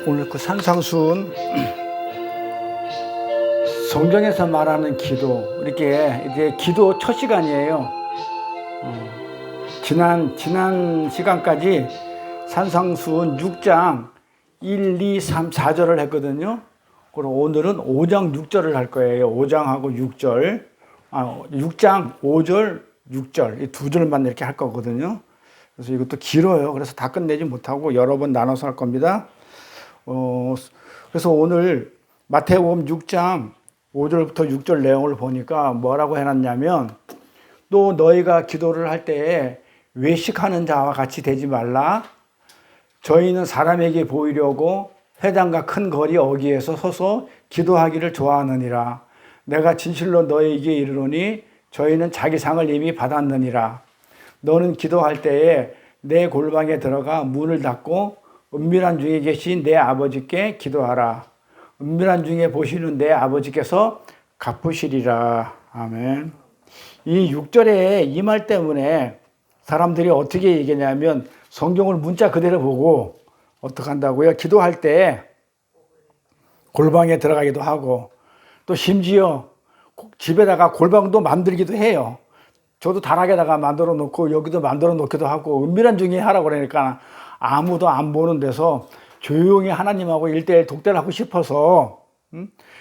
오늘 그 산상수훈 성경에서 말하는 기도, 이렇게 이제 기도 첫 시간이에요. 지난 시간까지 산상수훈 6장 1, 2, 3, 4절을 했거든요. 그리고 오늘은 5장 6절을 할 거예요. 5장하고 6절. 6장 5절, 6절. 이 두 절만 이렇게 할 거거든요. 그래서 이것도 길어요. 그래서 다 끝내지 못하고 여러 번 나눠서 할 겁니다. 그래서 오늘 마태복음 6장 5절부터 6절 내용을 보니까 뭐라고 해놨냐면, 또 너희가 기도를 할 때에 외식하는 자와 같이 되지 말라. 저희는 사람에게 보이려고 회당과 큰 거리 어귀에서 서서 기도하기를 좋아하느니라. 내가 진실로 너희에게 이르노니 저희는 자기 상을 이미 받았느니라. 너는 기도할 때에 내 골방에 들어가 문을 닫고 은밀한 중에 계신 내 아버지께 기도하라. 은밀한 중에 보시는 내 아버지께서 갚으시리라. 아멘. 이 6절에 이 말 때문에 사람들이 어떻게 얘기하냐면, 성경을 문자 그대로 보고 어떻게 한다고요? 기도할 때 골방에 들어가기도 하고, 또 심지어 집에다가 골방도 만들기도 해요. 저도 다락에다가 만들어 놓고 여기도 만들어 놓기도 하고, 은밀한 중에 하라고 그러니까 아무도 안 보는 데서 조용히 하나님하고 1대1 독대를 하고 싶어서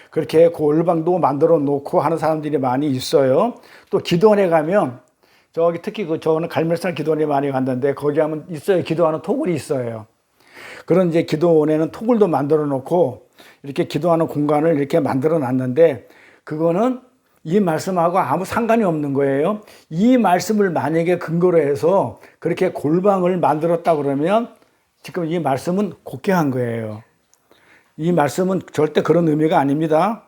그렇게 골방도 만들어 놓고 하는 사람들이 많이 있어요. 또 기도원에 가면, 저기 특히 저는 갈멜산 기도원에 많이 갔는데, 거기 하면 있어요. 기도하는 토굴이 있어요. 그런 이제 기도원에는 토굴도 만들어 놓고 이렇게 기도하는 공간을 이렇게 만들어 놨는데, 그거는 이 말씀하고 아무 상관이 없는 거예요. 이 말씀을 만약에 근거로 해서 그렇게 골방을 만들었다 그러면 지금 이 말씀은 곡해한 거예요. 이 말씀은 절대 그런 의미가 아닙니다.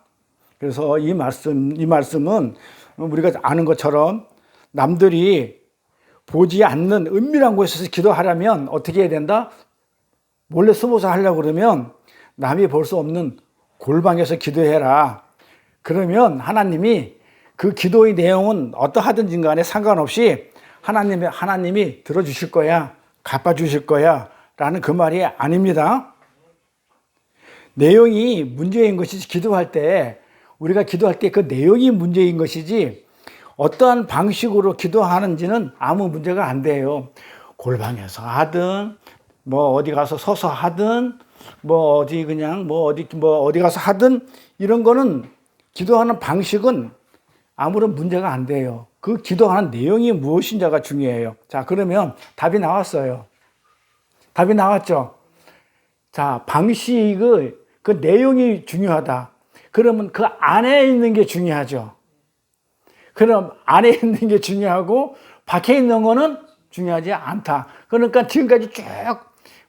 그래서 이 말씀은 우리가 아는 것처럼 남들이 보지 않는 은밀한 곳에서 기도하려면 어떻게 해야 된다? 몰래 숨어서 하려고 그러면 남이 볼 수 없는 골방에서 기도해라. 그러면 하나님이 그 기도의 내용은 어떠하든지 간에 상관없이 하나님이 들어주실 거야, 갚아주실 거야 라는 그 말이 아닙니다. 내용이 문제인 것이지, 기도할 때 우리가 기도할 때 그 내용이 문제인 것이지 어떠한 방식으로 기도하는지는 아무 문제가 안 돼요. 골방에서 하든 뭐 어디 가서 서서 하든 뭐 어디 가서 하든 이런 거는, 기도하는 방식은 아무런 문제가 안 돼요. 그 기도하는 내용이 무엇인지가 중요해요. 자, 그러면 답이 나왔어요. 답이 나왔죠. 자, 방식의 그 내용이 중요하다. 그러면 그 안에 있는 게 중요하죠. 그럼 안에 있는 게 중요하고 밖에 있는 거는 중요하지 않다. 그러니까 지금까지 쭉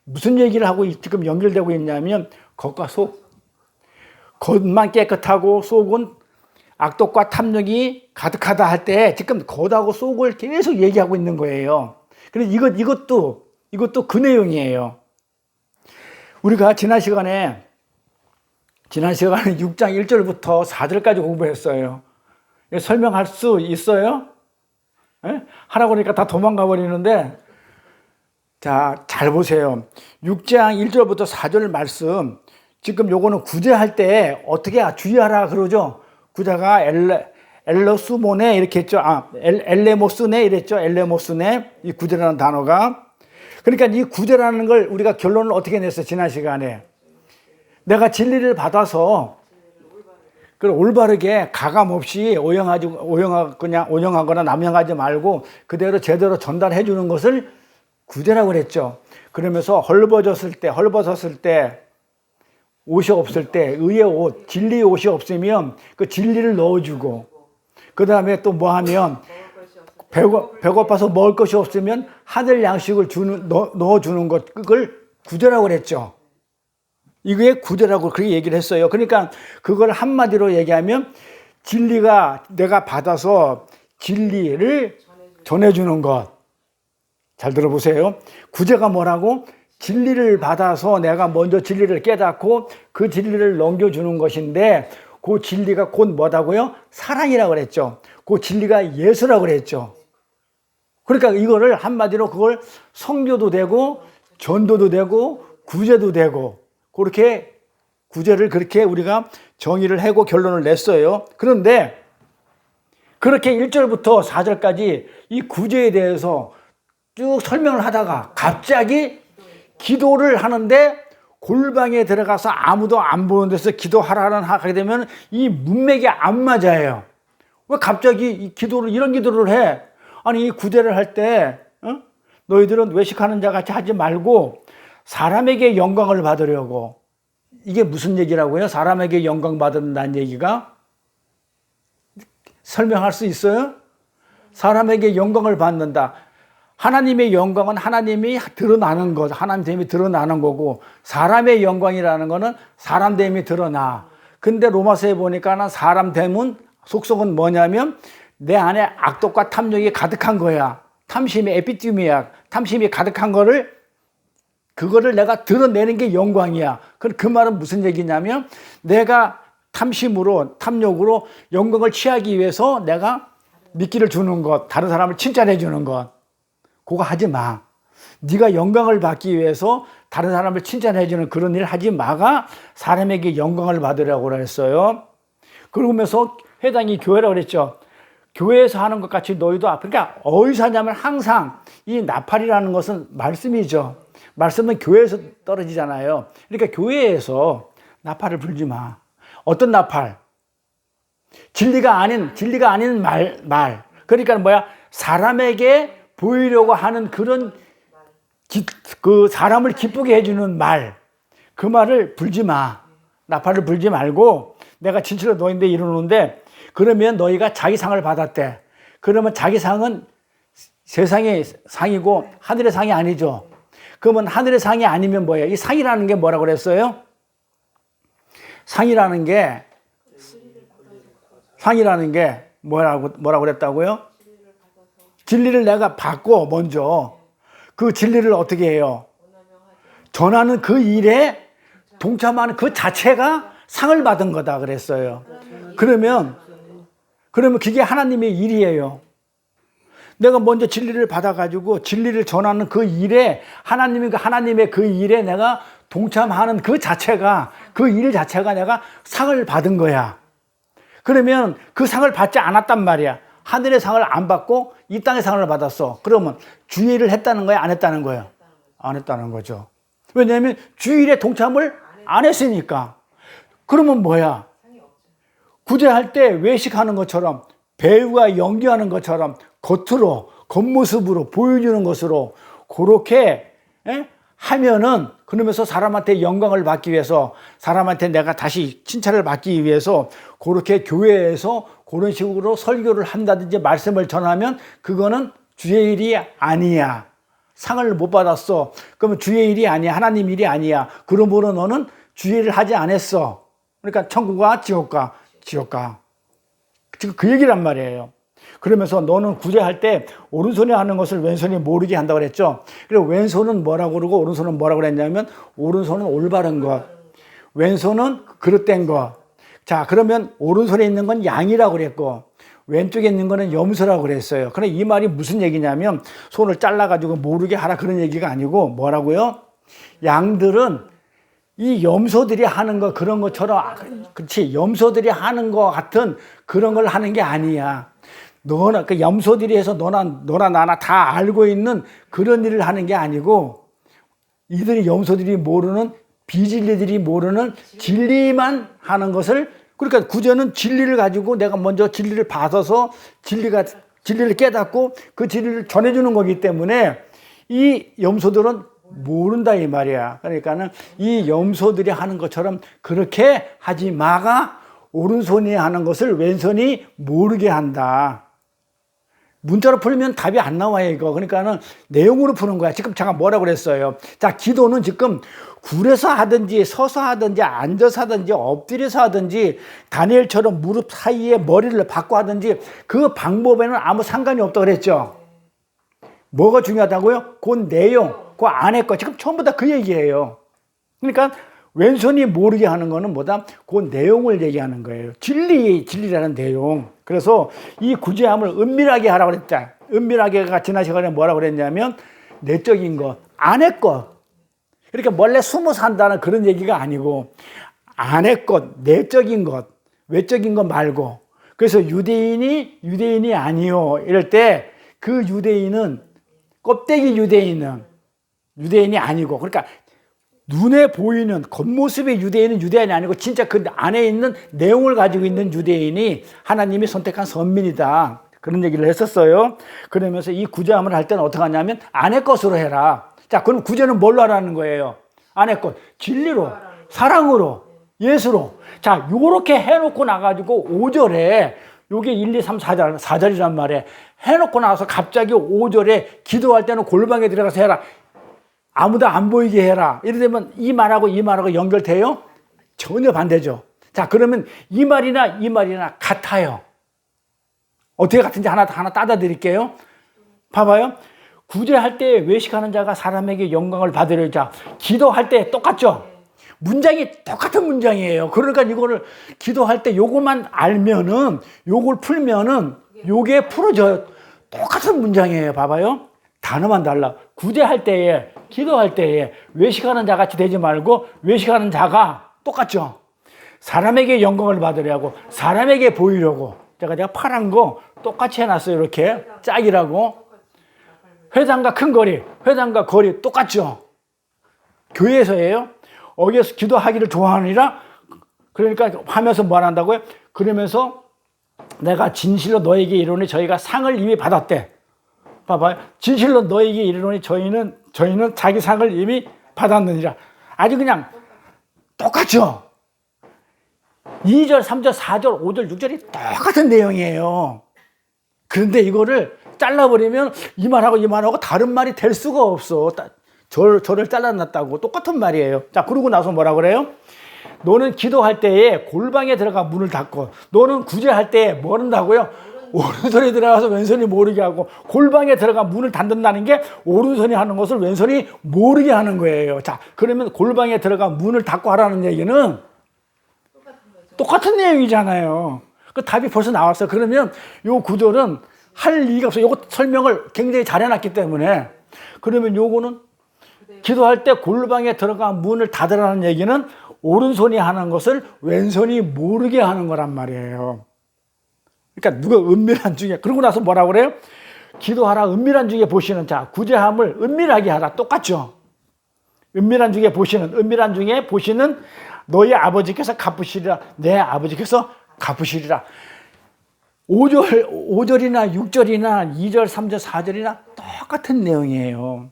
무슨 얘기를 하고 지금 연결되고 있냐면, 겉과 속. 겉만 깨끗하고 속은 악독과 탐욕이 가득하다 할 때 지금 겉하고 속을 계속 얘기하고 있는 거예요. 그래서 이것도 그 내용이에요. 우리가 지난 시간에 6장 1절부터 4절까지 공부했어요. 설명할 수 있어요? 예? 하라고 하니까 다 도망가 버리는데, 자, 잘 보세요. 6장 1절부터 4절 말씀, 지금 요거는 구제할 때 어떻게 주의하라 그러죠? 구제가 엘로스모네 이렇게 했죠. 엘레모스네 이랬죠. 엘레모스네, 이 구제라는 단어가. 그러니까 이 구제라는 걸 우리가 결론을 어떻게 냈어요? 지난 시간에 내가 진리를 받아서 그걸 올바르게 가감 없이 오용하거나 남용하지 말고 그대로 제대로 전달해 주는 것을 구제라고 그랬죠. 그러면서 헐벗었을 때, 옷이 없을 때, 의의 옷, 진리의 옷이 없으면 그 진리를 넣어주고, 그 다음에 또 뭐 하면, 배고파서 먹을 것이 없으면 하늘 양식을 넣어주는 것, 그걸 구제라고 그랬죠. 이게 구제라고 그렇게 얘기를 했어요. 그러니까 그걸 한마디로 얘기하면, 진리가 내가 받아서 진리를 전해주는 것. 잘 들어보세요. 구제가 뭐라고? 진리를 받아서 내가 먼저 진리를 깨닫고 그 진리를 넘겨주는 것인데, 그 진리가 곧 뭐다고요? 사랑이라고 그랬죠. 그 진리가 예수라고 그랬죠. 그러니까 이거를 한마디로 그걸 성교도 되고 전도도 되고 구제도 되고 그렇게 구제를 그렇게 우리가 정의를 하고 결론을 냈어요. 그런데 그렇게 1절부터 4절까지 이 구제에 대해서 쭉 설명을 하다가 갑자기 기도를 하는데 골방에 들어가서 아무도 안 보는 데서 기도하라는 하게 되면 이 문맥이 안 맞아요. 왜 갑자기 이 기도를 이런 기도를 해? 아니 이 구제를 할 때 너희들은 외식하는 자 같이 하지 말고 사람에게 영광을 받으려고. 이게 무슨 얘기라고요? 사람에게 영광 받는다는 얘기가? 설명할 수 있어요? 사람에게 영광을 받는다. 하나님의 영광은 하나님이 드러나는 것, 하나님됨이 드러나는 거고, 사람의 영광이라는 거는 사람됨이 드러나. 근데 로마서에 보니까는 사람됨은 속성은 뭐냐면 내 안에 악독과 탐욕이 가득한 거야. 탐심의 에피티미야. 탐심이 가득한 그거를 내가 드러내는 게 영광이야. 그 말은 무슨 얘기냐면 내가 탐심으로, 탐욕으로 영광을 취하기 위해서 내가 미끼를 주는 것, 다른 사람을 칭찬해 주는 것. 그거 하지 마. 네가 영광을 받기 위해서 다른 사람을 칭찬해 주는 그런 일 하지 마가 사람에게 영광을 받으라고 그랬어요. 그러면서 회당이 교회라고 그랬죠. 교회에서 하는 것 같이 너희도 그러니까 어디서 하냐면 항상 이 나팔이라는 것은 말씀이죠. 말씀은 교회에서 떨어지잖아요. 그러니까 교회에서 나팔을 불지 마. 어떤 나팔? 진리가 아닌 말. 그러니까 뭐야? 사람에게 보이려고 하는 그런 그 사람을 기쁘게 해주는 말. 그 말을 불지 마. 나팔을 불지 말고 내가 진실로 너희인데 이러는데 그러면 너희가 자기 상을 받았대. 그러면 자기 상은 세상의 상이고 하늘의 상이 아니죠. 그러면 하늘의 상이 아니면 뭐예요? 이 상이라는 게 뭐라고 그랬어요? 상이라는 게 뭐라고 그랬다고요? 진리를 내가 받고 먼저 그 진리를 어떻게 해요? 전하는 그 일에 동참하는 그 자체가 상을 받은 거다 그랬어요. 그러면 그게 하나님의 일이에요. 내가 먼저 진리를 받아가지고 진리를 전하는 그 일에 하나님의 그 일에 내가 동참하는 그 일 자체가 내가 상을 받은 거야. 그러면 그 상을 받지 않았단 말이야. 하늘의 상을 안 받고 이 땅의 상을 받았어. 그러면 주일을 했다는 거야? 안 했다는 거야? 안 했다는 거죠. 왜냐하면 주일에 동참을 안 했으니까. 그러면 뭐야? 구제할 때 외식하는 것처럼 배우가 연기하는 것처럼 겉모습으로 보여주는 것으로 그렇게 하면은 그러면서 사람한테 영광을 받기 위해서 사람한테 내가 다시 칭찬을 받기 위해서 그렇게 교회에서 그런 식으로 설교를 한다든지 말씀을 전하면 그거는 주의 일이 아니야. 상을 못 받았어. 그러면 주의 일이 아니야. 하나님 일이 아니야. 그러므로 너는 주의 일을 하지 않았어. 그러니까 천국과 지옥 가. 지금 그 얘기란 말이에요. 그러면서 너는 구제할 때 오른손이 하는 것을 왼손이 모르게 한다고 그랬죠. 그리고 왼손은 뭐라고 그러고 오른손은 뭐라고 그랬냐면 오른손은 올바른 것, 왼손은 그릇된 것. 자, 그러면 오른손에 있는 건 양이라고 그랬고 왼쪽에 있는 거는 염소라고 그랬어요. 그런데 이 말이 무슨 얘기냐면 손을 잘라가지고 모르게 하라 그런 얘기가 아니고 뭐라고요? 양들은 이 염소들이 하는 거 그런 것처럼 그렇지 염소들이 하는 거 같은 그런 걸 하는 게 아니야. 너나 그 염소들이 해서 너나 나나 다 알고 있는 그런 일을 하는 게 아니고 이들이 염소들이 모르는 비진리들이 모르는 진리만 하는 것을 그러니까 구제는 진리를 가지고 내가 먼저 진리를 받아서 진리를 깨닫고 그 진리를 전해주는 거기 때문에 이 염소들은 모른다 이 말이야. 그러니까는 이 염소들이 하는 것처럼 그렇게 하지 마가 오른손이 하는 것을 왼손이 모르게 한다. 문자로 풀면 답이 안 나와요, 이거. 그러니까는 내용으로 푸는 거야. 지금 제가 뭐라고 그랬어요? 자, 기도는 지금 굴에서 하든지 서서 하든지 앉아서 하든지 엎드려서 하든지 다니엘처럼 무릎 사이에 머리를 박고 하든지 그 방법에는 아무 상관이 없다고 그랬죠. 뭐가 중요하다고요? 그 내용, 그 안에 거. 지금 전부 다 그 얘기예요. 그러니까 왼손이 모르게 하는 거는 뭐다? 그 내용을 얘기하는 거예요. 진리라는 내용. 그래서 이 구제함을 은밀하게 하라고 그랬다. 은밀하게가 지난 시간에 뭐라고 그랬냐면 내적인 것, 안의 것. 이렇게 몰래 숨어서 한다는 그런 얘기가 아니고 안의 것, 내적인 것, 외적인 것 말고 그래서 유대인이 아니요 이럴 때 그 유대인은 껍데기 유대인이 아니고 그러니까 눈에 보이는 겉모습의 유대인은 유대인이 아니고 진짜 그 안에 있는 내용을 가지고 있는 유대인이 하나님이 선택한 선민이다. 그런 얘기를 했었어요. 그러면서 이 구제함을 할 때는 어떻게 하냐면 안의 것으로 해라. 자, 그럼 구제는 뭘로 하라는 거예요? 안의 것. 진리로, 사랑으로, 예수로. 자, 요렇게 해놓고 나가지고 5절에 요게 1, 2, 3, 4절이란 말이에요. 해놓고 나서 갑자기 5절에 기도할 때는 골방에 들어가서 해라. 아무도 안 보이게 해라. 이래 되면 이 말하고 연결돼요? 전혀 반대죠. 자, 그러면 이 말이나 같아요. 어떻게 같은지 하나 따다 드릴게요. 봐봐요. 구제할 때 외식하는 자가 사람에게 영광을 받으려. 자, 기도할 때 똑같죠? 문장이 똑같은 문장이에요. 그러니까 이거를 기도할 때 요것만 알면은, 요걸 풀면은 요게 풀어져요. 똑같은 문장이에요. 봐봐요. 단어만 달라. 구제할 때에, 기도할 때에 외식하는 자 같이 되지 말고 외식하는 자가 똑같죠? 사람에게 영광을 받으려고, 사람에게 보이려고. 제가 파란 거 똑같이 해놨어요. 이렇게 짝이라고. 회당과 큰 거리, 회당과 거리 똑같죠? 교회에서예요. 어디에서 기도하기를 좋아하느니라. 그러니까 하면서 뭐 한다고요? 그러면서 내가 진실로 너에게 이르노니 저희가 상을 이미 받았대. 봐봐요. 진실로 너에게 이르노니 저희는 자기 상을 이미 받았느니라. 아주 그냥 똑같죠? 2절, 3절, 4절, 5절, 6절이 똑같은 내용이에요. 그런데 이거를 잘라버리면 이 말하고 다른 말이 될 수가 없어. 저를 잘라놨다고 똑같은 말이에요. 자, 그러고 나서 뭐라 그래요? 너는 기도할 때에 골방에 들어가 문을 닫고, 너는 구제할 때에 뭐 한다고요? 오른손이 들어가서 왼손이 모르게 하고, 골방에 들어가 문을 닫는다는 게 오른손이 하는 것을 왼손이 모르게 하는 거예요. 자, 그러면 골방에 들어가 문을 닫고 하라는 얘기는 똑같은 내용이잖아요. 그 답이 벌써 나왔어요. 그러면 요 구절은 할 이유가 없어요. 요거 설명을 굉장히 잘 해놨기 때문에. 그러면 요거는 기도할 때 골방에 들어가 문을 닫으라는 얘기는 오른손이 하는 것을 왼손이 모르게 하는 거란 말이에요. 그러니까 누가 은밀한 중에, 그러고 나서 뭐라고 그래요? 기도하라 은밀한 중에 보시는 자, 구제함을 은밀하게 하라. 똑같죠? 은밀한 중에 보시는 너희 아버지께서 갚으시리라. 내 아버지께서 갚으시리라. 5절이나 6절이나 2절, 3절, 4절이나 똑같은 내용이에요.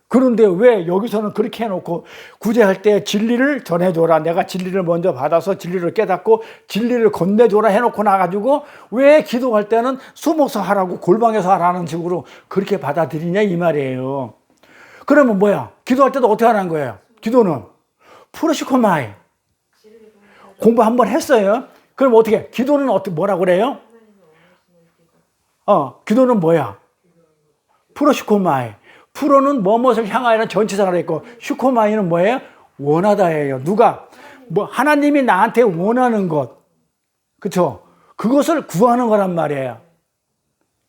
그런데 왜 여기서는 그렇게 해놓고 구제할 때 진리를 전해줘라. 내가 진리를 먼저 받아서 진리를 깨닫고 진리를 건네줘라 해놓고 나가지고 왜 기도할 때는 숨어서 하라고 골방에서 하라는 식으로 그렇게 받아들이냐 이 말이에요. 그러면 뭐야? 기도할 때도 어떻게 하는 거예요? 기도는 프로시코마이 공부 한번 했어요. 그럼 어떻게? 기도는 뭐라고 그래요? 기도는 뭐야? 프로시코마이. 프로는 뭐뭇을 향하여는 전치사가 있고 슈코마이는 뭐예요? 원하다예요. 누가? 하나님이 나한테 원하는 것. 그쵸? 그것을 구하는 거란 말이에요.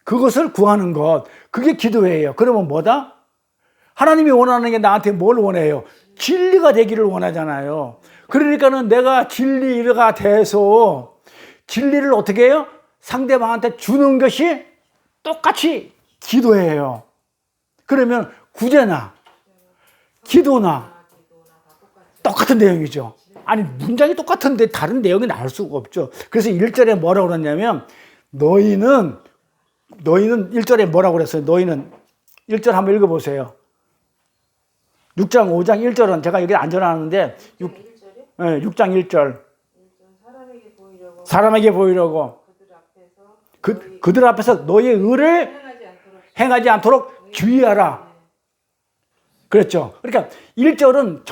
그것을 구하는 것. 그게 기도예요. 그러면 뭐다? 하나님이 원하는 게 나한테 뭘 원해요? 진리가 되기를 원하잖아요. 그러니까는 내가 진리가 돼서 진리를 어떻게 해요? 상대방한테 주는 것이 똑같이 기도예요. 그러면 구제나 기도나 똑같은 내용이죠. 아니 문장이 똑같은데 다른 내용이 나올 수가 없죠. 그래서 1절에 뭐라고 그랬냐면 너희는 1절에 뭐라고 그랬어요? 너희는 1절 한번 읽어보세요. 6장 5장 1절은 제가 여기 안 전하는데 6장 1절 사람에게 보이려고 그들 앞에서 너희의 의를 행하지 않도록 주의하라. 그랬죠. 그러니까 1절은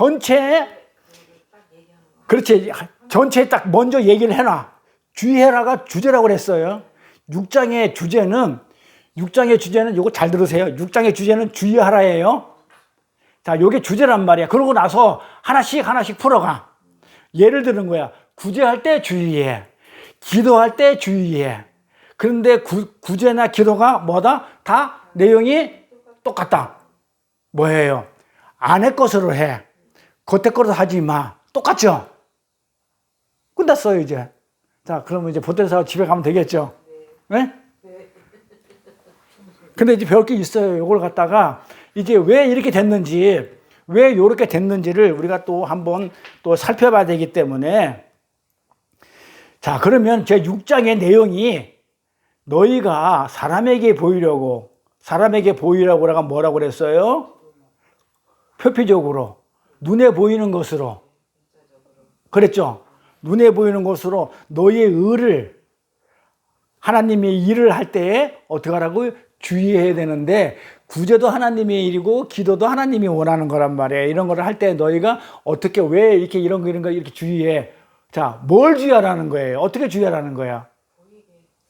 전체에 딱 먼저 얘기를 해놔. 주의해라가 주제라고 그랬어요. 6장의 주제는 이거 잘 들으세요. 6장의 주제는 주의하라예요. 자, 요게 주제란 말이야. 그러고 나서 하나씩 풀어가. 예를 드는 거야. 구제할 때 주의해. 기도할 때 주의해. 그런데 구제나 기도가 뭐다? 다 내용이 똑같다. 뭐예요? 아내 것으로 해. 겉에 거로 하지 마. 똑같죠? 끝났어요, 이제. 자, 그러면 이제 보태서 집에 가면 되겠죠? 네? 근데 이제 배울 게 있어요. 이걸 갖다가 이제 왜 이렇게 됐는지, 왜 이렇게 됐는지를 우리가 또 한번 또 살펴봐야 되기 때문에. 자, 그러면 제 6장의 내용이 너희가 사람에게 보이라고 내가 뭐라고 그랬어요? 표피적으로. 눈에 보이는 것으로. 그랬죠? 눈에 보이는 것으로 너희의 의를, 하나님의 일을 할 때에 어떻게 하라고? 주의해야 되는데, 구제도 하나님의 일이고 기도도 하나님이 원하는 거란 말이에요. 이런 거를 할 때 너희가 어떻게, 왜 이렇게 이런 거 이렇게 주의해? 자, 뭘 주의하라는 거예요? 어떻게 주의하라는 거야?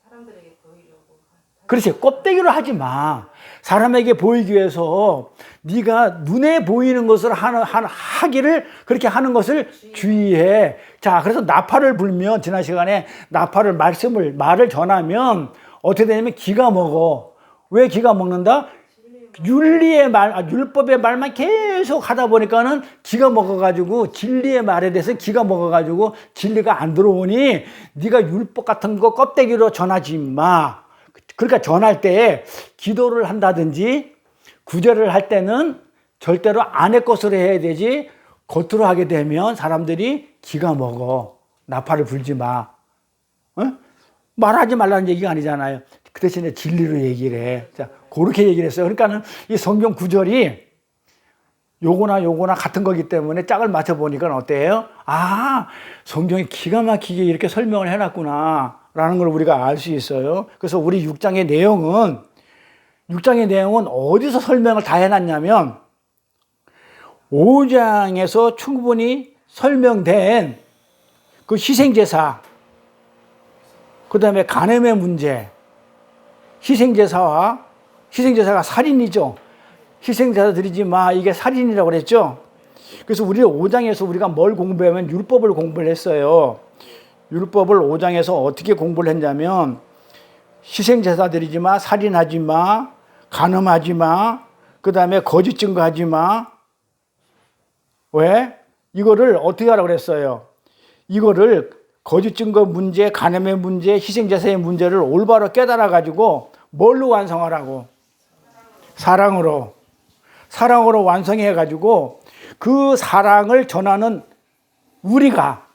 사람들에게 보이려고. 그렇지. 껍데기로 하지 마. 사람에게 보이기 위해서 네가 눈에 보이는 것을 하기를, 그렇게 하는 것을 주의해. 자, 그래서 나팔을 불면, 지난 시간에 나팔을, 말을 전하면 어떻게 되냐면 기가 먹어. 왜 기가 먹는다? 윤리의 말, 율법의 말만 계속 하다 보니까는 기가 먹어가지고, 진리의 말에 대해서 기가 먹어가지고 진리가 안 들어오니 네가 율법 같은 거 껍데기로 전하지 마. 그러니까 전할 때 기도를 한다든지 구제를 할 때는 절대로 아내 것으로 해야 되지, 겉으로 하게 되면 사람들이 기가 먹어. 나팔을 불지 마. 어? 말하지 말라는 얘기가 아니잖아요. 그 대신에 진리로 얘기를 해. 자, 그렇게 얘기를 했어요. 그러니까는 이 성경 구절이 요거나 같은 거기 때문에 짝을 맞춰보니까 어때요? 아, 성경이 기가 막히게 이렇게 설명을 해놨구나 라는 걸 우리가 알 수 있어요. 그래서 우리 6장의 내용은 어디서 설명을 다 해놨냐면 5장에서 충분히 설명된 그 희생제사, 그 다음에 간음의 문제, 희생제사가 살인이죠. 희생제사 드리지 마, 이게 살인이라고 그랬죠. 그래서 우리 5장에서 우리가 뭘 공부하면 율법을 공부를 했어요. 율법을 5장에서 어떻게 공부를 했냐면 희생제사 드리지 마, 살인하지 마, 간음하지 마, 그 다음에 거짓 증거하지 마. 왜? 이거를 어떻게 하라고 그랬어요? 이거를 거짓 증거 문제, 간음의 문제, 희생제사의 문제를 올바로 깨달아가지고 뭘로 완성하라고? 사랑으로 완성해가지고 그 사랑을 전하는 우리가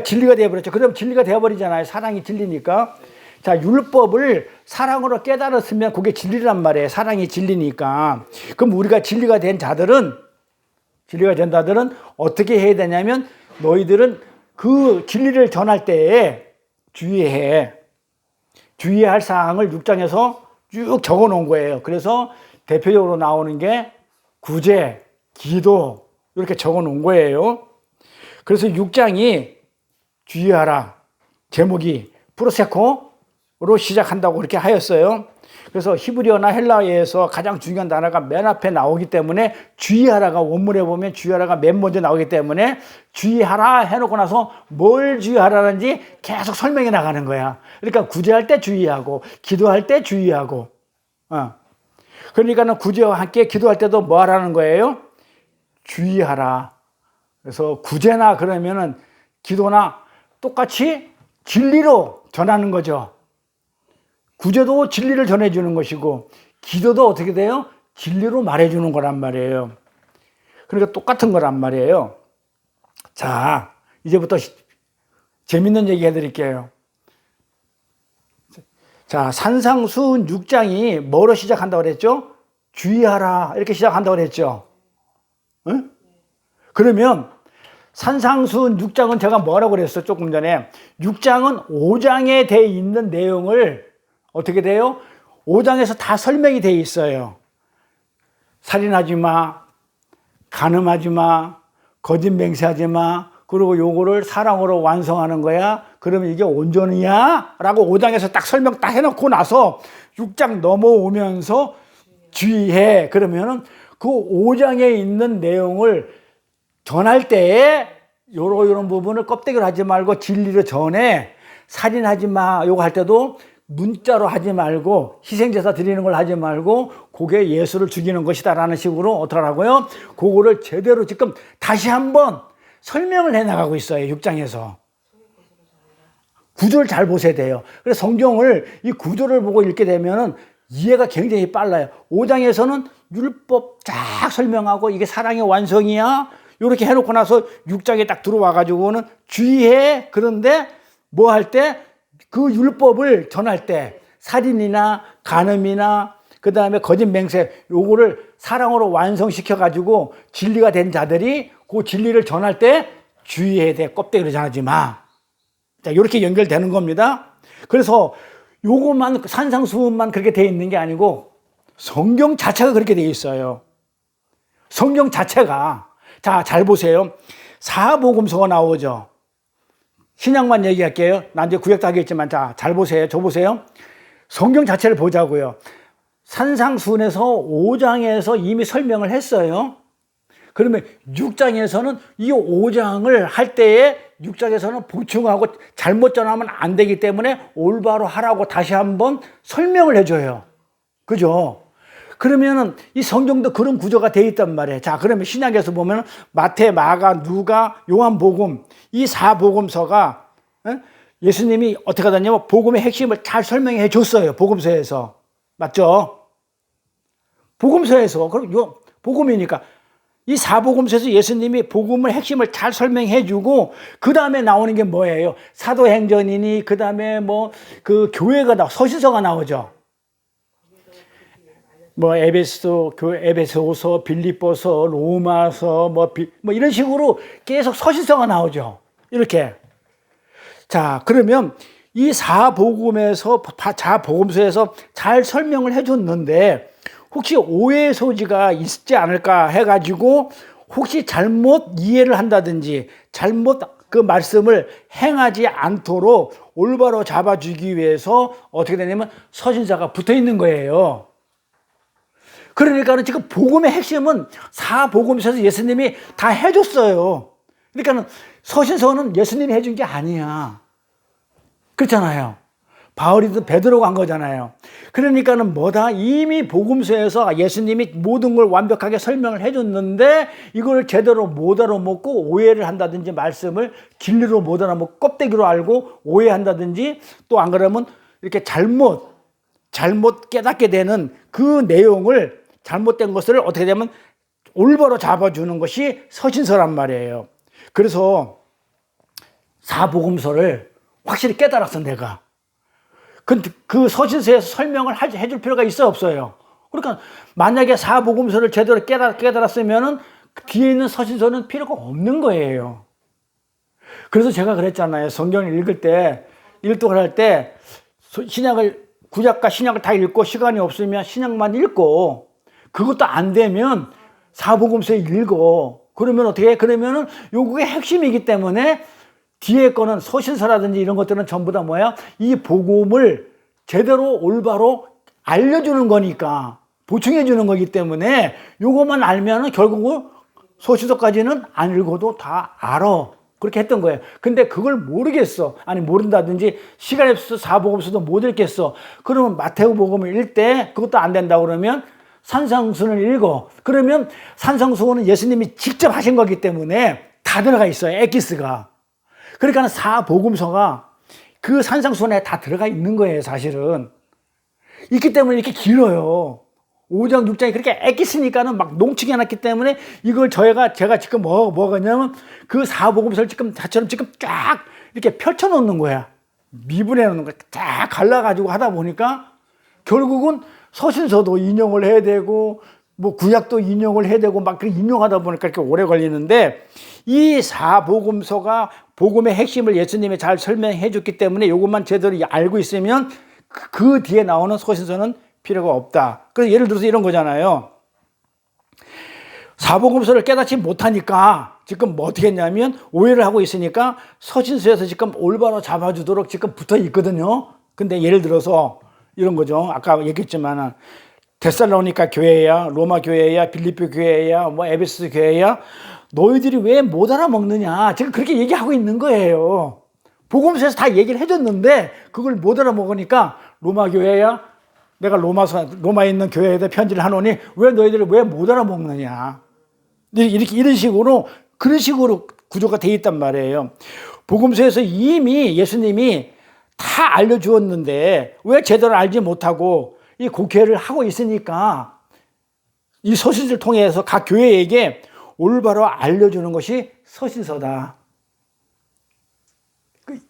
진리가 되어버렸죠. 그럼 진리가 되어버리잖아요. 사랑이 진리니까. 자, 율법을 사랑으로 깨달았으면 그게 진리란 말이에요. 사랑이 진리니까. 그럼 우리가 진리가 된 자들은 어떻게 해야 되냐면 너희들은 그 진리를 전할 때에 주의해야 할 사항을 6장에서 쭉 적어 놓은 거예요. 그래서 대표적으로 나오는 게 구제, 기도, 이렇게 적어 놓은 거예요. 그래서 6장이 주의하라. 제목이 프로세코로 시작한다고 그렇게 하였어요. 그래서 히브리어나 헬라어에서 가장 중요한 단어가 맨 앞에 나오기 때문에 주의하라가, 원문에 보면 주의하라가 맨 먼저 나오기 때문에 주의하라 해놓고 나서 뭘 주의하라는지 계속 설명해 나가는 거야. 그러니까 구제할 때 주의하고 기도할 때 주의하고. 그러니까는 구제와 함께 기도할 때도 뭐 하라는 거예요? 주의하라. 그래서 구제나 그러면은 기도나 똑같이 진리로 전하는 거죠. 구제도 진리를 전해주는 것이고 기도도 어떻게 돼요? 진리로 말해주는 거란 말이에요. 그러니까 똑같은 거란 말이에요. 자, 이제부터 재밌는 얘기 해드릴게요. 자, 산상수훈 6장이 뭐로 시작한다고 그랬죠? 주의하라 이렇게 시작한다고 그랬죠. 응? 그러면 산상수훈 6장은 제가 뭐라고 그랬어요? 조금 전에 6장은 5장에 돼 있는 내용을 어떻게 돼요? 5장에서 다 설명이 돼 있어요. 살인하지 마, 간음하지 마, 거짓 맹세하지 마, 그리고 요거를 사랑으로 완성하는 거야. 그러면 이게 온전이야? 라고 5장에서 딱 설명 딱 해놓고 나서 6장 넘어오면서 주의해. 그러면은 그 5장에 있는 내용을 전할 때에 요런 부분을 껍데기로 하지 말고 진리로 전해. 살인하지 마. 요거 할 때도 문자로 하지 말고 희생제사 드리는 걸 하지 말고 그게 예수를 죽이는 것이다라는 식으로 어떡하라고요? 그거를 제대로 지금 다시 한번 설명을 해나가고 있어요. 6장에서. 구조를 잘 보셔야 돼요. 그래서 성경을 이 구조를 보고 읽게 되면은 이해가 굉장히 빨라요. 5장에서는 율법 쫙 설명하고 이게 사랑의 완성이야. 이렇게 해놓고 나서 6장에 딱 들어와가지고는 주의해. 그런데 뭐 할 때? 그 율법을 전할 때 살인이나 간음이나 그 다음에 거짓 맹세 요거를 사랑으로 완성시켜가지고 진리가 된 자들이 그 진리를 전할 때 주의해야 돼. 껍데기로 전하지 마. 자, 이렇게 연결되는 겁니다. 그래서 요것만 산상수훈만 그렇게 돼 있는 게 아니고 성경 자체가 그렇게 돼 있어요. 성경 자체가. 자, 잘 보세요. 사복음서가 나오죠. 신약만 얘기할게요. 난 이제 구약도 하겠지만, 자, 잘 보세요. 저 보세요. 성경 자체를 보자고요. 산상수훈에서 5장에서 이미 설명을 했어요. 그러면 6장에서는 이 5장을 할 때에 6장에서는 보충하고 잘못 전하면 안 되기 때문에 올바로 하라고 다시 한번 설명을 해줘요. 그죠? 그러면은 이 성경도 그런 구조가 돼 있단 말이에요. 자, 그러면 신약에서 보면 마태, 마가, 누가, 요한복음 이 4복음서가 예수님이 어떻게 하냐면 복음의 핵심을 잘 설명해 줬어요. 복음서에서. 맞죠? 복음서에서. 그럼 복음이니까 이 4복음서에서 예수님이 복음의 핵심을 잘 설명해 주고 그 다음에 나오는 게 뭐예요? 사도행전이니 그 다음에 뭐 그 교회가 서신서가 나오죠. 뭐 에베소서, 빌립보서, 로마서 뭐 이런 식으로 계속 서신서가 나오죠. 이렇게. 자, 그러면 이 4복음서에서 잘 설명을 해 줬는데 혹시 오해의 소지가 있지 않을까 해가지고 혹시 잘못 이해를 한다든지 잘못 그 말씀을 행하지 않도록 올바로 잡아주기 위해서 어떻게 되냐면 서신서가 붙어 있는 거예요. 그러니까 지금 복음의 핵심은 4복음서에서 예수님이 다 해줬어요. 그러니까 서신서는 예수님이 해준 게 아니야. 그렇잖아요. 바울이든 베드로가 한 거잖아요. 그러니까는 뭐다? 이미 복음서에서 예수님이 모든 걸 완벽하게 설명을 해줬는데 이걸 제대로 못 알아먹고 오해를 한다든지 말씀을 진리로 못 알아먹고 껍데기로 알고 오해한다든지 또 안 그러면 이렇게 잘못 깨닫게 되는 그 내용을 잘못된 것을 어떻게 되면 올바로 잡아주는 것이 서신서란 말이에요. 그래서 4복음서를 확실히 깨달았어 내가. 그 서신서에서 설명을 해줄 필요가 있어 없어요? 그러니까 만약에 4복음서를 제대로 깨달았으면은 뒤에 있는 서신서는 필요가 없는 거예요. 그래서 제가 그랬잖아요. 성경을 읽을 때 일독을 할 때 구약과 신약을 다 읽고 시간이 없으면 신약만 읽고 그것도 안 되면 4복음서 읽어. 그러면 어떻게 해? 그러면은 요게 핵심이기 때문에 뒤에 거는 서신서라든지 이런 것들은 전부 다 뭐야? 이 복음을 제대로 올바로 알려주는 거니까 보충해 주는 거기 때문에 요것만 알면은 결국은 서신서까지는 안 읽어도 다 알아. 그렇게 했던 거예요. 근데 그걸 모르겠어. 아니 모른다든지 시간이 없어서 4복음서도 못 읽겠어. 그러면 마태복음을 읽을 때 그것도 안 된다 그러면 산상수훈을 읽어. 그러면 산상수훈은 예수님이 직접 하신 거기 때문에 다 들어가 있어요. 엑기스가. 그러니까 4복음서가 그 산상수훈에 다 들어가 있는 거예요. 사실은. 있기 때문에 이렇게 길어요. 5장, 6장이 그렇게 엑기스니까는 막 농축해 놨기 때문에 이걸 제가 지금 뭐가 있냐면 그 4복음서를 지금 다처럼 지금 쫙 이렇게 펼쳐 놓는 거야. 미분해 놓는 거야. 쫙 갈라가지고 하다 보니까 결국은 서신서도 인용을 해야 되고 뭐 구약도 인용을 해야 되고 막 그렇게 인용하다 보니까 이렇게 오래 걸리는데 이 4복음서가 복음의 핵심을 예수님이 잘 설명해 줬기 때문에 이것만 제대로 알고 있으면 그 뒤에 나오는 서신서는 필요가 없다. 그래서 예를 들어서 이런 거잖아요. 4복음서를 깨닫지 못하니까 지금 뭐 어떻게 했냐면 오해를 하고 있으니까 서신서에서 지금 올바로 잡아주도록 지금 붙어 있거든요. 근데 예를 들어서 이런 거죠. 아까 얘기했지만 데살로니가 교회야, 로마 교회야, 빌립보 교회야, 뭐 에베소 교회야. 너희들이 왜 못 알아먹느냐. 지금 그렇게 얘기하고 있는 거예요. 복음서에서 다 얘기를 해줬는데 그걸 못 알아먹으니까 로마 교회야? 내가 로마에 있는 교회에다 편지를 하노니 왜 너희들이 왜 못 알아먹느냐? 이런 식으로 그런 식으로 구조가 돼 있단 말이에요. 복음서에서 이미 예수님이 다 알려주었는데 왜 제대로 알지 못하고 이 곡해를 하고 있으니까 이 서신서를 통해서 각 교회에게 올바로 알려주는 것이 서신서다.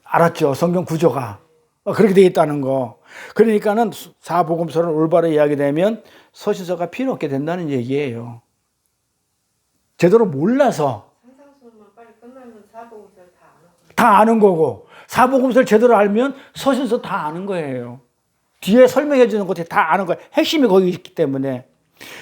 알았죠? 성경 구조가 그렇게 되어 있다는 거. 그러니까는 사복음서를 올바로 이야기되면 서신서가 필요 없게 된다는 얘기예요. 제대로 몰라서 산상수훈만 빨리 끝나면 사복음서를 다 아는 다 아는 거고, 사복음서를 제대로 알면 서신서 다 아는 거예요. 뒤에 설명해 주는 것들이 다 아는 거예요. 핵심이 거기 있기 때문에.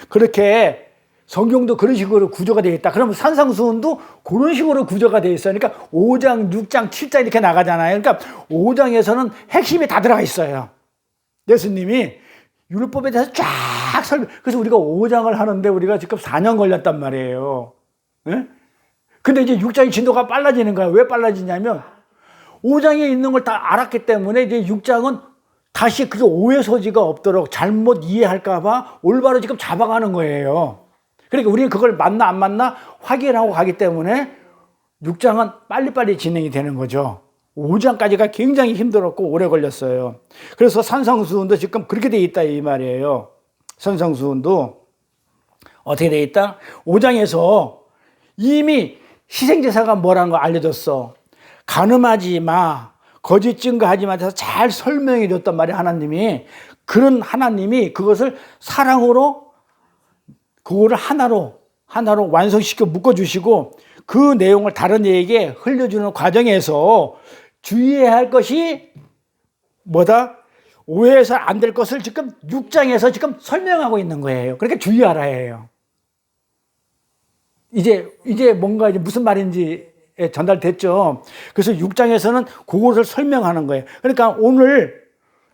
그렇게 성경도 그런 식으로 구조가 되어 있다. 그러면 산상수훈도 그런 식으로 구조가 되어 있어요. 그러니까 5장, 6장, 7장 이렇게 나가잖아요. 그러니까 5장에서는 핵심이 다 들어가 있어요. 예수님이 율법에 대해서 쫙 설명. 그래서 우리가 5장을 하는데 우리가 지금 4년 걸렸단 말이에요. 네? 근데 이제 6장의 진도가 빨라지는 거야. 왜 빨라지냐면 5장에 있는 걸 다 알았기 때문에 이제 6장은 다시 그게 오해 소지가 없도록 잘못 이해할까봐 올바로 지금 잡아가는 거예요. 그러니까 우리는 그걸 맞나 안 맞나 확인하고 가기 때문에 6장은 빨리빨리 진행이 되는 거죠. 5장까지가 굉장히 힘들었고 오래 걸렸어요. 그래서 산상수훈도 지금 그렇게 돼 있다 이 말이에요. 산상수훈도 어떻게 돼 있다? 5장에서 이미 희생제사가 뭐라는 거 알려줬어. 간음하지 마, 거짓 증거하지 마 해서 잘 설명해 줬단 말이에요. 하나님이. 그런 하나님이 그것을 사랑으로 그거를 하나로 완성시켜 묶어주시고 그 내용을 다른 이에게 흘려주는 과정에서 주의해야 할 것이 뭐다? 오해해서 안 될 것을 지금 6장에서 지금 설명하고 있는 거예요. 그러니까 주의하라 해요. 이제 뭔가 이제 무슨 말인지 전달됐죠. 그래서 6장에서는 그것을 설명하는 거예요. 그러니까 오늘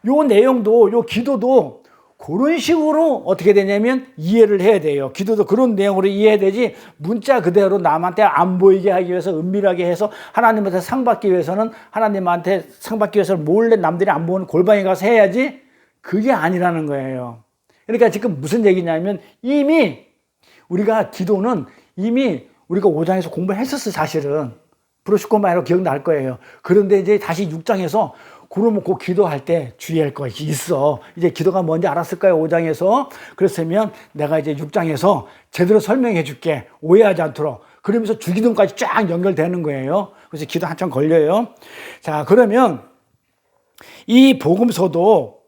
요 내용도, 요 기도도 그런 식으로 어떻게 되냐면 이해를 해야 돼요. 기도도 그런 내용으로 이해해야 되지 문자 그대로 남한테 안 보이게 하기 위해서 은밀하게 해서 하나님한테 상 받기 위해서는 하나님한테 상 받기 위해서 몰래 남들이 안 보는 골방에 가서 해야지 그게 아니라는 거예요. 그러니까 지금 무슨 얘기냐면 이미 우리가 기도는 이미 우리가 5장에서 공부를 했었어 사실은. 브로슈코마이로 기억날 거예요. 그런데 이제 다시 6장에서 그러면 그 기도할 때 주의할 것이 있어. 이제 기도가 뭔지 알았을까요? 5장에서. 그랬으면 내가 이제 6장에서 제대로 설명해 줄게. 오해하지 않도록. 그러면서 주기도까지 쫙 연결되는 거예요. 그래서 기도 한참 걸려요. 자, 그러면 이 복음서도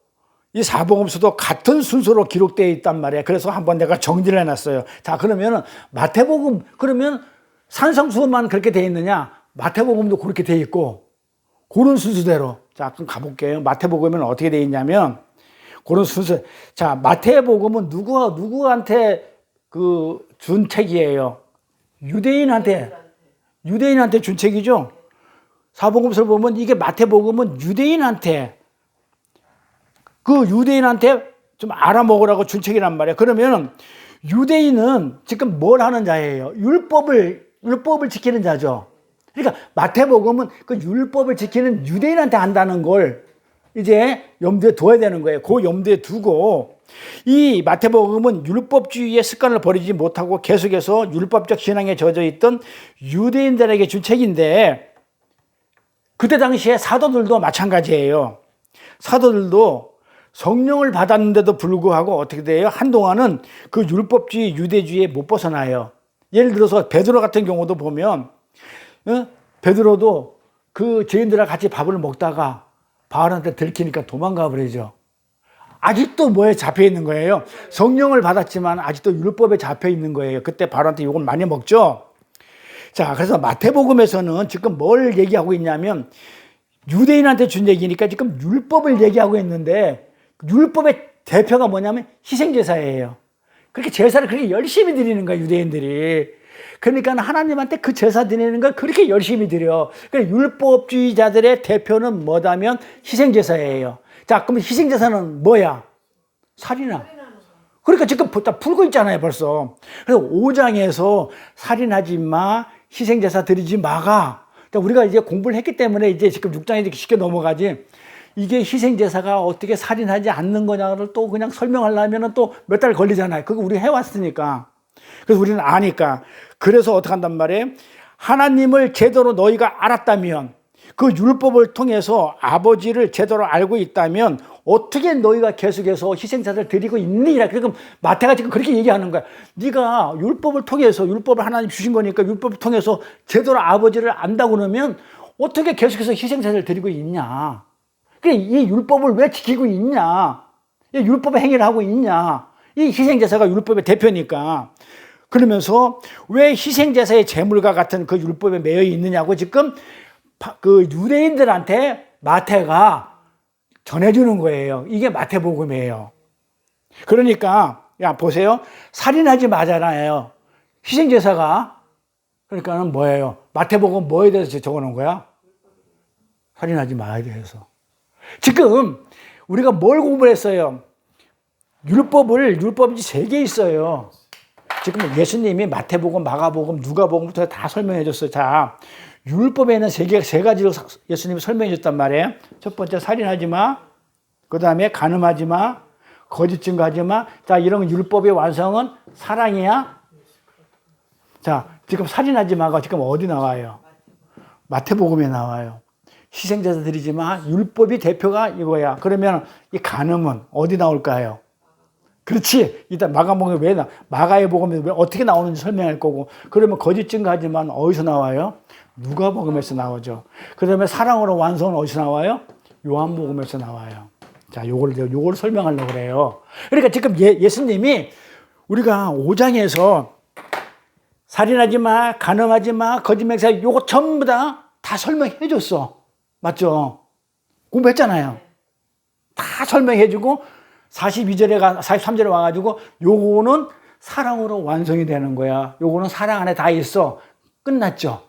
이 사복음서도 같은 순서로 기록되어 있단 말이에요. 그래서 한번 내가 정리를 해놨어요. 자, 그러면 마태복음, 그러면 산상수훈만 그렇게 되어 있느냐? 마태복음도 그렇게 되어 있고, 그런 순서대로. 자, 그럼 가볼게요. 마태복음은 어떻게 되어 있냐면, 그런 순서. 자, 마태복음은 누구한테 준 책이에요? 유대인한테 준 책이죠? 사복음서를 보면 이게 마태복음은 유대인한테 좀 알아먹으라고 준 책이란 말이에요. 그러면 유대인은 지금 뭘 하는 자예요? 율법을 지키는 자죠. 그러니까 마태복음은 그 율법을 지키는 유대인한테 한다는 걸 이제 염두에 둬야 되는 거예요. 그 염두에 두고 이 마태복음은 율법주의의 습관을 버리지 못하고 계속해서 율법적 신앙에 젖어 있던 유대인들에게 준 책인데 그때 당시에 사도들도 마찬가지예요. 사도들도 성령을 받았는데도 불구하고 어떻게 돼요? 한동안은 그 율법주의, 유대주의에 못 벗어나요. 예를 들어서 베드로 같은 경우도 보면 베드로도 그 죄인들과 같이 밥을 먹다가 바울한테 들키니까 도망가 버리죠. 아직도 뭐에 잡혀 있는 거예요? 성령을 받았지만 아직도 율법에 잡혀 있는 거예요. 그때 바울한테 욕을 많이 먹죠. 자, 그래서 마태복음에서는 지금 뭘 얘기하고 있냐면 유대인한테 준 얘기니까 지금 율법을 얘기하고 있는데 율법의 대표가 뭐냐면 희생제사예요. 그렇게 제사를 그렇게 열심히 드리는 거야, 유대인들이. 그러니까 하나님한테 그 제사 드리는 걸 그렇게 열심히 드려. 그러니까 율법주의자들의 대표는 뭐다면 희생제사예요. 자, 그럼 희생제사는 뭐야? 살인아. 그러니까 지금 다 풀고 있잖아요, 벌써. 그래서 5장에서 살인하지 마, 희생제사 드리지 마가. 우리가 이제 공부를 했기 때문에 이제 지금 6장에 이렇게 쉽게 넘어가지. 이게 희생제사가 어떻게 살인하지 않는 거냐를 또 그냥 설명하려면 또 몇 달 걸리잖아요. 그거 우리 해왔으니까. 그래서 우리는 아니까. 그래서 어떻게 한단 말이에요? 하나님을 제대로 너희가 알았다면, 그 율법을 통해서 아버지를 제대로 알고 있다면 어떻게 너희가 계속해서 희생자를 드리고 있느냐. 그러니까 마태가 지금 그렇게 얘기하는 거야. 네가 율법을 통해서, 율법을 하나님 주신 거니까 율법을 통해서 제대로 아버지를 안다고 그러면 어떻게 계속해서 희생자를 드리고 있냐. 이 율법을 왜 지키고 있냐. 이 율법의 행위를 하고 있냐. 이 희생제사가 율법의 대표니까. 그러면서 왜 희생제사의 제물과 같은 그 율법에 매여 있느냐고 지금 그 유대인들한테 마태가 전해주는 거예요. 이게 마태복음이에요. 그러니까 야 보세요. 살인하지 마잖아요. 희생제사가. 그러니까는 뭐예요? 마태복음 뭐에 대해서 적어놓은 거야? 살인하지 마야 돼서. 지금 우리가 뭘 공부를 했어요? 율법이 3개 있어요. 지금 예수님이 마태복음, 마가복음, 누가복음부터 다 설명해 줬어요. 자, 율법에는 세 가지로 예수님이 설명해 줬단 말이에요. 첫 번째, 살인하지 마. 그 다음에, 간음하지 마. 거짓 증거하지 마. 자, 이런 율법의 완성은 사랑이야. 자, 지금 살인하지 마가 지금 어디 나와요? 마태복음에 나와요. 희생제사 드리지 마. 율법이 대표가 이거야. 그러면 이 간음은 어디 나올까요? 그렇지. 일단 마가복음에 왜 마가의 복음에 왜 어떻게 나오는지 설명할 거고. 그러면 거짓 증거하지만 어디서 나와요? 누가복음에서 나오죠. 그다음에 사랑으로 완성은 어디서 나와요? 요한복음에서 나와요. 자, 요걸 설명하려고 그래요. 그러니까 지금 예수님이 우리가 5장에서 살인하지 마, 간음하지 마, 거짓 맹세 요거 전부 다 설명해 줬어. 맞죠? 공부했잖아요. 다 설명해 주고 43절에 와가지고 요거는 사랑으로 완성이 되는 거야. 요거는 사랑 안에 다 있어. 끝났죠.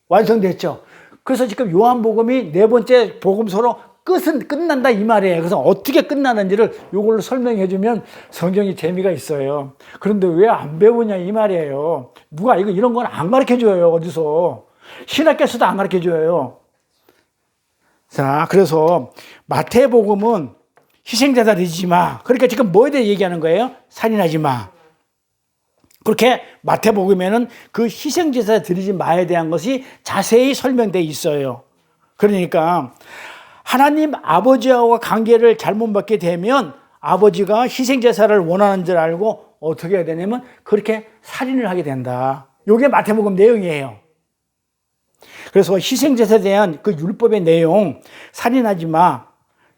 완성됐죠. 그래서 지금 요한복음이 4번째 복음서로 끝은 끝난다 이 말이에요. 그래서 어떻게 끝나는지를 요걸로 설명해 주면 성경이 재미가 있어요. 그런데 왜 안 배우냐 이 말이에요. 누가 이런 건 안 가르쳐 줘요. 어디서. 신학교에서도 안 가르쳐 줘요. 자, 그래서 마태복음은 희생제사 드리지 마. 그러니까 지금 뭐에 대해 얘기하는 거예요? 살인하지 마. 그렇게 마태복음에는 그 희생제사 드리지 마에 대한 것이 자세히 설명되어 있어요. 그러니까 하나님 아버지와 관계를 잘못 받게 되면 아버지가 희생제사를 원하는 줄 알고 어떻게 해야 되냐면 그렇게 살인을 하게 된다. 이게 마태복음 내용이에요. 그래서 희생제사에 대한 그 율법의 내용, 살인하지 마.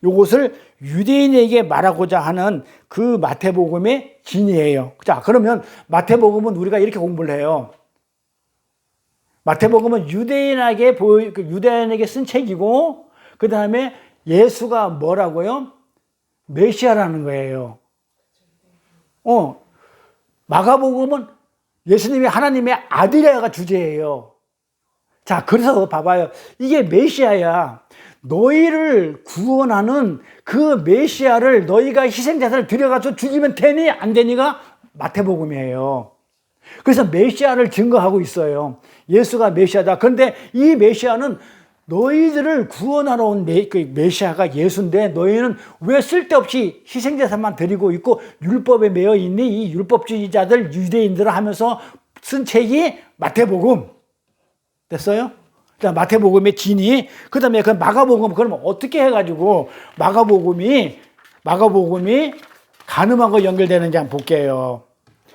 이것을 유대인에게 말하고자 하는 그 마태복음의 진이에요. 자, 그러면 마태복음은 우리가 이렇게 공부를 해요. 마태복음은 유대인에게 쓴 책이고, 그 다음에 예수가 뭐라고요? 메시아라는 거예요. 마가복음은 예수님이 하나님의 아들이야가 주제예요. 자, 그래서 봐봐요. 이게 메시아야. 너희를 구원하는 그 메시아를 너희가 희생자를 들여가서 죽이면 되니 안 되니가 마태복음이에요. 그래서 메시아를 증거하고 있어요. 예수가 메시아다. 그런데 이 메시아는 너희들을 구원하러 온 메시아가 예수인데 너희는 왜 쓸데없이 희생제사만 드리고 있고 율법에 매여 있는 이 율법주의자들 유대인들을 하면서 쓴 책이 마태복음. 됐어요? 자, 마태복음의 진이, 그 다음에 그 마가복음, 그러면 어떻게 해가지고 마가복음이 간음하고 연결되는지 한번 볼게요.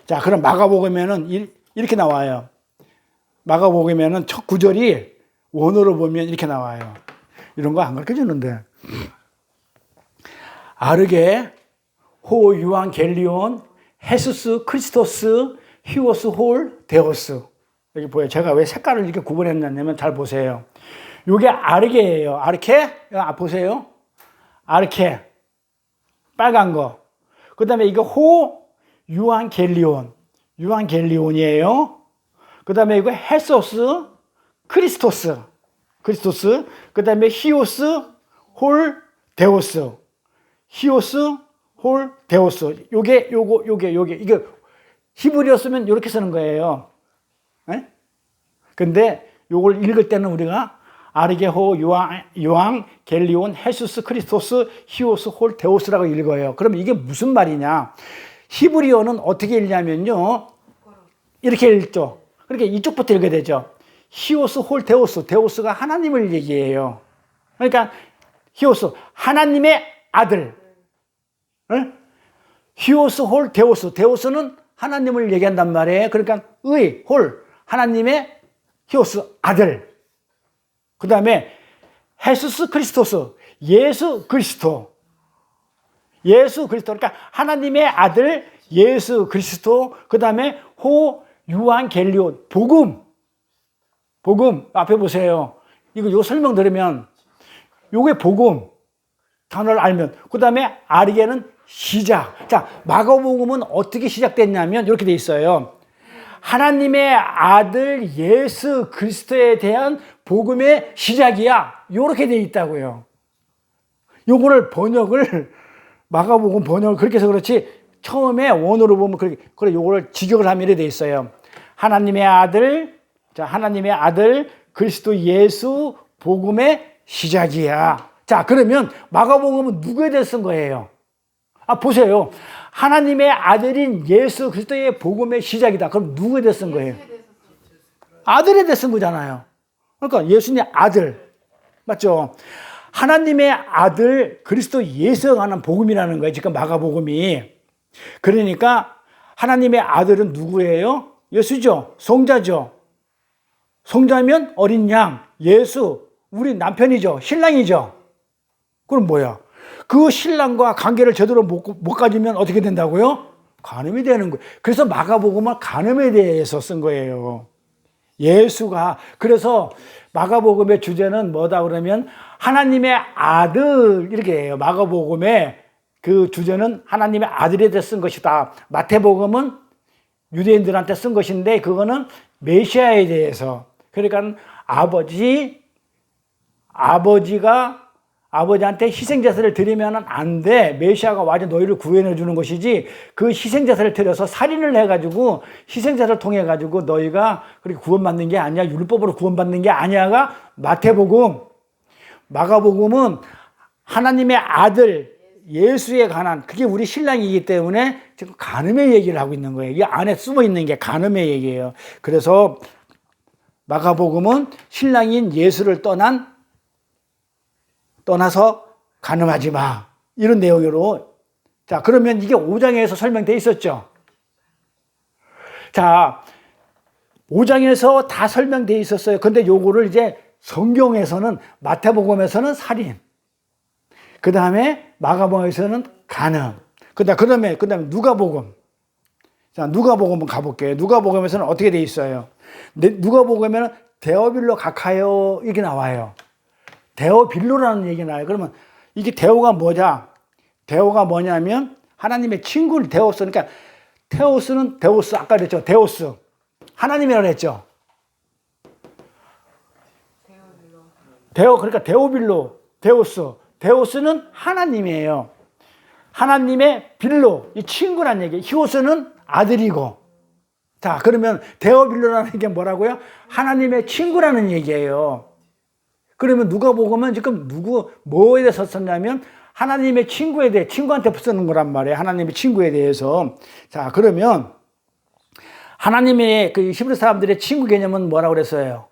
자, 그럼 마가복음에는 이렇게 나와요. 마가복음에는 첫 구절이 원어로 보면 이렇게 나와요. 이런 거 안 가르쳐 주는데. 아르게, 호, 유한, 겔리온, 헤수스, 크리스토스, 히오스, 홀, 데오스. 여기 보여요. 제가 왜 색깔을 이렇게 구분했냐면 잘 보세요. 이게 아르게예요. 아르케? 보세요. 아르케. 빨간 거. 그 다음에 이거 호, 유한겔리온. 유한겔리온이에요. 그 다음에 이거 헤소스, 크리스토스. 그 다음에 히오스, 홀, 데오스. 히오스, 홀, 데오스. 요게. 이게 히브리어 쓰면 이렇게 쓰는 거예요. 근데 요걸 읽을 때는 우리가 아르게호 요앙 겔리온 헤수스 크리스토스 히오스 홀 데오스라고 읽어요. 그럼 이게 무슨 말이냐? 히브리어는 어떻게 읽냐면요. 이렇게 읽죠. 그러니까 이쪽부터 읽어야 되죠. 히오스 홀 데오스. 데오스가 하나님을 얘기해요. 그러니까 히오스, 하나님의 아들. 응? 히오스 홀 데오스. 데오스는 하나님을 얘기한단 말이에요. 그러니까 홀, 하나님의 히오스, 아들. 그 다음에 헤수스 크리스토스, 예수 그리스도. 예수 그리스도. 그러니까 하나님의 아들 예수 그리스도. 그 다음에 호 유한겔리온, 복음. 복음 앞에 보세요. 이거 요 설명 들으면 요게 복음 단어를 알면, 그 다음에 아르게는 시작. 자, 마가복음은 어떻게 시작됐냐면 이렇게 돼 있어요. 하나님의 아들 예수 그리스도에 대한 복음의 시작이야. 이렇게 돼 있다고요. 요거를 번역을 마가복음 번역을 그렇게 해서 그렇지 처음에 원어로 보면 그래 요거를 직역을 하면 이렇게 돼 있어요. 하나님의 아들, 자, 하나님의 아들 그리스도 예수 복음의 시작이야. 자, 그러면 마가복음은 누구에 대해 쓴 거예요? 아, 보세요. 하나님의 아들인 예수 그리스도의 복음의 시작이다. 그럼 누구에 대해 쓴 거예요? 아들에 대해 쓴 거잖아요. 그러니까 예수님의 아들. 맞죠? 하나님의 아들 그리스도 예수에 관한 복음이라는 거예요. 지금 마가복음이. 그러니까 하나님의 아들은 누구예요? 예수죠. 성자죠. 성자면 어린 양, 예수, 우리 남편이죠. 신랑이죠. 그럼 뭐야? 그 신랑과 관계를 제대로 못 가지면 어떻게 된다고요? 간음이 되는 거예요. 그래서 마가복음은 간음에 대해서 쓴 거예요. 예수가. 그래서 마가복음의 주제는 뭐다 그러면 하나님의 아들, 이렇게 해요. 마가복음의 그 주제는 하나님의 아들에 대해 쓴 것이다. 마태복음은 유대인들한테 쓴 것인데 그거는 메시아에 대해서. 그러니까 아버지한테 희생제사를 드리면 안 돼. 메시아가 와서 너희를 구원해 주는 것이지, 그 희생제사를 드려서 살인을 해가지고 희생제사를 통해가지고 너희가 그렇게 구원받는 게 아니야. 율법으로 구원받는 게 아니야가 마태복음. 마가복음은 하나님의 아들 예수에 관한, 그게 우리 신랑이기 때문에 지금 간음의 얘기를 하고 있는 거예요. 이 안에 숨어 있는 게 간음의 얘기예요. 그래서 마가복음은 신랑인 예수를 떠나서 간음하지 마. 이런 내용으로. 자, 그러면 이게 5장에서 설명되어 있었죠. 자, 5장에서 다 설명되어 있었어요. 근데 요거를 이제 성경에서는, 마태복음에서는 살인, 그 다음에 마가복음에서는 간음, 그 다음에 누가복음. 자, 누가복음 가볼게요. 누가복음에서는 어떻게 되어 있어요? 누가복음에는 데오빌로 가카요 이게 나와요. 데오빌로라는 얘기 나와요. 그러면 이게 데오가 뭐냐? 데오가 뭐냐면 하나님의 친구를 데오스. 그러니까 테오스는 데오스, 아까 그랬죠. 데오스. 하나님이라고 했죠. 그러니까 데오빌로, 데오스. 데오스는 하나님이에요. 하나님의 빌로, 이 친구란 얘기예요. 히오스는 아들이고. 자, 그러면 데오빌로라는 게 뭐라고요? 하나님의 친구라는 얘기예요. 그러면 누가복음은 지금 뭐에 대해서 썼냐면 하나님의 친구에 대해, 친구한테 쓰는 거란 말이에요. 하나님의 친구에 대해서. 자, 그러면 하나님의 그 히브리 사람들의 친구 개념은 뭐라고 그랬어요?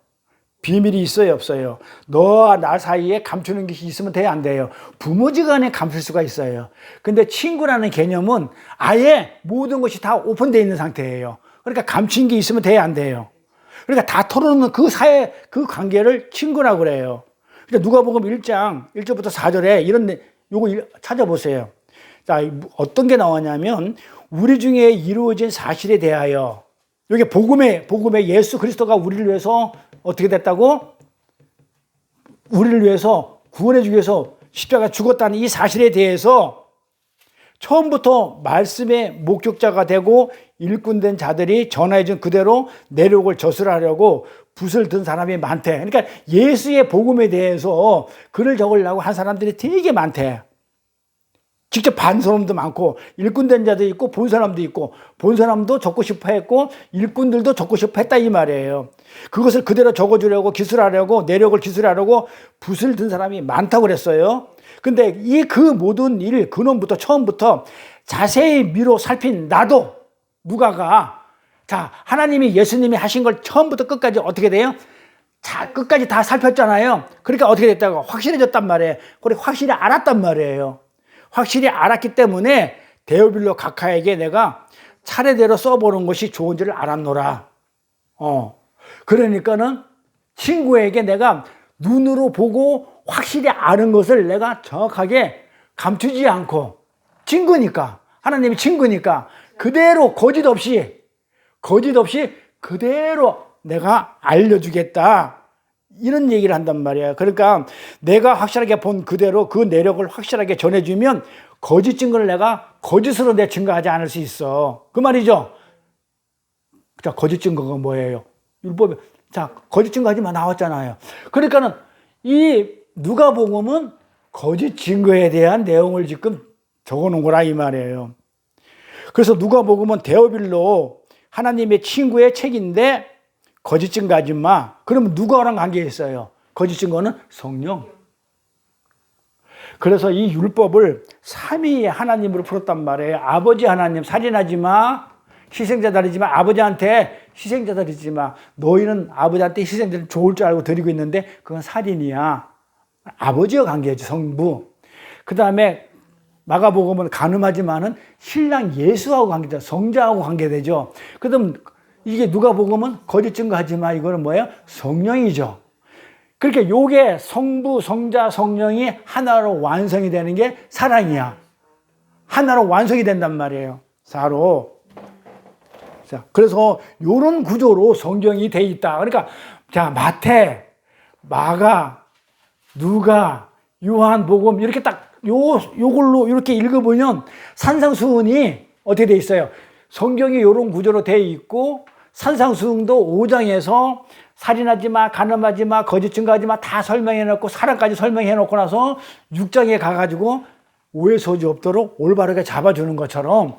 비밀이 있어요, 없어요? 너와 나 사이에 감추는 것이 있으면 돼요, 안 돼요? 부모지간에 감출 수가 있어요. 근데 친구라는 개념은 아예 모든 것이 다 오픈되어 있는 상태예요. 그러니까 감춘 게 있으면 돼요, 안 돼요? 그러니까 다 털어놓는 그 사이, 그 관계를 친구라고 그래요. 그러니까 누가복음 1장 1절부터 4절에 요거 찾아보세요. 자, 어떤 게 나왔냐면 우리 중에 이루어진 사실에 대하여, 이게 복음의 예수 그리스도가 우리를 위해서 어떻게 됐다고? 우리를 위해서 구원해 주기 위해서 십자가 죽었다는 이 사실에 대해서 처음부터 말씀의 목격자가 되고 일꾼된 자들이 전하해 준 그대로 내력을 저술하려고 붓을 든 사람이 많대. 그러니까 예수의 복음에 대해서 글을 적으려고 한 사람들이 되게 많대. 직접 반 사람도 많고 일꾼 된 자도 있고 본 사람도 있고 본 사람도 적고 싶어 했고 일꾼들도 적고 싶어 했다 이 말이에요. 그것을 그대로 적어주려고 기술하려고 내력을 기술하려고 붓을 든 사람이 많다고 그랬어요. 근데 이 그 모든 일 근원부터 처음부터 자세히 미로 살핀 나도 누가가 자 하나님이 예수님이 하신 걸 처음부터 끝까지 어떻게 돼요? 자 끝까지 다 살폈잖아요. 그러니까 어떻게 됐다고 확실해졌단 말이에요. 그리고 확실히 알았단 말이에요. 확실히 알았기 때문에 데오빌로 각하에게 내가 차례대로 써보는 것이 좋은 줄을 알았노라. 그러니까는 친구에게 내가 눈으로 보고 확실히 아는 것을 내가 정확하게 감추지 않고 친구니까 하나님이 친구니까 그대로 거짓 없이 그대로 내가 알려주겠다. 이런 얘기를 한단 말이야. 그러니까 내가 확실하게 본 그대로 그 내력을 확실하게 전해주면 거짓 증거를 내가 거짓으로 내 증거하지 않을 수 있어. 그 말이죠. 자, 거짓 증거가 뭐예요? 율법에 자 거짓 증거하지 마 나왔잖아요. 그러니까는 이 누가복음은 거짓 증거에 대한 내용을 지금 적어놓은 거라 이 말이에요. 그래서 누가복음은 데오빌로 하나님의 친구의 책인데 거짓 증거하지 마. 그러면 누가랑 관계 있어요? 거짓 증거는 성령. 그래서 이 율법을 삼위의 하나님으로 풀었단 말이에요. 아버지 하나님 살인하지 마. 희생자 다리지 마. 아버지한테 희생자 다리지 마. 너희는 아버지한테 희생자를 좋을 줄 알고 드리고 있는데 그건 살인이야. 아버지와 관계죠. 성부. 그 다음에 마가복음은 간음하지만은 신랑 예수하고 관계되죠. 성자하고 관계되죠. 그다음 이게 누가복음은 거짓 증거하지 마. 이거는 뭐예요? 성령이죠. 그러니까 요게 성부, 성자, 성령이 하나로 완성이 되는 게 사랑이야. 하나로 완성이 된단 말이에요. 사로. 자, 그래서 요런 구조로 성경이 돼 있다. 그러니까 자, 마태, 마가, 누가, 요한복음 이렇게 딱 요걸로 이렇게 읽어보면 산상수훈이 어떻게 돼 있어요? 성경이 요런 구조로 돼 있고 산상수훈도 5장에서 살인하지 마, 간음하지 마, 거짓 증거하지 마 다 설명해 놓고 사랑까지 설명해 놓고 나서 6장에 가가지고 오해 소지 없도록 올바르게 잡아주는 것처럼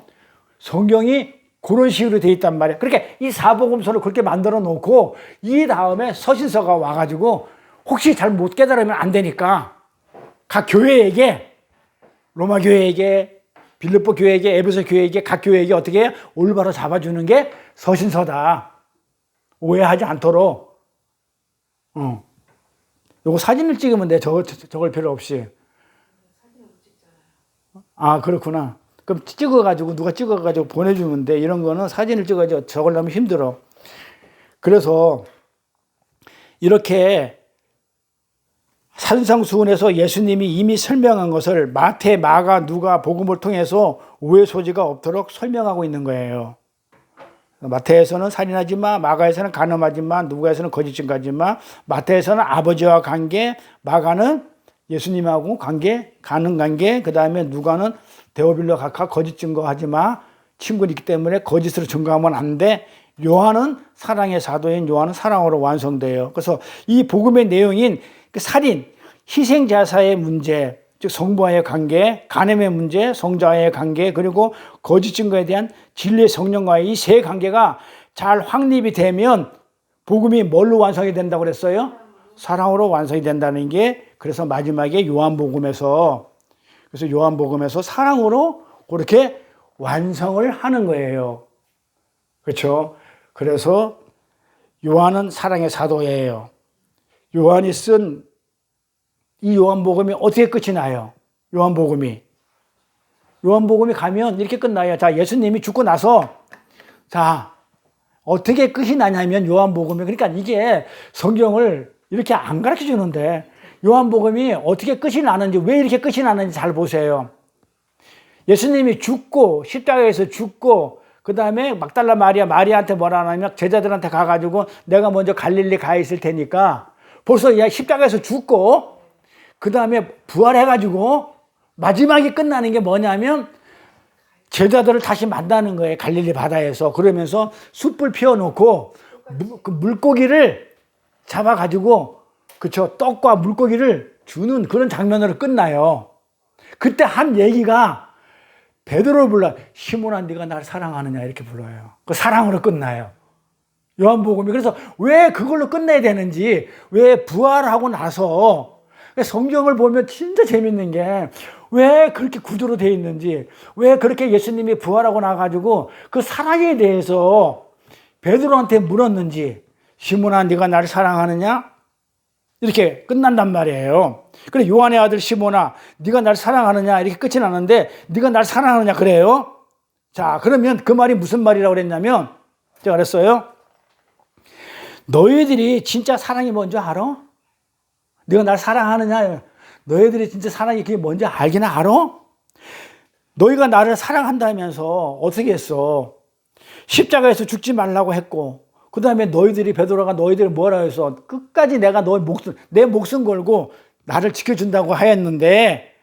성경이 그런 식으로 돼 있단 말이에요. 그러니까 이 사복음서를 그렇게 만들어 놓고 이 다음에 서신서가 와가지고 혹시 잘 못 깨달으면 안 되니까 각 교회에게 로마 교회에게 빌립보 교회에게 에베소 교회에게 각 교회에게 어떻게 해요? 올바로 잡아주는 게 서신서다. 오해하지 않도록. 요거 사진을 찍으면 돼. 저걸 필요 없이. 아 그렇구나. 그럼 찍어가지고 누가 찍어가지고 보내주면 돼. 이런 거는 사진을 찍어가지고 적으려면 힘들어. 그래서 이렇게 산상수훈에서 예수님이 이미 설명한 것을 마태, 마가, 누가 복음을 통해서 오해 소지가 없도록 설명하고 있는 거예요. 마태에서는 살인하지 마, 마가에서는 간음하지 마, 누가에서는 거짓 증거하지 마. 마태에서는 아버지와 관계, 마가는 예수님하고 관계, 가는 관계, 그 다음에 누가는 데오빌로 각하 거짓 증거하지 마. 친구이기 때문에 거짓으로 증거하면 안 돼. 요한은 사랑의 사도인 요한은 사랑으로 완성돼요. 그래서 이 복음의 내용인 살인, 희생자사의 문제, 즉 성부와의 관계, 간음의 문제, 성자와의 관계, 그리고 거짓 증거에 대한 진리의 성령과의 이 세 관계가 잘 확립이 되면 복음이 뭘로 완성이 된다고 그랬어요? 사랑으로 완성이 된다는 게 그래서 마지막에 요한복음에서 사랑으로 그렇게 완성을 하는 거예요. 그렇죠? 그래서 요한은 사랑의 사도예요. 요한이 쓴 이 요한복음이 어떻게 끝이 나요? 요한복음이 가면 이렇게 끝나요. 자, 예수님이 죽고 나서 자, 어떻게 끝이 나냐면 요한복음이 그러니까 이게 성경을 이렇게 안 가르쳐 주는데 요한복음이 어떻게 끝이 나는지 왜 이렇게 끝이 나는지 잘 보세요. 예수님이 죽고 십자가에서 죽고 그 다음에 막달라 마리아한테 뭐라 하냐면 제자들한테 가가지고 내가 먼저 갈릴리 가 있을 테니까 벌써 십자가에서 죽고 그 다음에 부활해가지고 마지막에 끝나는 게 뭐냐면 제자들을 다시 만나는 거예요. 갈릴리 바다에서. 그러면서 숯불 피워놓고 그 물고기를 잡아가지고 그쵸 떡과 물고기를 주는 그런 장면으로 끝나요. 그때 한 얘기가 베드로를 불러 시몬아 네가 나를 사랑하느냐 이렇게 불러요. 그 사랑으로 끝나요. 요한복음이. 그래서 왜 그걸로 끝내야 되는지, 왜 부활하고 나서 성경을 보면 진짜 재밌는 게 왜 그렇게 구조로 되어 있는지, 왜 그렇게 예수님이 부활하고 나가지고 그 사랑에 대해서 베드로한테 물었는지, 시몬아 네가 나를 사랑하느냐? 이렇게 끝난단 말이에요. 그래 요한의 아들 시몬아 네가 나를 사랑하느냐 이렇게 끝이 나는데 네가 나를 사랑하느냐 그래요. 자 그러면 그 말이 무슨 말이라고 그랬냐면 제가 그랬어요. 너희들이 진짜 사랑이 뭔지 알아? 네가 나를 사랑하느냐? 너희들이 진짜 사랑이 그게 뭔지 알긴 알아? 너희가 나를 사랑한다면서 어떻게 했어? 십자가에서 죽지 말라고 했고, 그 다음에 너희들이 베드로가 너희들을 뭐라 해서 끝까지 내가 내 목숨 걸고 나를 지켜준다고 하였는데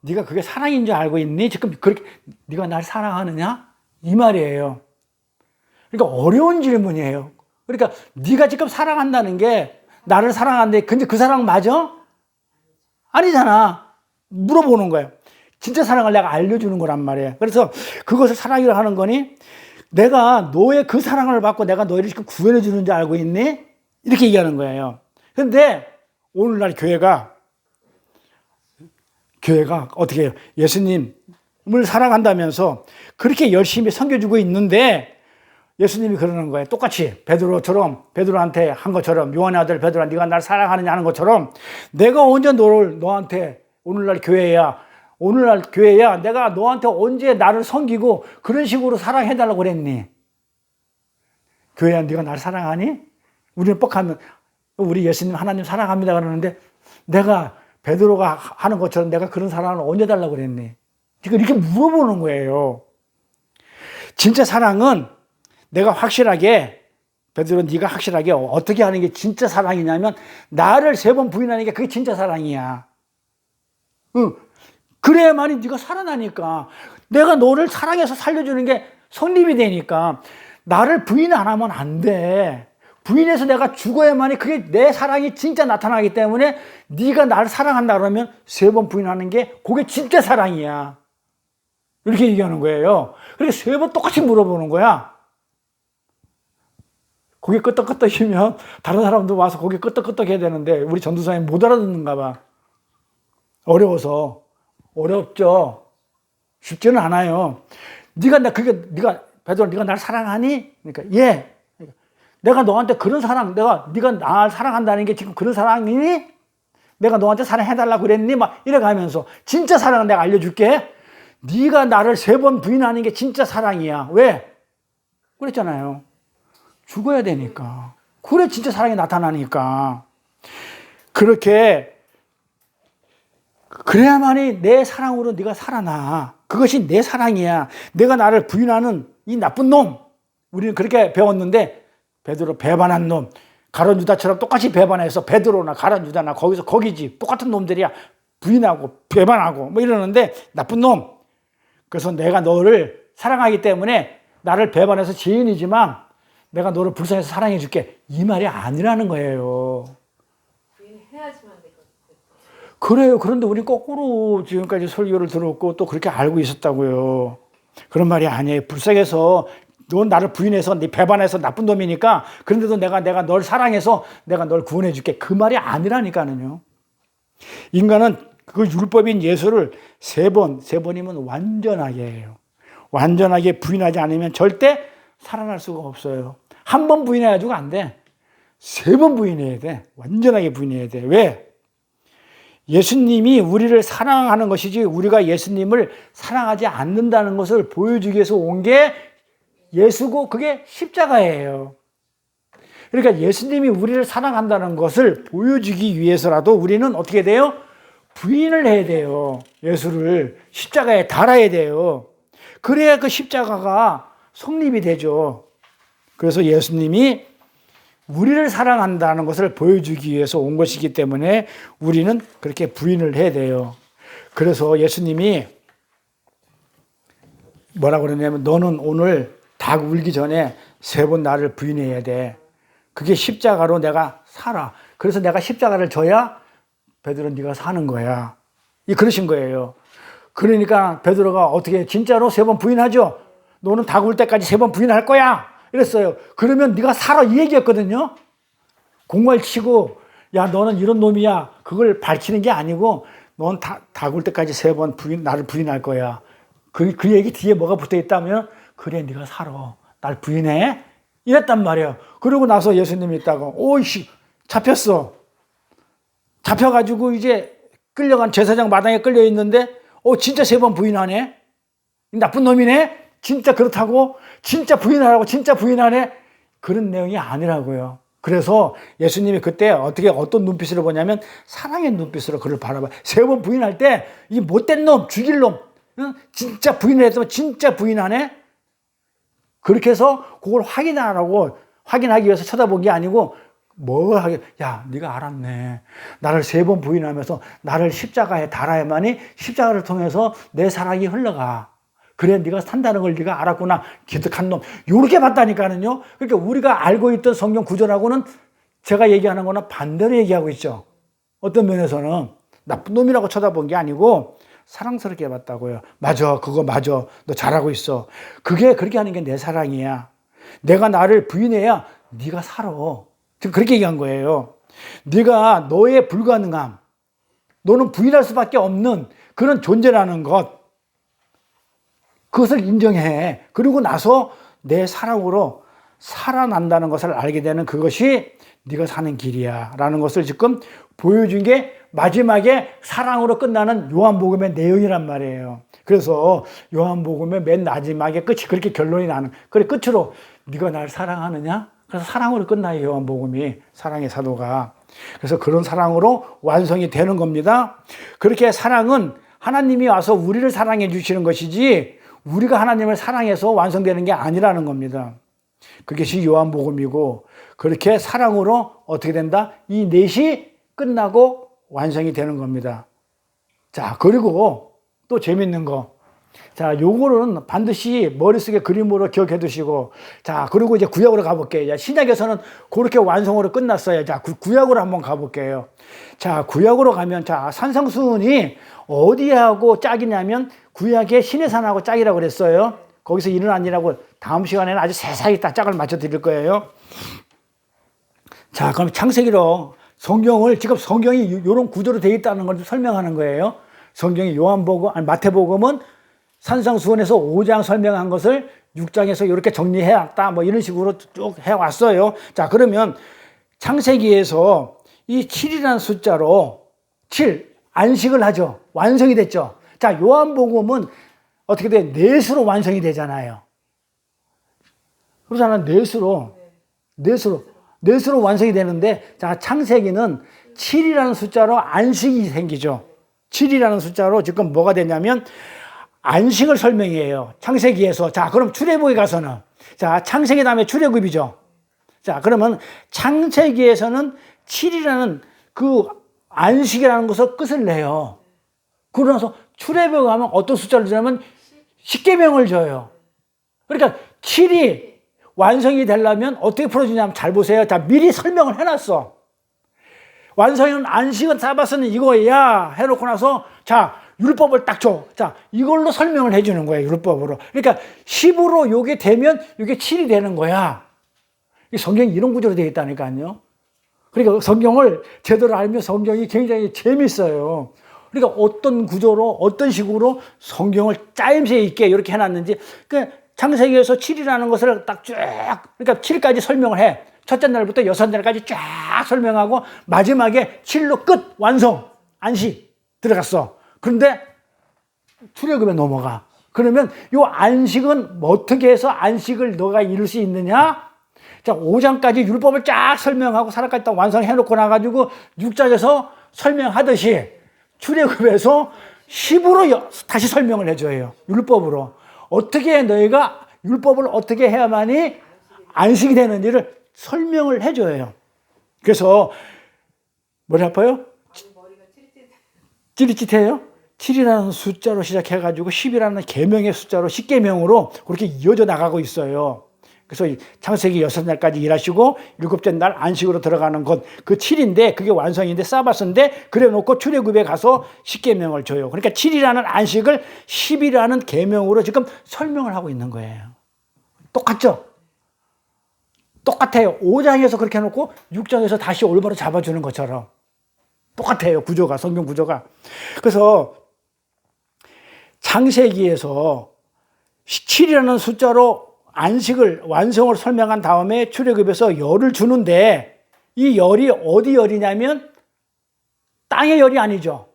네가 그게 사랑인 줄 알고 있니? 지금 그렇게 네가 나를 사랑하느냐? 이 말이에요. 그러니까 어려운 질문이에요. 그러니까 네가 지금 사랑한다는 게 나를 사랑하는데 근데 그 사랑 맞아? 아니잖아. 물어보는 거예요. 진짜 사랑을 내가 알려주는 거란 말이에요. 그래서 그것을 사랑이라고 하는 거니 내가 너의 그 사랑을 받고 내가 너희를 지금 구원해 주는 줄 알고 있니? 이렇게 얘기하는 거예요. 근데 오늘날 교회가 어떻게 해요? 예수님을 사랑한다면서 그렇게 열심히 섬겨주고 있는데 예수님이 그러는 거예요. 똑같이 베드로한테 한 것처럼, 요한의 아들 베드로야 네가 나를 사랑하느냐 하는 것처럼 내가 언제 너한테 오늘날 교회야 내가 너한테 언제 나를 섬기고 그런 식으로 사랑해달라고 그랬니? 교회야 네가 나를 사랑하니? 우리는 뻑하면 우리 예수님 하나님 사랑합니다 그러는데 내가 베드로가 하는 것처럼 내가 그런 사랑을 언제 달라고 그랬니? 이렇게 물어보는 거예요. 진짜 사랑은 내가 확실하게 베드로 네가 확실하게 어떻게 하는 게 진짜 사랑이냐면 나를 3번 부인하는 게 그게 진짜 사랑이야. 응. 그래야만이 네가 살아나니까. 내가 너를 사랑해서 살려주는 게 성립이 되니까 나를 부인 안 하면 안 돼. 부인해서 내가 죽어야만이 그게 내 사랑이 진짜 나타나기 때문에 네가 나를 사랑한다 그러면 3번 부인하는 게 그게 진짜 사랑이야. 이렇게 얘기하는 거예요. 그러니까 3번 똑같이 물어보는 거야. 고개 끄덕끄덕이면 다른 사람도 와서 고개 끄덕끄덕 해야 되는데 우리 전도사님 못 알아듣는가 봐. 어렵죠. 쉽지는 않아요. 네가 베드로 네가 나를 사랑하니? 그러니까 예. 내가 너한테 그런 사랑, 네가 나를 사랑한다는 게 지금 그런 사랑이니? 내가 너한테 사랑해달라고 그랬니? 막 이래가면서 진짜 사랑은 내가 알려줄게. 네가 나를 3번 부인하는 게 진짜 사랑이야. 왜? 그랬잖아요. 죽어야 되니까. 그래 진짜 사랑이 나타나니까. 그래야만이 내 사랑으로 네가 살아나. 그것이 내 사랑이야. 내가 나를 부인하는 이 나쁜 놈. 우리는 그렇게 배웠는데 베드로 배반한 놈. 가룟 유다처럼 똑같이 배반해서 베드로나 가룟 유다나 거기지. 똑같은 놈들이야. 부인하고 배반하고 뭐 이러는데 나쁜 놈. 그래서 내가 너를 사랑하기 때문에 나를 배반해서 죄인이지만 내가 너를 불쌍해서 사랑해 줄게. 이 말이 아니라는 거예요. 해야지만 되거든. 그래요. 그런데 우리 거꾸로 지금까지 설교를 들었고 또 그렇게 알고 있었다고요. 그런 말이 아니에요. 불쌍해서 넌 나를 부인해서 네 배반해서 나쁜 놈이니까 그런데도 내가 널 사랑해서 내가 널 구원해 줄게. 그 말이 아니라니까는요. 인간은 그 율법인 예수를 3번이면 완전하게 해요. 완전하게 부인하지 않으면 절대 살아날 수가 없어요. 한 번 부인해가지고 안 돼. 3번 부인해야 돼. 완전하게 부인해야 돼. 왜? 예수님이 우리를 사랑하는 것이지 우리가 예수님을 사랑하지 않는다는 것을 보여주기 위해서 온 게 예수고 그게 십자가예요. 그러니까 예수님이 우리를 사랑한다는 것을 보여주기 위해서라도 우리는 어떻게 돼요? 부인을 해야 돼요. 예수를 십자가에 달아야 돼요. 그래야 그 십자가가 성립이 되죠. 그래서 예수님이 우리를 사랑한다는 것을 보여주기 위해서 온 것이기 때문에 우리는 그렇게 부인을 해야 돼요. 그래서 예수님이 뭐라고 그러냐면 너는 오늘 닭 울기 전에 3번 나를 부인해야 돼. 그게 십자가로 내가 살아. 그래서 내가 십자가를 져야 베드로 네가 사는 거야. 그러신 거예요. 그러니까 베드로가 어떻게 진짜로 3번 부인하죠? 너는 다 굴 때까지 3번 부인할 거야. 이랬어요. 그러면 네가 살아 이 얘기였거든요. 공말 치고 야 너는 이런 놈이야. 그걸 밝히는 게 아니고 넌 다 굴 때까지 3번 나를 부인할 거야. 그 얘기 뒤에 뭐가 붙어 있다면 그래 네가 살아. 날 부인해. 이랬단 말이에요. 그러고 나서 예수님이 있다가 오이씨 잡혔어. 잡혀가지고 이제 끌려간 제사장 마당에 끌려 있는데 진짜 3번 부인하네. 나쁜 놈이네. 진짜 그렇다고 진짜 부인하라고 진짜 부인하네. 그런 내용이 아니라고요. 그래서 예수님이 그때 어떤 눈빛으로 보냐면 사랑의 눈빛으로 그를 바라봐. 3번 부인할 때 이 못된 놈 죽일 놈 진짜 부인을 했으면 진짜 부인하네. 그렇게 해서 그걸 확인하기 위해서 쳐다본 게 아니고 야 네가 알았네. 나를 3번 부인하면서 나를 십자가에 달아야만이 십자가를 통해서 내 사랑이 흘러가. 그래 네가 산다는 걸 네가 알았구나. 기특한 놈. 요렇게 봤다니까는요. 그러니까 우리가 알고 있던 성경 구절하고는 제가 얘기하는 거는 반대로 얘기하고 있죠. 어떤 면에서는 나쁜 놈이라고 쳐다본 게 아니고 사랑스럽게 봤다고요. 맞아, 그거 맞아. 너 잘하고 있어. 그게 그렇게 하는 게 내 사랑이야. 내가 나를 부인해야 네가 살아. 지금 그렇게 얘기한 거예요. 네가 너의 불가능함, 너는 부인할 수밖에 없는 그런 존재라는 것, 그것을 인정해. 그리고 나서 내 사랑으로 살아난다는 것을 알게 되는 그것이 네가 사는 길이야 라는 것을 지금 보여준 게 마지막에 사랑으로 끝나는 요한복음의 내용이란 말이에요. 그래서 요한복음의 맨 마지막에 끝이 그렇게 결론이 나는, 그래 끝으로 네가 날 사랑하느냐? 그래서 사랑으로 끝나요. 요한복음이, 사랑의 사도가. 그래서 그런 사랑으로 완성이 되는 겁니다. 그렇게 사랑은 하나님이 와서 우리를 사랑해 주시는 것이지 우리가 하나님을 사랑해서 완성되는 게 아니라는 겁니다. 그것이 요한복음이고, 그렇게 사랑으로 어떻게 된다? 이 넷이 끝나고 완성이 되는 겁니다. 자, 그리고 또 재밌는 거. 자, 요거는 반드시 머릿속에 그림으로 기억해 두시고, 자, 그리고 이제 구약으로 가볼게요. 신약에서는 그렇게 완성으로 끝났어요. 자, 구약으로 한번 가볼게요. 자, 구약으로 가면, 자, 산성수훈이 어디하고 짝이냐면, 구약의 시내산하고 짝이라고 그랬어요. 거기서 일은 아니라고 다음 시간에는 아주 세세하게 딱 짝을 맞춰 드릴 거예요. 자, 그럼 창세기로 지금 성경이 이런 구조로 되어 있다는 걸 설명하는 거예요. 성경이 마태복음은 산상수훈에서 5장 설명한 것을 6장에서 이렇게 정리해왔다. 뭐 이런 식으로 쭉 해왔어요. 자, 그러면 창세기에서 이 7이라는 숫자로 7, 안식을 하죠. 완성이 됐죠. 자, 요한복음은 어떻게 돼? 넷으로 완성이 되잖아요. 그러잖아요. 넷으로 완성이 되는데, 자, 창세기는 7이라는 숫자로 안식이 생기죠. 7이라는 숫자로 지금 뭐가 되냐면 안식을 설명해요. 창세기에서. 자, 그럼 출애굽에 가서는, 자, 창세기 다음에 출애굽이죠. 자, 그러면 창세기에서는 7이라는 그 안식이라는 것을 끝을 내요. 그러면서 출애굽에 가면 어떤 숫자를 주냐면 10계명을 줘요. 그러니까 7이 완성이 되려면 어떻게 풀어주냐면, 잘 보세요. 자, 미리 설명을 해놨어. 완성은 안식은 사바스는 이거야 해놓고 나서, 자, 율법을 딱 줘. 자, 이걸로 설명을 해주는 거예요. 율법으로. 그러니까 10으로 요게 되면 요게 7이 되는 거야. 성경이 이런 구조로 되어 있다니까요. 그러니까 성경을 제대로 알면 성경이 굉장히 재밌어요. 그러니까 어떤 구조로 어떤 식으로 성경을 짜임새 있게 이렇게 해놨는지, 그러니까 창세기에서 7이라는 것을 딱 쭉, 그러니까 7까지 설명을 해. 첫째 날부터 여섯째 날까지 쫙 설명하고 마지막에 7로 끝, 완성, 안식 들어갔어. 그런데 출애굽에 넘어가. 그러면 이 안식은 어떻게 해서 안식을 너가 이룰 수 있느냐? 자, 5장까지 율법을 쫙 설명하고 사람까지 딱 완성해놓고 나가지고 6장에서 설명하듯이 출애굽에서 10으로 다시 설명을 해줘요. 율법으로. 어떻게 너희가 율법을 어떻게 해야만이 안식이 되는지를 설명을 해줘요. 그래서 머리 아파요? 찌릿찌릿해요? 7이라는 숫자로 시작해가지고 10이라는 계명의 숫자로 10계명으로 그렇게 이어져 나가고 있어요. 그래서 창세기 6날까지 일하시고 7째 날 안식으로 들어가는 것, 그 7인데 그게 완성인데 사바스인데 그래 놓고 출애굽에 가서 10계명을 줘요. 그러니까 7이라는 안식을 10이라는 계명으로 지금 설명을 하고 있는 거예요. 똑같죠? 똑같아요. 5장에서 그렇게 해놓고 6장에서 다시 올바로 잡아주는 것처럼 똑같아요. 구조가, 성경 구조가. 그래서 창세기에서 7이라는 숫자로 안식을, 완성을 설명한 다음에 출애굽에서 열을 주는데 이 열이 어디 열이냐면 땅의 열이 아니죠.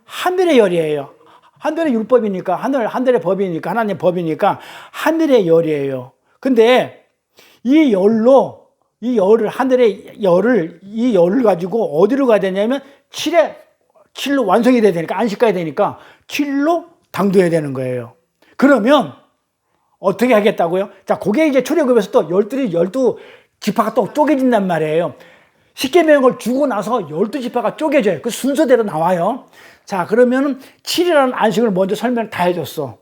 하늘의 열이에요. 하늘의 율법이니까, 하늘의 법이니까, 하나님의 법이니까 하늘의 열이에요. 근데 이 열로, 이 열을, 하늘의 열을, 이 열을 가지고 어디로 가야 되냐면 7로 완성이 돼야 되니까, 안식 가야 되니까 7로 당도해야 되는 거예요. 그러면 어떻게 하겠다고요? 자, 그게 이제 출애굽에서 또 12지파가 또 쪼개진단 말이에요. 10계명을 주고 나서 12지파가 쪼개져요. 그 순서대로 나와요. 자, 그러면은 7이라는 안식을 먼저 설명을 다 해줬어.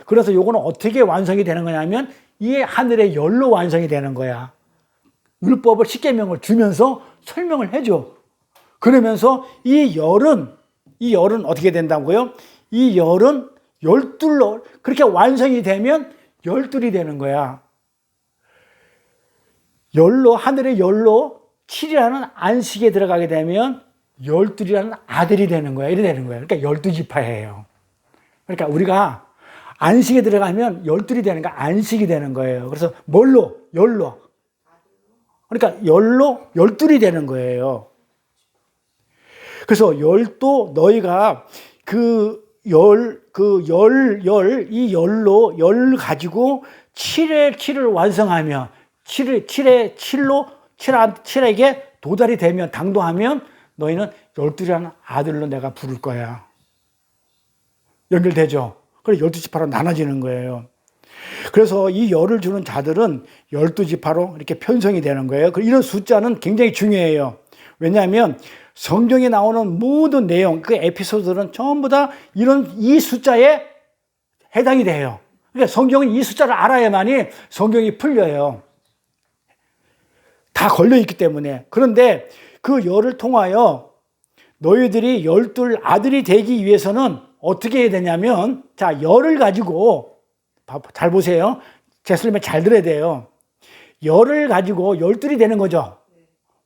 그래서 요거는 어떻게 완성이 되는 거냐면 이 하늘의 열로 완성이 되는 거야. 율법을 10계명을 주면서 설명을 해줘. 그러면서 이 열은 어떻게 된다고요? 이 열은 12로 그렇게 완성이 되면 12이 되는 거야. 열로, 하늘의 열로 7이라는 안식에 들어가게 되면 12이라는 아들이 되는 거야. 이래 되는 거야. 그러니까 12지파예요. 그러니까 우리가 안식에 들어가면 12이 되는 거야. 안식이 되는 거예요. 그래서 뭘로? 열로. 그러니까 열로 12이 되는 거예요. 그래서 열도 너희가 이 열로 열 가지고 7을 완성하면 7에게 도달이 되면 당도하면 너희는 12라는 아들로 내가 부를 거야. 연결되죠? 그래 12지파로 나눠지는 거예요. 그래서 이 열을 주는 자들은 12지파로 이렇게 편성이 되는 거예요. 이런 숫자는 굉장히 중요해요. 왜냐하면 성경에 나오는 모든 내용, 그 에피소드들은 전부 다 이 숫자에 해당이 돼요. 그러니까 성경은 이 숫자를 알아야만이 성경이 풀려요. 다 걸려있기 때문에. 그런데 그 열을 통하여 너희들이 12 아들이 되기 위해서는 어떻게 해야 되냐면, 자, 열을 가지고, 잘 보세요. 제 설명 잘 들어야 돼요. 열을 가지고 12이 되는 거죠.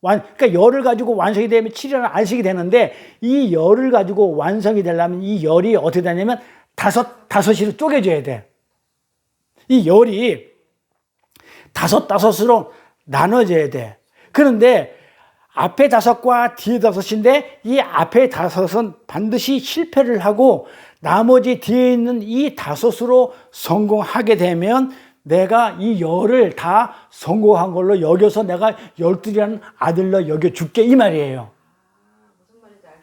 그러니까 열을 가지고 완성이 되면 7이라는 안식이 되는데 이 열을 가지고 완성이 되려면 이 열이 어떻게 되냐면 다섯으로 쪼개져야 돼. 이 열이 다섯으로 나눠져야 돼. 그런데 앞에 5과 뒤에 5인데 이 앞에 5은 반드시 실패를 하고 나머지 뒤에 있는 이 5으로 성공하게 되면 내가 이 열을 다 성공한 걸로 여겨서 내가 12이라는 아들로 여겨줄게 이 말이에요.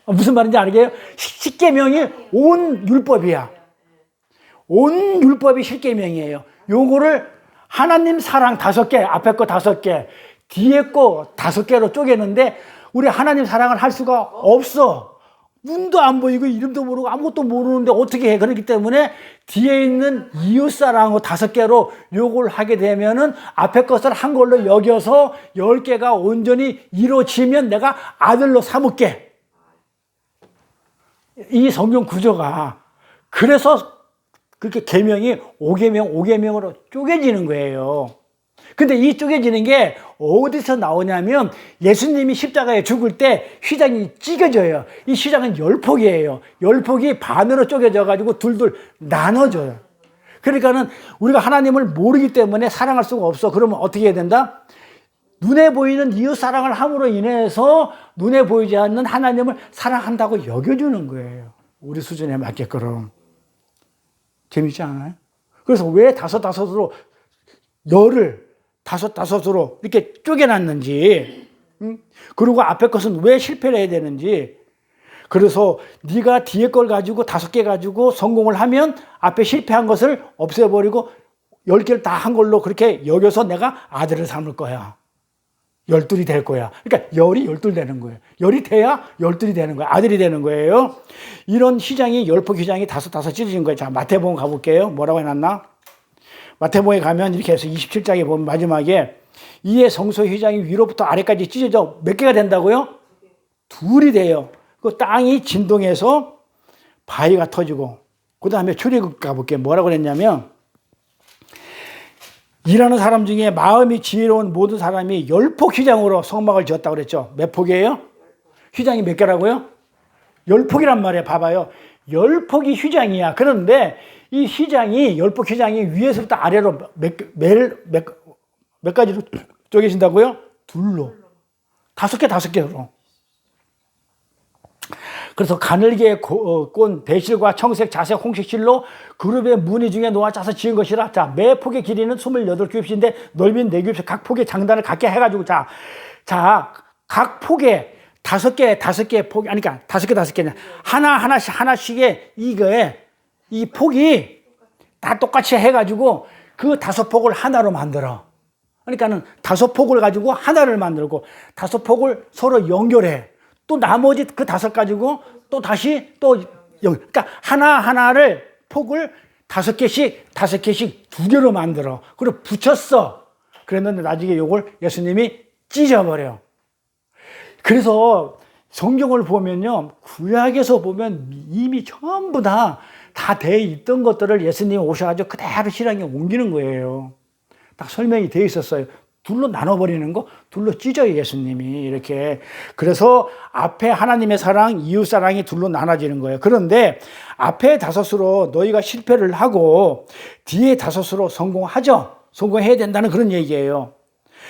무슨 말인지 알게요? 10계명이 온 율법이야. 온 율법이 10계명이에요. 요거를 하나님 사랑 5개, 앞에 거 5개, 뒤에 거 5개로 쪼개는데 우리 하나님 사랑을 할 수가 없어. 눈도 안 보이고 이름도 모르고 아무것도 모르는데 어떻게 해. 그렇기 때문에 뒤에 있는 이웃사랑을 5개로 요걸 하게 되면은 앞에 것을 한 걸로 여겨서 10개가 온전히 이루어지면 내가 아들로 삼을게. 이 성경 구조가 그래서 그렇게 계명이 5계명으로 쪼개지는 거예요. 근데 이 쪼개지는 게 어디서 나오냐면 예수님이 십자가에 죽을 때 휘장이 찢어져요. 이 휘장은 10폭이에요. 10폭이 반으로 쪼개져 가지고 둘둘 나눠져요. 그러니까는 우리가 하나님을 모르기 때문에 사랑할 수가 없어. 그러면 어떻게 해야 된다? 눈에 보이는 이웃 사랑을 함으로 인해서 눈에 보이지 않는 하나님을 사랑한다고 여겨주는 거예요. 우리 수준에 맞게끔. 재밌지 않아요? 그래서 왜 5으로 열을 5으로 이렇게 쪼개놨는지, 그리고 앞에 것은 왜 실패를 해야 되는지, 그래서 네가 뒤에 걸 가지고 5개 가지고 성공을 하면 앞에 실패한 것을 없애버리고 10개를 다 한 걸로 그렇게 여겨서 내가 아들을 삼을 거야. 12이 될 거야. 그러니까 열이 12 되는 거예요. 열이 돼야 12이 되는 거예요. 아들이 되는 거예요. 이런 휘장이 10폭 휘장이 5 찢어진 거예요. 자, 마태복음 가볼게요. 뭐라고 해놨나? 마태복음에 가면 이렇게 해서 27장에 보면 마지막에 이에 성소 휘장이 위로부터 아래까지 찢어져 몇 개가 된다고요? 둘이 돼요. 그 땅이 진동해서 바위가 터지고, 그 다음에 출애굽 가볼게요. 뭐라고 그랬냐면, 일하는 사람 중에 마음이 지혜로운 모든 사람이 10폭 휘장으로 성막을 지었다고 그랬죠. 몇 폭이에요? 휘장이 몇 개라고요? 10폭이란 말이에요. 봐봐요. 10폭이 휘장이야. 그런데 이 휘장이, 10폭 휘장이 위에서부터 아래로 몇 가지로 쪼개진다고요? 둘로. 5개로. 그래서 가늘게 꼰 배실과 청색, 자색, 홍색 실로 그룹의 무늬 중에 놓아 짜서 지은 것이라. 자, 매 폭의 길이는 28규빗인데 넓이는 4규빗, 각 폭의 장단을 갖게 해가지고, 자, 각 폭에 5개 폭이, 아니, 그러니까 5개, 하나씩의 이 폭이 다 똑같이 해가지고 그 5폭을 하나로 만들어. 그러니까는 5폭을 가지고 하나를 만들고 5폭을 서로 연결해. 또 나머지 그 5 가지고 또 다시 그러니까 하나를 폭을 5개씩 2개로 만들어. 그리고 붙였어. 그랬는데 나중에 요걸 예수님이 찢어버려. 그래서 성경을 보면요, 구약에서 보면 이미 전부 다 돼 있던 것들을 예수님이 오셔가지고 그대로 신앙에 옮기는 거예요. 딱 설명이 돼 있었어요. 둘로 나눠버리는 거, 둘로 찢어요, 예수님이. 이렇게. 그래서 앞에 하나님의 사랑, 이웃 사랑이 둘로 나눠지는 거예요. 그런데 앞에 5으로 너희가 실패를 하고 뒤에 5으로 성공하죠. 성공해야 된다는 그런 얘기예요.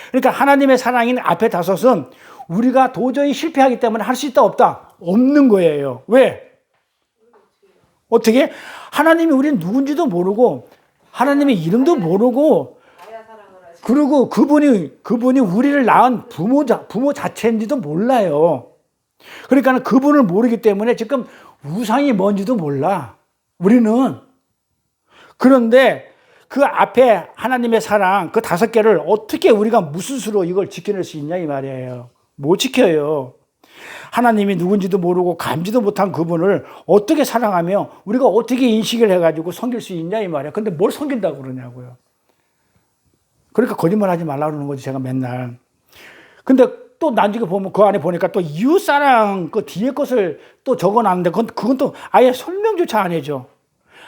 그러니까 하나님의 사랑인 앞에 5은 우리가 도저히 실패하기 때문에 할 수 있다, 없다? 없는 거예요. 왜? 어떻게? 하나님이 우리는 누군지도 모르고, 하나님의 이름도 모르고, 그리고 그분이 우리를 낳은 부모 자체인지도 몰라요. 그러니까 그분을 모르기 때문에 지금 우상이 뭔지도 몰라. 우리는. 그런데 그 앞에 하나님의 사랑, 그 5개를 어떻게 우리가 무슨 수로 이걸 지켜낼 수 있냐, 이 말이에요. 못 지켜요. 하나님이 누군지도 모르고 감지도 못한 그분을 어떻게 사랑하며 우리가 어떻게 인식을 해가지고 섬길 수 있냐, 이 말이에요. 근데 뭘 섬긴다고 그러냐고요. 그러니까 거짓말 하지 말라고 그러는 거지, 제가 맨날. 근데 또 나중에 보면 그 안에 보니까 또 이웃사랑 그 뒤에 것을 또 적어 놨는데 그건 또 아예 설명조차 안 해줘.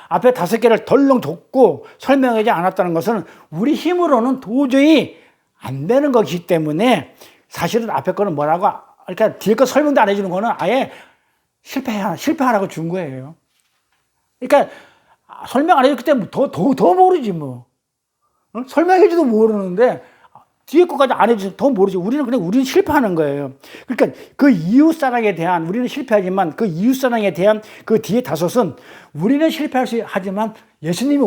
앞에 5개를 덜렁 줬고 설명하지 않았다는 것은 우리 힘으로는 도저히 안 되는 것이기 때문에 사실은 앞에 거는 뭐라고, 그러니까 뒤에 거 설명도 안 해주는 거는 아예 실패하라고 준 거예요. 그러니까 설명 안 해줬기 때문에 더 모르지 뭐. 설명해줘도 모르는데 뒤에 것까지 안 해줘서 더 모르지. 우리는 실패하는 거예요. 그러니까 그 이웃사랑에 대한, 우리는 실패하지만 그 이웃사랑에 대한 그 뒤에 5은 우리는 실패하지만 예수님이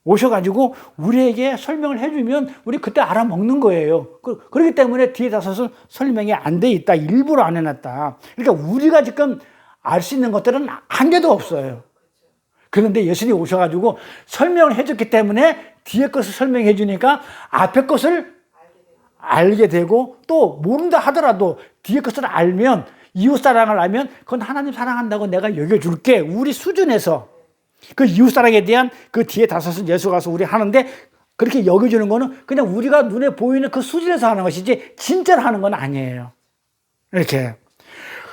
오셔가지고 우리에게 설명을 해주면 우리 그때 알아먹는 거예요. 그렇기 때문에 뒤에 5은 설명이 안 돼 있다. 일부러 안 해놨다. 그러니까 우리가 지금 알 수 있는 것들은 한 개도 없어요. 그런데 예수님이 오셔가지고 설명을 해줬기 때문에 뒤에 것을 설명해 주니까 앞에 것을 알게 되고, 또 모른다 하더라도 뒤에 것을 알면, 이웃사랑을 알면 그건 하나님 사랑한다고 내가 여겨줄게. 우리 수준에서 그 이웃사랑에 대한 그 뒤에 5은 예수가 와서 우리 하는데 그렇게 여겨주는 거는 그냥 우리가 눈에 보이는 그 수준에서 하는 것이지 진짜로 하는 건 아니에요. 이렇게.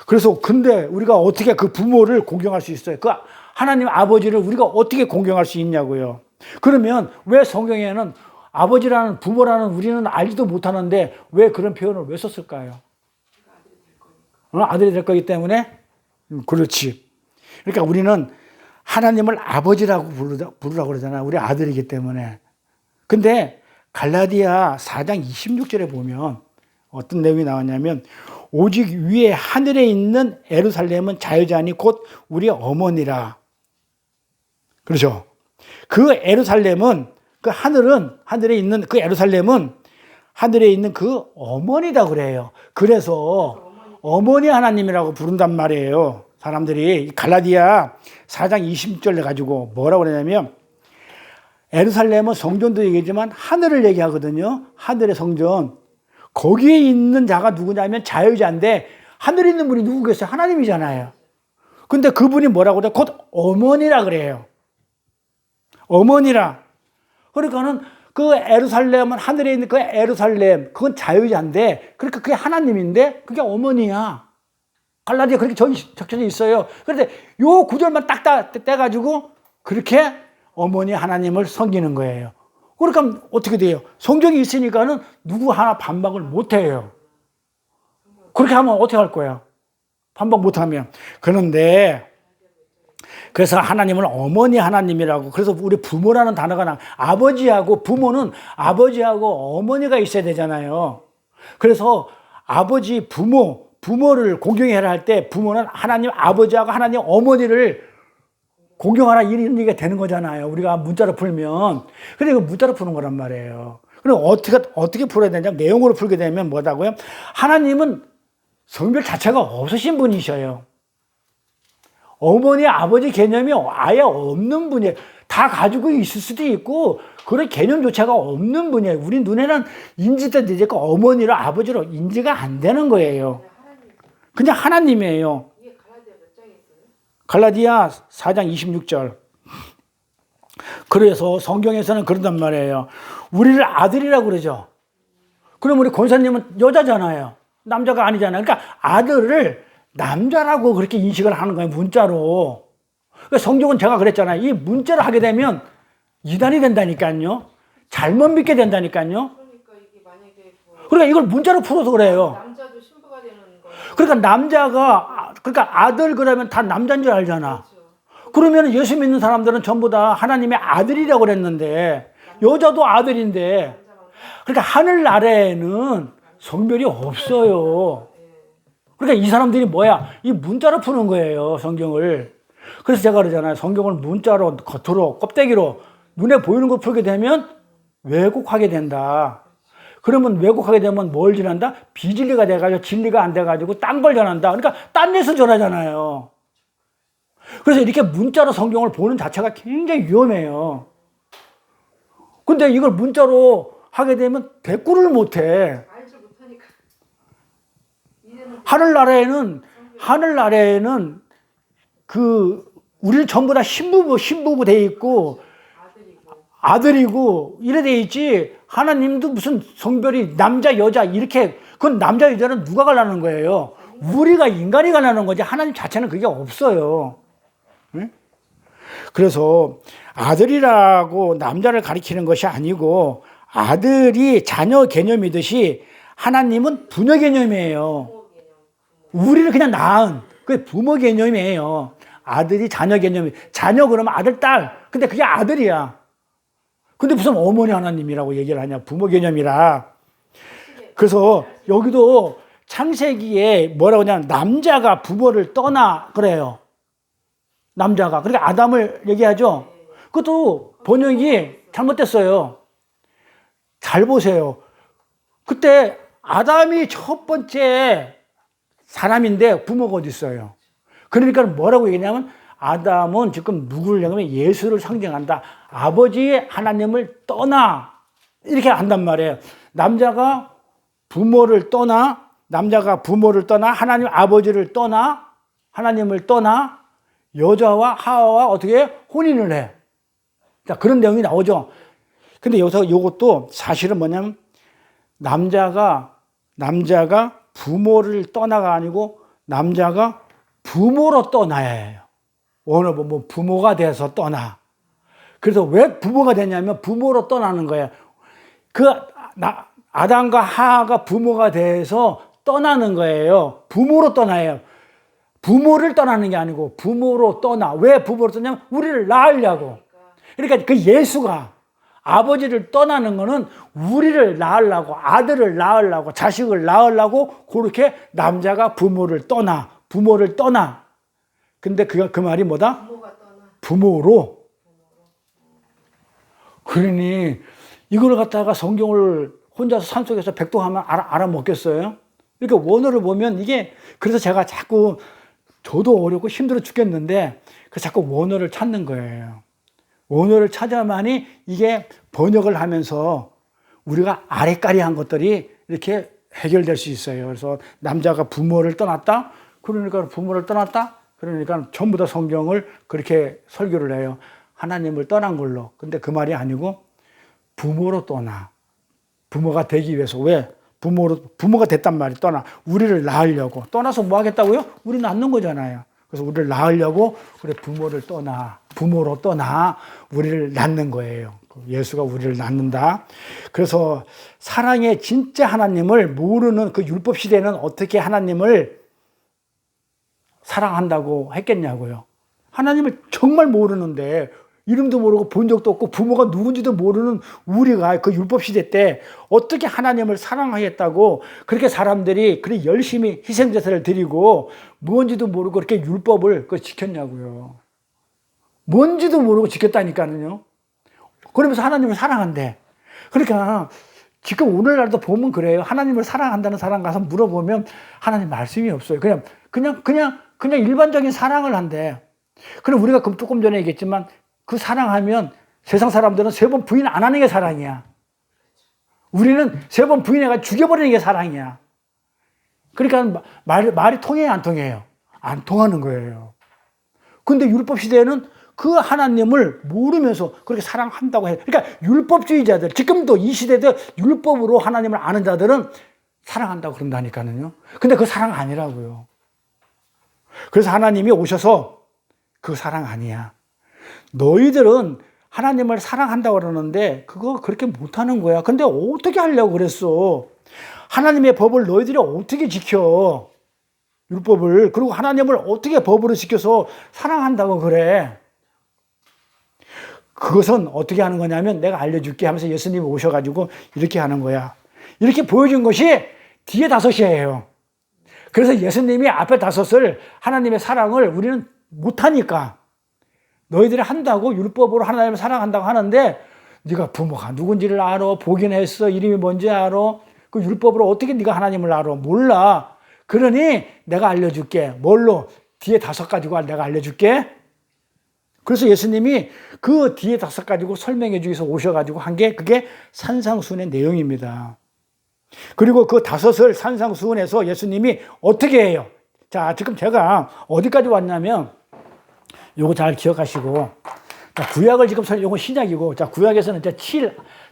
그래서 근데 우리가 어떻게 그 부모를 공경할 수 있어요? 그 하나님 아버지를 우리가 어떻게 공경할 수 있냐고요. 그러면 왜 성경에는 아버지라는, 부모라는 우리는 알지도 못하는데 왜 그런 표현을 왜 썼을까요? 아들이 될 거기 때문에? 그렇지. 그러니까 우리는 하나님을 아버지라고 부르라고 그러잖아요. 우리 아들이기 때문에. 근데 갈라디아 4장 26절에 보면 어떤 내용이 나왔냐면, 오직 위에 하늘에 있는 예루살렘은 자유자니 곧 우리 어머니라. 그렇죠? 그 예루살렘은, 그 하늘에 있는 그 예루살렘은 하늘에 있는 그 어머니다 그래요. 그래서 어머니 하나님이라고 부른단 말이에요. 사람들이. 갈라디아 4장 20절 가지고 뭐라고 그러냐면, 예루살렘은 성전도 얘기하지만 하늘을 얘기하거든요. 하늘의 성전. 거기에 있는 자가 누구냐면 자유자인데, 하늘에 있는 분이 누구겠어요? 하나님이잖아요. 근데 그분이 뭐라고 그래요? 곧 어머니라 그래요. 어머니라. 그러니까는 그 에루살렘은 하늘에 있는 그 에루살렘, 그건 자유자인데, 그러니까 그게 하나님인데, 그게 어머니야. 갈라디아 그렇게 적혀져 있어요. 그런데 요 구절만 딱 떼가지고 그렇게 어머니 하나님을 섬기는 거예요. 그러니까 어떻게 돼요? 성경이 있으니까는 누구 하나 반박을 못 해요. 그렇게 하면 어떻게 할 거야? 반박 못 하면. 그런데 그래서 하나님을 어머니 하나님이라고, 그래서 우리 부모라는 단어가 아버지하고 부모는 아버지하고 어머니가 있어야 되잖아요. 그래서 아버지, 부모를 공경해라 할 때 부모는 하나님 아버지하고 하나님 어머니를 공경하라 이런 얘기가 되는 거잖아요. 우리가 문자로 풀면. 근데 이거 문자로 푸는 거란 말이에요. 그럼 어떻게 풀어야 되냐면 내용으로 풀게 되면 뭐다고요? 하나님은 성별 자체가 없으신 분이셔요. 어머니, 아버지 개념이 아예 없는 분이에요. 다 가지고 있을 수도 있고 그런 개념조차가 없는 분이에요. 우리 눈에는 인지도 되지 그 어머니로 아버지로 인지가 안 되는 거예요. 그냥 하나님이에요. 이게 갈라디아 몇 장이 있어요? 갈라디아 4장 26절. 그래서 성경에서는 그런단 말이에요. 우리를 아들이라고 그러죠. 그럼 우리 권사님은 여자잖아요. 남자가 아니잖아요. 그러니까 아들을 남자라고 그렇게 인식을 하는 거예요. 문자로. 그러니까 성경은 제가 그랬잖아요. 이 문자로 하게 되면 이단이 된다니까요. 잘못 믿게 된다니까요. 그러니까 이게 만약에 그러니까 이걸 문자로 풀어서 그래요. 남자도 신부가 되는 거예요. 그러니까 아들 그러면 다 남자인 줄 알잖아. 그렇죠. 그러면 예수 믿는 사람들은 전부 다 하나님의 아들이라고 그랬는데 여자도 아들인데, 그러니까 하늘나라에는 성별이 없어요. 그러니까 이 사람들이 뭐야? 이 문자로 푸는 거예요, 성경을. 그래서 제가 그러잖아요. 성경을 문자로, 겉으로, 껍데기로, 눈에 보이는 거 풀게 되면 왜곡하게 된다. 그러면 왜곡하게 되면 뭘 전한다? 비진리가 돼가지고 진리가 안 돼가지고 딴 걸 전한다. 그러니까 딴 데서 전하잖아요. 그래서 이렇게 문자로 성경을 보는 자체가 굉장히 위험해요. 근데 이걸 문자로 하게 되면 대꾸를 못 해. 알지 못하니까. 하늘나라에는 우리는 전부 다 신부고 돼 있고 아들이고 이래 돼 있지. 하나님도 무슨 성별이 남자 여자 이렇게, 그건 남자 여자는 누가 갈라는 거예요? 우리가 인간이 갈라는 거지. 하나님 자체는 그게 없어요. 응? 그래서 아들이라고 남자를 가리키는 것이 아니고 아들이 자녀 개념이듯이 하나님은 부녀 개념이에요. 우리를 그냥 낳은 그게 부모 개념이에요. 아들이 자녀 개념이. 자녀 그러면 아들, 딸. 근데 그게 아들이야. 근데 무슨 어머니 하나님이라고 얘기를 하냐. 부모 개념이라. 그래서 여기도 창세기에 뭐라고 하냐면 남자가 부모를 떠나 그래요. 남자가. 그러니까 아담을 얘기하죠. 그것도 번역이 잘못됐어요. 잘 보세요. 그때 아담이 첫 번째 사람인데 부모가 어디 있어요? 그러니까 뭐라고 얘기냐면 아담은 지금 누구를 얘기하면 예수를 상징한다. 아버지 하나님을 떠나 이렇게 한단 말이에요. 남자가 부모를 떠나 하나님 아버지를 떠나 하나님을 떠나 여자와 하와와 어떻게 혼인을 해. 자, 그런 내용이 나오죠. 근데 여기서 이것도 사실은 뭐냐면 남자가 부모를 떠나가 아니고 남자가 부모로 떠나야 해요. 오늘 뭐 부모가 돼서 떠나. 그래서 왜 부모가 되냐면 부모로 떠나는 거예요. 아담과 하하가 부모가 돼서 떠나는 거예요. 부모로 떠나요. 부모를 떠나는 게 아니고 부모로 떠나. 왜 부모로 떠나냐면 우리를 낳으려고. 그러니까 그 예수가 아버지를 떠나는 거는 우리를 낳으려고, 아들을 낳으려고, 자식을 낳으려고 그렇게 남자가 부모를 떠나. 근데 그 말이 뭐다? 부모로. 그러니 이걸 갖다가 성경을 혼자서 산속에서 백도하면 알아먹겠어요? 그러니까 원어를 보면 이게, 그래서 제가 자꾸 저도 어렵고 힘들어 죽겠는데 그래서 자꾸 원어를 찾는 거예요. 원어를 찾아야만이 이게 번역을 하면서 우리가 아래까리한 것들이 이렇게 해결될 수 있어요. 그래서 남자가 부모를 떠났다? 그러니까 부모를 떠났다? 그러니까 전부 다 성경을 그렇게 설교를 해요. 하나님을 떠난 걸로. 근데 그 말이 아니고 부모로 떠나. 부모가 되기 위해서. 왜? 부모가 됐단 말이에요. 떠나. 우리를 낳으려고. 떠나서 뭐 하겠다고요? 우리 낳는 거잖아요. 그래서 우리를 낳으려고 그래 부모를 떠나. 부모로 떠나 우리를 낳는 거예요. 예수가 우리를 낳는다. 그래서 사랑의 진짜 하나님을 모르는 그 율법 시대는 어떻게 하나님을 사랑한다고 했겠냐고요. 하나님을 정말 모르는데 이름도 모르고 본 적도 없고 부모가 누군지도 모르는 우리가 그 율법 시대 때 어떻게 하나님을 사랑하겠다고 그렇게 사람들이 그렇게 열심히 희생제사를 드리고 뭔지도 모르고 그렇게 율법을 지켰냐고요. 뭔지도 모르고 지켰다니까요. 그러면서 하나님을 사랑한대. 그러니까 지금 오늘날도 보면 그래요. 하나님을 사랑한다는 사람 가서 물어보면 하나님 말씀이 없어요. 그냥 일반적인 사랑을 한대. 그럼 우리가 조금 전에 얘기했지만 그 사랑하면 세상 사람들은 3번 부인 안 하는 게 사랑이야. 우리는 3번 부인해가 죽여버리는 게 사랑이야. 그러니까 말이 통해요, 안 통해요? 안 통하는 거예요. 근데 율법 시대에는 그 하나님을 모르면서 그렇게 사랑한다고 해요. 그러니까 율법주의자들, 지금도 이 시대도 율법으로 하나님을 아는 자들은 사랑한다고 그런다니까요. 근데 그 사랑 아니라고요. 그래서 하나님이 오셔서 그 사랑 아니야. 너희들은 하나님을 사랑한다고 그러는데 그거 그렇게 못하는 거야. 근데 어떻게 하려고 그랬어? 하나님의 법을 너희들이 어떻게 지켜? 율법을. 그리고 하나님을 어떻게 법으로 지켜서 사랑한다고 그래? 그것은 어떻게 하는 거냐면 내가 알려줄게 하면서 예수님이 오셔가지고 이렇게 하는 거야. 이렇게 보여준 것이 뒤에 5이에요. 그래서 예수님이 앞에 5을 하나님의 사랑을 우리는 못하니까 너희들이 한다고 율법으로 하나님을 사랑한다고 하는데 네가 부모가 누군지를 알아? 보긴 했어? 이름이 뭔지 알아? 그 율법으로 어떻게 네가 하나님을 알아? 몰라. 그러니 내가 알려줄게. 뭘로? 뒤에 5 가지고 내가 알려줄게. 그래서 예수님이 그 뒤에 5 가지고 설명해 주기 위해서 오셔가지고 한 게 그게 산상수훈의 내용입니다. 그리고 그 5을 산상수훈에서 예수님이 어떻게 해요? 자, 지금 제가 어디까지 왔냐면 요거 잘 기억하시고, 자, 구약을 지금 요거 신약이고, 자, 구약에서는 이제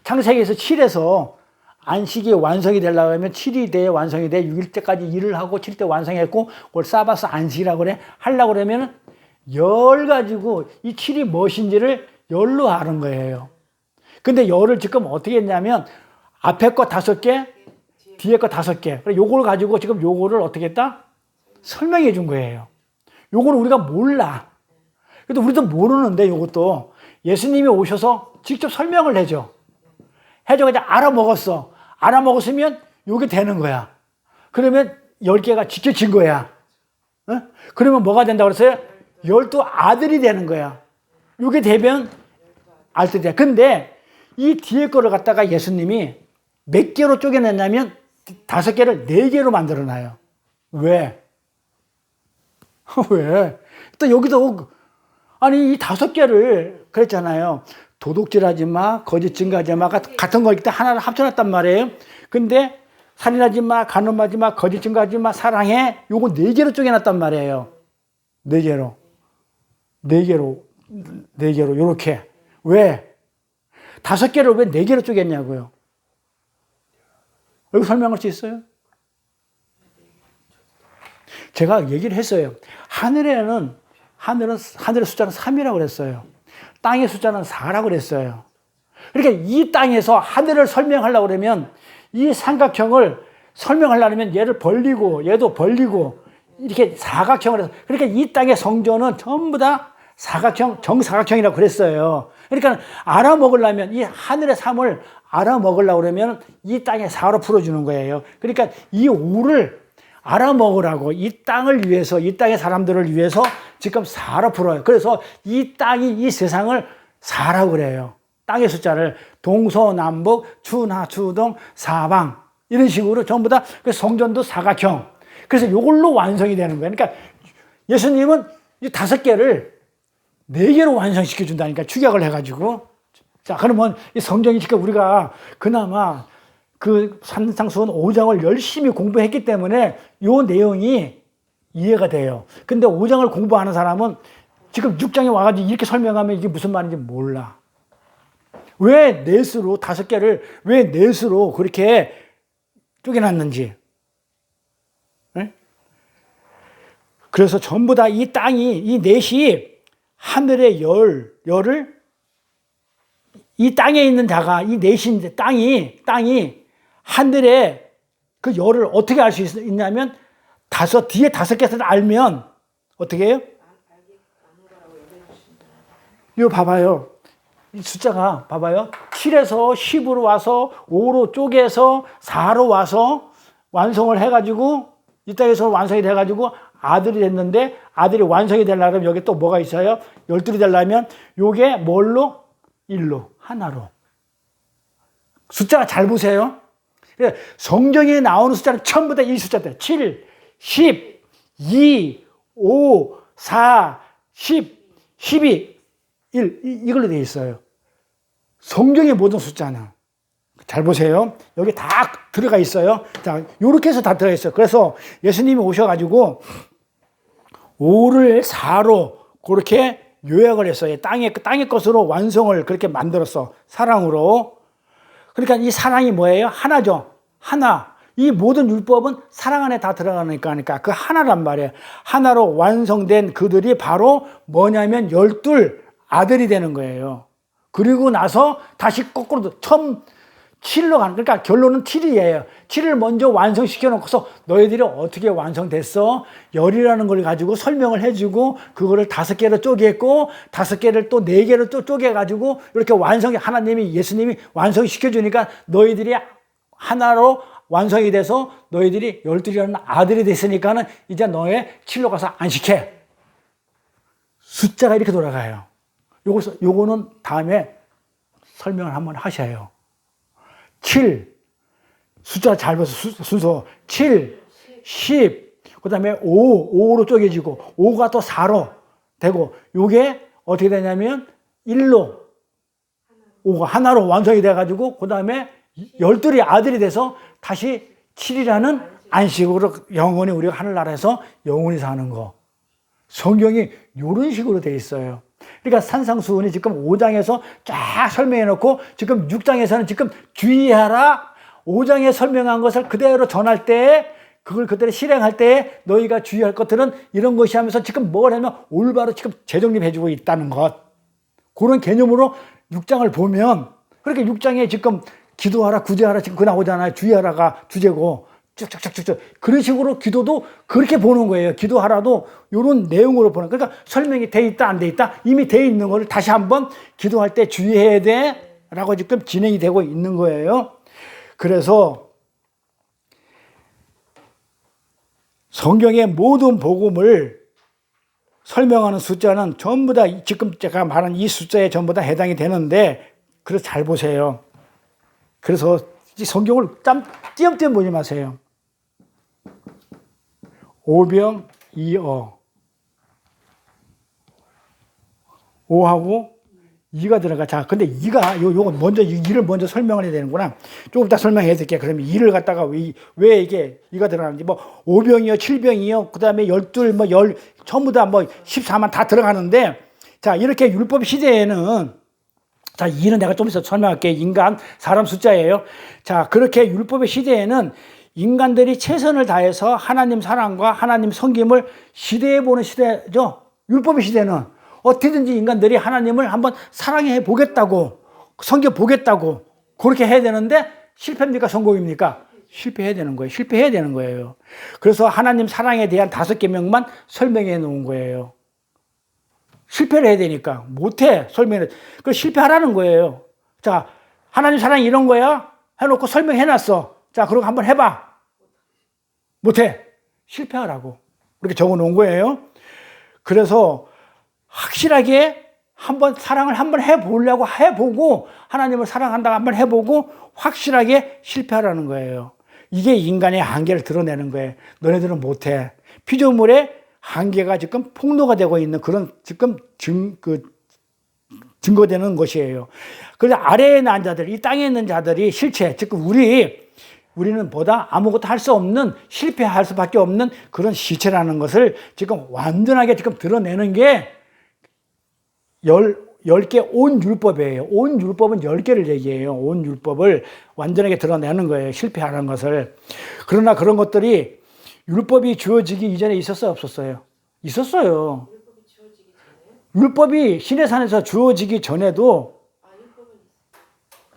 창세기에서 7에서 안식이 완성이 되려고 하면 7이 돼 완성이 돼 6일째까지 일을 하고 7때 완성했고 그걸 사바스 안식이라고 그래. 하려고 그러면 열 가지고 이 7이 무엇인지를 열로 아는 거예요. 근데 열을 지금 어떻게 했냐면 앞에 거 5개, 뒤에 거 5개. 요걸 가지고 지금 요거를 어떻게 했다? 설명해 준 거예요. 요거는 우리가 몰라. 근데 우리도 모르는데 요것도 예수님이 오셔서 직접 설명을 해줘. 해줘. 그냥 알아먹었어. 알아먹었으면 요게 되는 거야. 그러면 10개가 지켜진 거야. 어? 그러면 뭐가 된다고 그랬어요? 12아들이 되는 거야. 요게 되면 알뜰이야. 근데 이 뒤에 거를 갖다가 예수님이 몇 개로 쪼개냈냐면 5개를 4개로 만들어놔요. 왜? 왜? 또 여기도 아니 이 5개를 그랬잖아요. 도둑질하지 마, 거짓 증거하지 마 같은 거 일단 하나를 합쳐놨단 말이에요. 근데 살인하지 마, 간음하지 마, 거짓 증거하지 마, 사랑해. 요거 4개로 쪼개놨단 말이에요. 4개로. 4개로 요렇게. 왜? 5개를 왜 4개로 쪼갰냐고요. 여기 설명할 수 있어요? 제가 얘기를 했어요. 하늘의 숫자는 3이라고 그랬어요. 땅의 숫자는 4라고 그랬어요. 그러니까 이 땅에서 하늘을 설명하려고 그러면 이 삼각형을 설명하려면 얘를 벌리고 얘도 벌리고 이렇게 사각형을 해서 그러니까 이 땅의 성전은 전부 다 사각형, 정사각형이라고 그랬어요. 그러니까 알아먹으려면 이 하늘의 3을 알아먹으려고 그러면 이 땅에 4로 풀어주는 거예요. 그러니까 이 5를 알아먹으라고 이 땅을 위해서 이 땅의 사람들을 위해서 지금 4로 풀어요. 그래서 이 땅이 이 세상을 4라고 그래요. 땅의 숫자를 동서남북 추나추동 사방 이런 식으로 전부 다 성전도 사각형. 그래서 이걸로 완성이 되는 거예요. 그러니까 예수님은 이 5개를 4개로 완성시켜 준다니까 축약을 해가지고. 자, 그러면 이 성경이 지금 우리가 그나마 그 산상수훈 5장을 열심히 공부했기 때문에 요 내용이 이해가 돼요. 근데 5장을 공부하는 사람은 지금 6장에 와가지고 이렇게 설명하면 이게 무슨 말인지 몰라. 왜 넷으로 5개를 왜 넷으로 그렇게 쪼개놨는지. 네? 그래서 전부 다 이 땅이 이 넷이 하늘의 열을 이 땅에 있는 자가 이 넷인데 땅이 하늘의 그 열을 어떻게 알 수 있냐면 뒤에 5개를 알면 어떻게 해요? 이거 봐봐요. 이 숫자가 봐봐요. 7에서 10으로 와서 5로 쪼개서 4로 와서 완성을 해가지고 이 땅에서 완성이 돼가지고 아들이 됐는데 아들이 완성이 되려면 여기 또 뭐가 있어요? 12이 되려면 요게 뭘로? 1로 하나로. 숫자가 잘 보세요. 성경에 나오는 숫자는 전부 다 이 숫자들. 7, 10, 2, 5, 4, 10, 12, 1 이걸로 되어 있어요. 성경의 모든 숫자는. 잘 보세요. 여기 다 들어가 있어요. 자, 요렇게 해서 다 들어가 있어요. 그래서 예수님이 오셔가지고 5를 4로 그렇게 요약을 했어요. 땅의 것으로 완성을 그렇게 만들었어. 사랑으로. 그러니까 이 사랑이 뭐예요? 하나죠. 하나. 이 모든 율법은 사랑 안에 다 들어가니까 그 하나란 말이에요. 하나로 완성된 그들이 바로 뭐냐면 12 아들이 되는 거예요. 그리고 나서 다시 거꾸로 처음 7로 가는, 그러니까 결론은 7이에요. 7을 먼저 완성시켜 놓고서 너희들이 어떻게 완성됐어? 열이라는 걸 가지고 설명을 해주고, 그거를 5개로 쪼개고, 5개를 또 4개로 또 쪼개가지고, 이렇게 하나님이, 예수님이 완성시켜주니까 너희들이 하나로 완성이 돼서 너희들이 12이라는 아들이 됐으니까는 이제 너의 7로 가서 안식해. 숫자가 이렇게 돌아가요. 요거는 다음에 설명을 한번 하셔요. 7, 숫자 잘 봐서 순서 7, 10, 그 다음에 5로 쪼개지고 5가 또 4로 되고 요게 어떻게 되냐면 1로 5가 하나로 완성이 돼가지고 그 다음에 12이 아들이 돼서 다시 7이라는 안식으로 영원히 우리가 하늘나라에서 영원히 사는 거. 성경이 이런 식으로 돼 있어요. 그러니까 산상수훈이 지금 5장에서 쫙 설명해 놓고 지금 6장에서는 지금 주의하라. 5장에 설명한 것을 그대로 전할 때, 그걸 그대로 실행할 때 너희가 주의할 것들은 이런 것이 하면서 지금 뭘 하면 올바로 지금 재정립해 주고 있다는 것. 그런 개념으로 6장을 보면, 그렇게 6장에 지금 기도하라, 구제하라 지금 그 나오잖아요. 주의하라가 주제고 쭉쭉쭉쭉 그런 식으로 기도도 그렇게 보는 거예요. 기도하라도 이런 내용으로 보는. 그러니까 설명이 돼 있다 안 돼 있다 이미 돼 있는 거를 다시 한번 기도할 때 주의해야 돼라고 지금 진행이 되고 있는 거예요. 그래서 성경의 모든 복음을 설명하는 숫자는 전부 다 지금 제가 말한 이 숫자에 전부 다 해당이 되는데, 그래서 잘 보세요. 그래서 성경을 띄엄띄엄 보지 마세요. 오병이어. 5하고 2가 들어가. 자, 근데 2가, 요거 먼저, 2를 먼저 설명을 해야 되는구나. 조금 이따 설명해 드릴게요. 그러면 2를 갖다가 왜 이게 2가 들어가는지, 뭐, 5병이요, 7병이요, 그 다음에 12, 전부 다 14만 다 들어가는데, 자, 이렇게 율법 시대에는, 자, 2는 내가 좀 있어 설명할게. 인간, 사람 숫자예요. 자, 그렇게 율법의 시대에는 인간들이 최선을 다해서 하나님 사랑과 하나님 섬김을 시대해 보는 시대죠. 율법의 시대는 어떻게든지 인간들이 하나님을 한번 사랑해 보겠다고, 섬겨 보겠다고 그렇게 해야 되는데, 실패입니까? 성공입니까? 실패해야 되는 거예요. 실패해야 되는 거예요. 그래서 하나님 사랑에 대한 5개명만 설명해 놓은 거예요. 실패를 해야 되니까 못해. 설명을. 그 실패하라는 거예요. 자, 하나님 사랑이 이런 거야 해놓고 설명해 놨어. 자, 그럼 한번 해봐. 못해. 실패하라고 그렇게 적어 놓은 거예요. 그래서 확실하게 한번 사랑을 한번 해보려고 해보고, 하나님을 사랑한다고 한번 해보고 확실하게 실패하라는 거예요. 이게 인간의 한계를 드러내는 거예요. 너네들은 못해. 피조물의 한계가 지금 폭로가 되고 있는 그런 지금 증거되는 것이에요. 그래서 아래에 있는 자들, 이 땅에 있는 자들이 실체, 즉 우리는 보다 아무것도 할 수 없는, 실패할 수밖에 없는 그런 시체라는 것을 지금 완전하게 지금 드러내는 게 10개 온 율법이에요. 온 율법은 10개를 얘기해요. 온 율법을 완전하게 드러내는 거예요. 실패하는 것을. 그러나 그런 것들이 율법이 주어지기 이전에 있었어요, 없었어요? 있었어요. 율법이 지워지기 전에 율법이 시내산에서 주어지기 전에도 율법은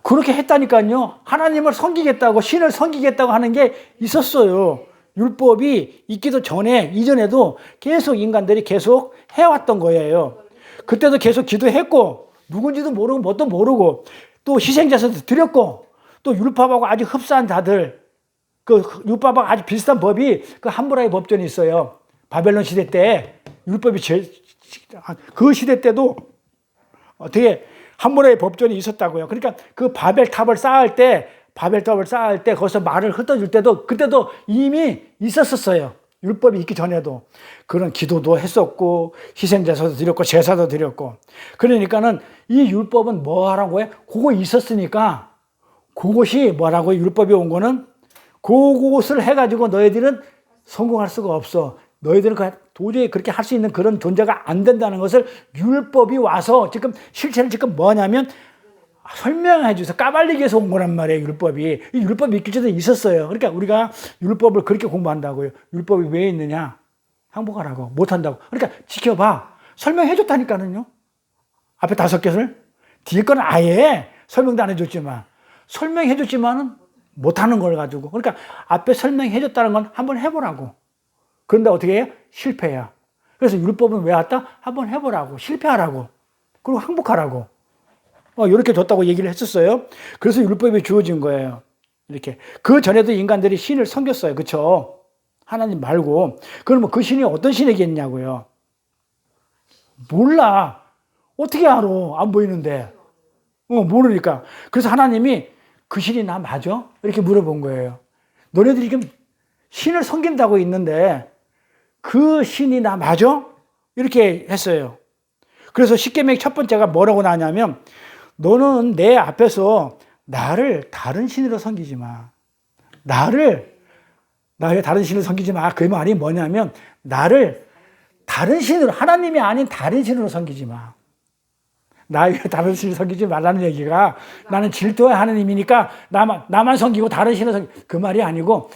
그렇게 했다니까요. 하나님을 섬기겠다고, 신을 섬기겠다고 하는 게 있었어요. 율법이 있기도 전에, 이전에도 계속 인간들이 계속 해왔던 거예요. 그때도 계속 기도했고, 누군지도 모르고, 뭣도 모르고, 또 희생자서도 드렸고, 또 율법하고 아주 흡사한 자들, 그 율법하고 아주 비슷한 법이 그 함무라비 법전이 있어요. 바벨론 시대 때, 율법이 그 시대 때도 어떻게 함무라비 법전이 있었다고요. 그러니까 그 바벨탑을 쌓을 때 거기서 말을 흩어줄 때도 그때도 이미 있었었어요. 율법이 있기 전에도 그런 기도도 했었고 희생제사도 드렸고 제사도 드렸고. 그러니까는 이 율법은 뭐 하라고 해? 그거 있었으니까 그것이 뭐라고 율법이 온 거는 그것을 해가지고 너희들은 성공할 수가 없어. 너희들은 도저히 그렇게 할 수 있는 그런 존재가 안 된다는 것을 율법이 와서 지금 실체는 지금 뭐냐면 설명해 주세요. 까발리기 위해서 온 거란 말이에요, 율법이. 이 율법이 있기 전에 있었어요. 그러니까 우리가 율법을 그렇게 공부한다고요. 율법이 왜 있느냐? 항복하라고. 못한다고. 그러니까 지켜봐. 설명해 줬다니까는요. 앞에 5개를. 뒤에 거는 아예 설명도 안 해줬지만. 설명해 줬지만은 못하는 걸 가지고. 그러니까 앞에 설명해 줬다는 건 한번 해보라고. 그런데 어떻게 해요? 실패야. 그래서 율법은 왜 왔다? 한번 해보라고. 실패하라고. 그리고 항복하라고. 이렇게 줬다고 얘기를 했었어요. 그래서 율법이 주어진 거예요. 이렇게. 그 전에도 인간들이 신을 섬겼어요. 그쵸? 하나님 말고. 그러면 그 신이 어떤 신이겠냐고요. 몰라. 어떻게 알아? 안 보이는데. 모르니까. 그래서 하나님이 그 신이 나 맞아? 이렇게 물어본 거예요. 너네들이 지금 신을 섬긴다고 있는데 그 신이 나 맞아? 이렇게 했어요. 그래서 십계명의 첫 번째가 뭐라고 나냐면 너는 내 앞에서 나를 다른 신으로 섬기지 마. 나를 다른 신으로 섬기지 마. 그 말이 뭐냐면 나를 다른 신으로, 하나님이 아닌 다른 신으로 섬기지 마. 나의 다른 신을 섬기지 말라는 얘기가 나는 질투의 하나님이니까 나만 섬기고 다른 신을 섬기고 그 말이 아니고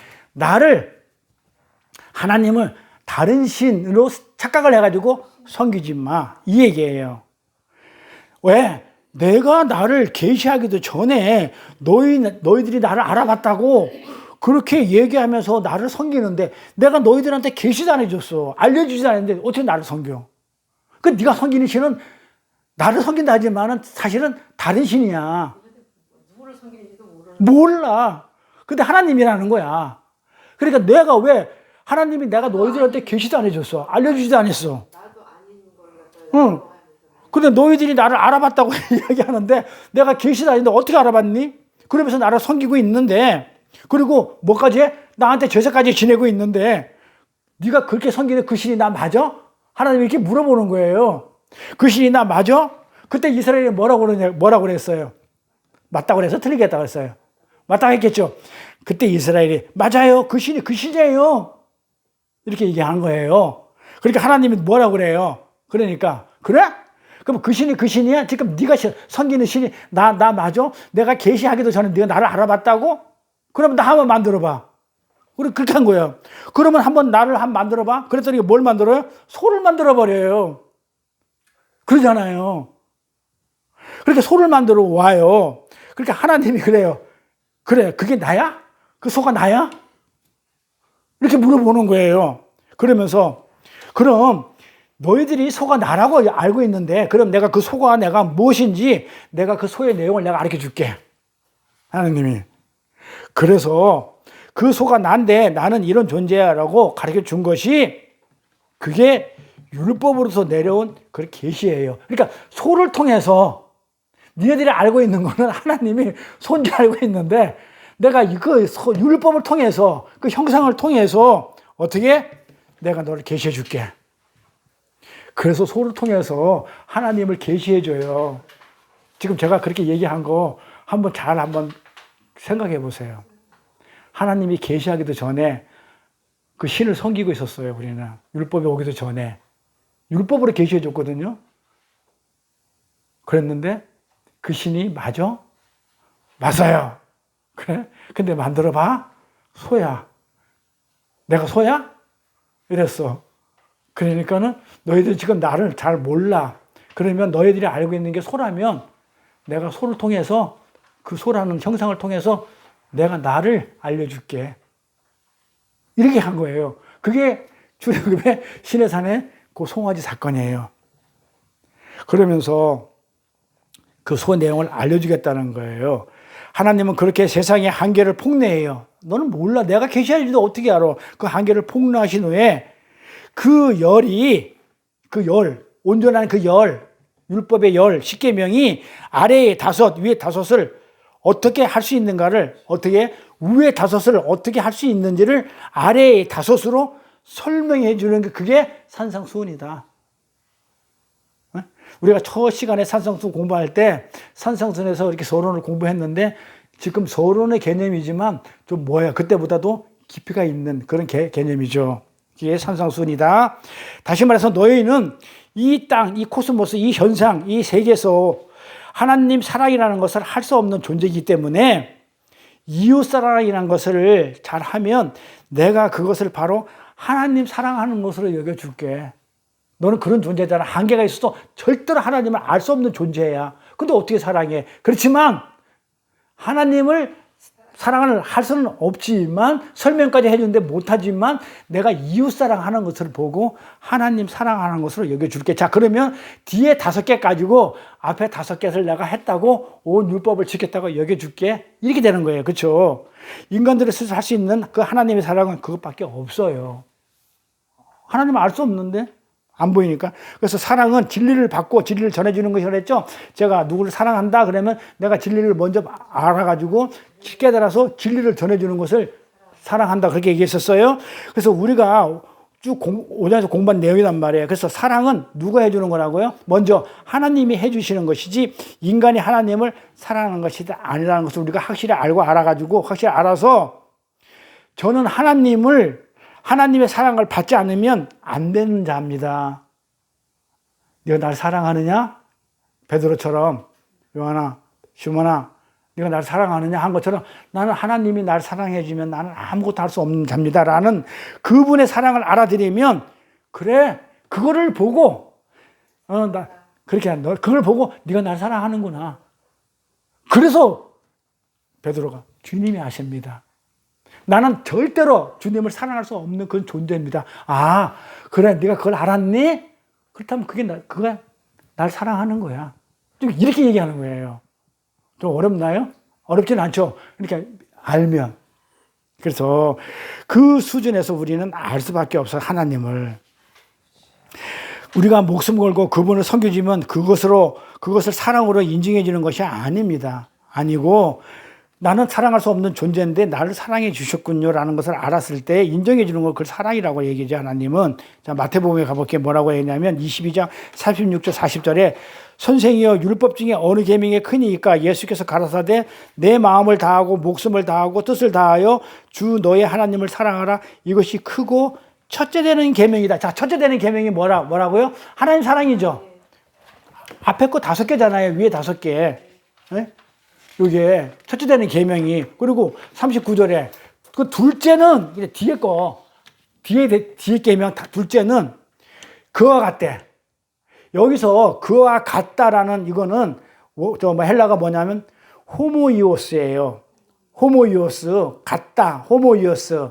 하나님을 다른 신으로 착각을 해가지고 섬기지 마. 이 얘기예요. 왜? 내가 나를 계시하기도 전에 너희들이 나를 알아봤다고 그렇게 얘기하면서 나를 섬기는데 내가 너희들한테 계시도 안 해줬어. 알려주지도 않았는데 어떻게 나를 섬겨? 그 네가 섬기는 신은 나를 섬긴다 하지만은 사실은 다른 신이야. 누구를 섬기는지도 몰라. 근데 하나님이라는 거야. 그러니까 내가 왜 하나님이 내가 너희들한테 계시도 안 해줬어. 알려주지도 않았어. 나도 아닌 걸 갖다 응. 근데 너희들이 나를 알아봤다고 이야기하는데 내가 계시도 아닌데 어떻게 알아봤니? 그러면서 나를 섬기고 있는데 그리고 뭐까지 해? 나한테 제사까지 지내고 있는데 네가 그렇게 섬기는 그 신이 나 맞아? 하나님이 이렇게 물어보는 거예요. 그 신이 나 맞아? 그때 이스라엘이 뭐라고 그랬어요? 맞다고 그래서 틀리겠다고 했어요. 맞다고 했겠죠. 그때 이스라엘이 맞아요. 그 신이 그 신이에요. 이렇게 얘기한 거예요. 그러니까 하나님이 뭐라고 그래요? 그러니까 그래? 그럼 그 신이 그 신이야? 지금 네가 섬기는 신이 나 맞아? 내가 계시하기도 전에 네가 나를 알아봤다고? 그러면 나 한번 만들어봐. 우리 그렇게 한 거예요. 그러면 한번 나를 한번 만들어봐. 그랬더니 뭘 만들어요? 소를 만들어버려요. 그러잖아요. 그렇게 소를 만들어 와요. 그러니까 하나님이 그래요. 그래, 그게 나야? 그 소가 나야? 이렇게 물어보는 거예요. 그러면서 그럼 너희들이 소가 나라고 알고 있는데 그럼 내가 그 소가 내가 무엇인지 내가 그 소의 내용을 내가 가르쳐 줄게. 하나님이. 그래서 그 소가 난데 나는 이런 존재야라고 가르쳐 준 것이 그게 율법으로서 내려온 그 계시예요. 그러니까 소를 통해서 니네들이 알고 있는 거는 하나님이 소인 줄 알고 있는데 내가 그 율법을 통해서 그 형상을 통해서 어떻게 내가 너를 계시해 줄게. 그래서 소를 통해서 하나님을 계시해 줘요. 지금 제가 그렇게 얘기한 거 한번 생각해 보세요. 하나님이 계시하기도 전에 그 신을 섬기고 있었어요. 우리는 율법이 오기도 전에 율법으로 계시해 줬거든요. 그랬는데 그 신이 맞아? 맞아요. 그래? 근데 만들어봐. 소야. 내가 소야? 이랬어. 그러니까는 너희들 지금 나를 잘 몰라. 그러면 너희들이 알고 있는 게 소라면 내가 소를 통해서 그 소라는 형상을 통해서 내가 나를 알려줄게. 이렇게 한 거예요. 그게 출애굽의 신의 산의 그 송아지 사건이에요. 그러면서 그 소 내용을 알려주겠다는 거예요. 하나님은 그렇게 세상의 한계를 폭로해요. 너는 몰라. 내가 계시할 일도 어떻게 알아. 그 한계를 폭로하신 후에 그 온전한 그 열, 율법의 열, 십계명이 아래에 5, 위에 5을 어떻게 할 수 있는가를, 어떻게, 위에 5을 어떻게 할 수 있는지를 아래에 5으로 설명해 주는 게 그게 산상수훈이다. 우리가 첫 시간에 산상수훈 공부할 때 산상수훈에서 이렇게 서론을 공부했는데 지금 서론의 개념이지만 좀 그때보다도 깊이가 있는 그런 개념이죠. 이게 산상수훈이다. 다시 말해서 너희는 이 땅, 이 코스모스, 이 현상, 이 세계에서 하나님 사랑이라는 것을 할 수 없는 존재이기 때문에 이웃사랑이라는 것을 잘하면 내가 그것을 바로 하나님 사랑하는 것으로 여겨줄게. 너는 그런 존재잖아. 한계가 있어도 절대로 하나님을 알 수 없는 존재야. 근데 어떻게 사랑해? 그렇지만 하나님을 사랑을 할 수는 없지만 설명까지 해주는데 못하지만 내가 이웃 사랑하는 것을 보고 하나님 사랑하는 것으로 여겨줄게. 자, 그러면 뒤에 5개 가지고 앞에 5개를 내가 했다고 온 율법을 지켰다고 여겨줄게. 이렇게 되는 거예요. 그렇죠? 인간들이 스스로 할 수 있는 그 하나님의 사랑은 그것밖에 없어요. 하나님을 알 수 없는데 안 보이니까. 그래서 사랑은 진리를 받고 진리를 전해주는 것이 그랬죠. 제가 누구를 사랑한다 그러면 내가 진리를 먼저 알아가지고 깨달아서 진리를 전해주는 것을 사랑한다 그렇게 얘기했었어요. 그래서 우리가 쭉 5장에서 공부한 내용이란 말이에요. 그래서 사랑은 누가 해주는 거라고요? 먼저 하나님이 해주시는 것이지 인간이 하나님을 사랑하는 것이 아니라는 것을 우리가 확실히 알고 알아가지고 확실히 알아서 저는 하나님의 사랑을 받지 않으면 안 되는 자입니다. 네가 날 사랑하느냐? 베드로처럼 요한아, 시몬아, 네가 날 사랑하느냐 한 것처럼 나는 하나님이 날 사랑해 주면 나는 아무것도 할 수 없는 자입니다라는 그분의 사랑을 알아들이면 그래 그거를 보고 그걸 보고 네가 날 사랑하는구나. 그래서 베드로가 주님이 아십니다. 나는 절대로 주님을 사랑할 수 없는 그런 존재입니다. 아, 그래, 네가 그걸 알았니? 그렇다면 그가 날 사랑하는 거야. 좀 이렇게 얘기하는 거예요. 좀 어렵나요? 어렵진 않죠. 그러니까 알면. 그래서 그 수준에서 우리는 알 수밖에 없어요. 하나님을. 우리가 목숨 걸고 그분을 섬겨주면 그것을 사랑으로 인정해 주는 것이 아닙니다. 아니고 나는 사랑할 수 없는 존재인데 나를 사랑해 주셨군요라는 것을 알았을 때 인정해 주는 걸 그걸 사랑이라고 얘기하죠. 하나님은. 자, 마태복음에 가볼게요. 뭐라고 했냐면 22장 36절 40절에 선생이여 율법 중에 어느 계명이 크니까 예수께서 가라사대 내 마음을 다하고 목숨을 다하고 뜻을 다하여 주 너의 하나님을 사랑하라. 이것이 크고 첫째 되는 계명이다. 자, 첫째 되는 계명이 뭐라고요? 하나님 사랑이죠. 앞에 거 5개잖아요. 위에 5개. 네? 이게 첫째 되는 계명이. 그리고 39절에 그 둘째는 뒤에 계명 둘째는 그와 같대. 여기서 그와 같다라는 이거는 헬라가 뭐냐면 호모이오스예요. 호모이오스 같다. 호모이오스.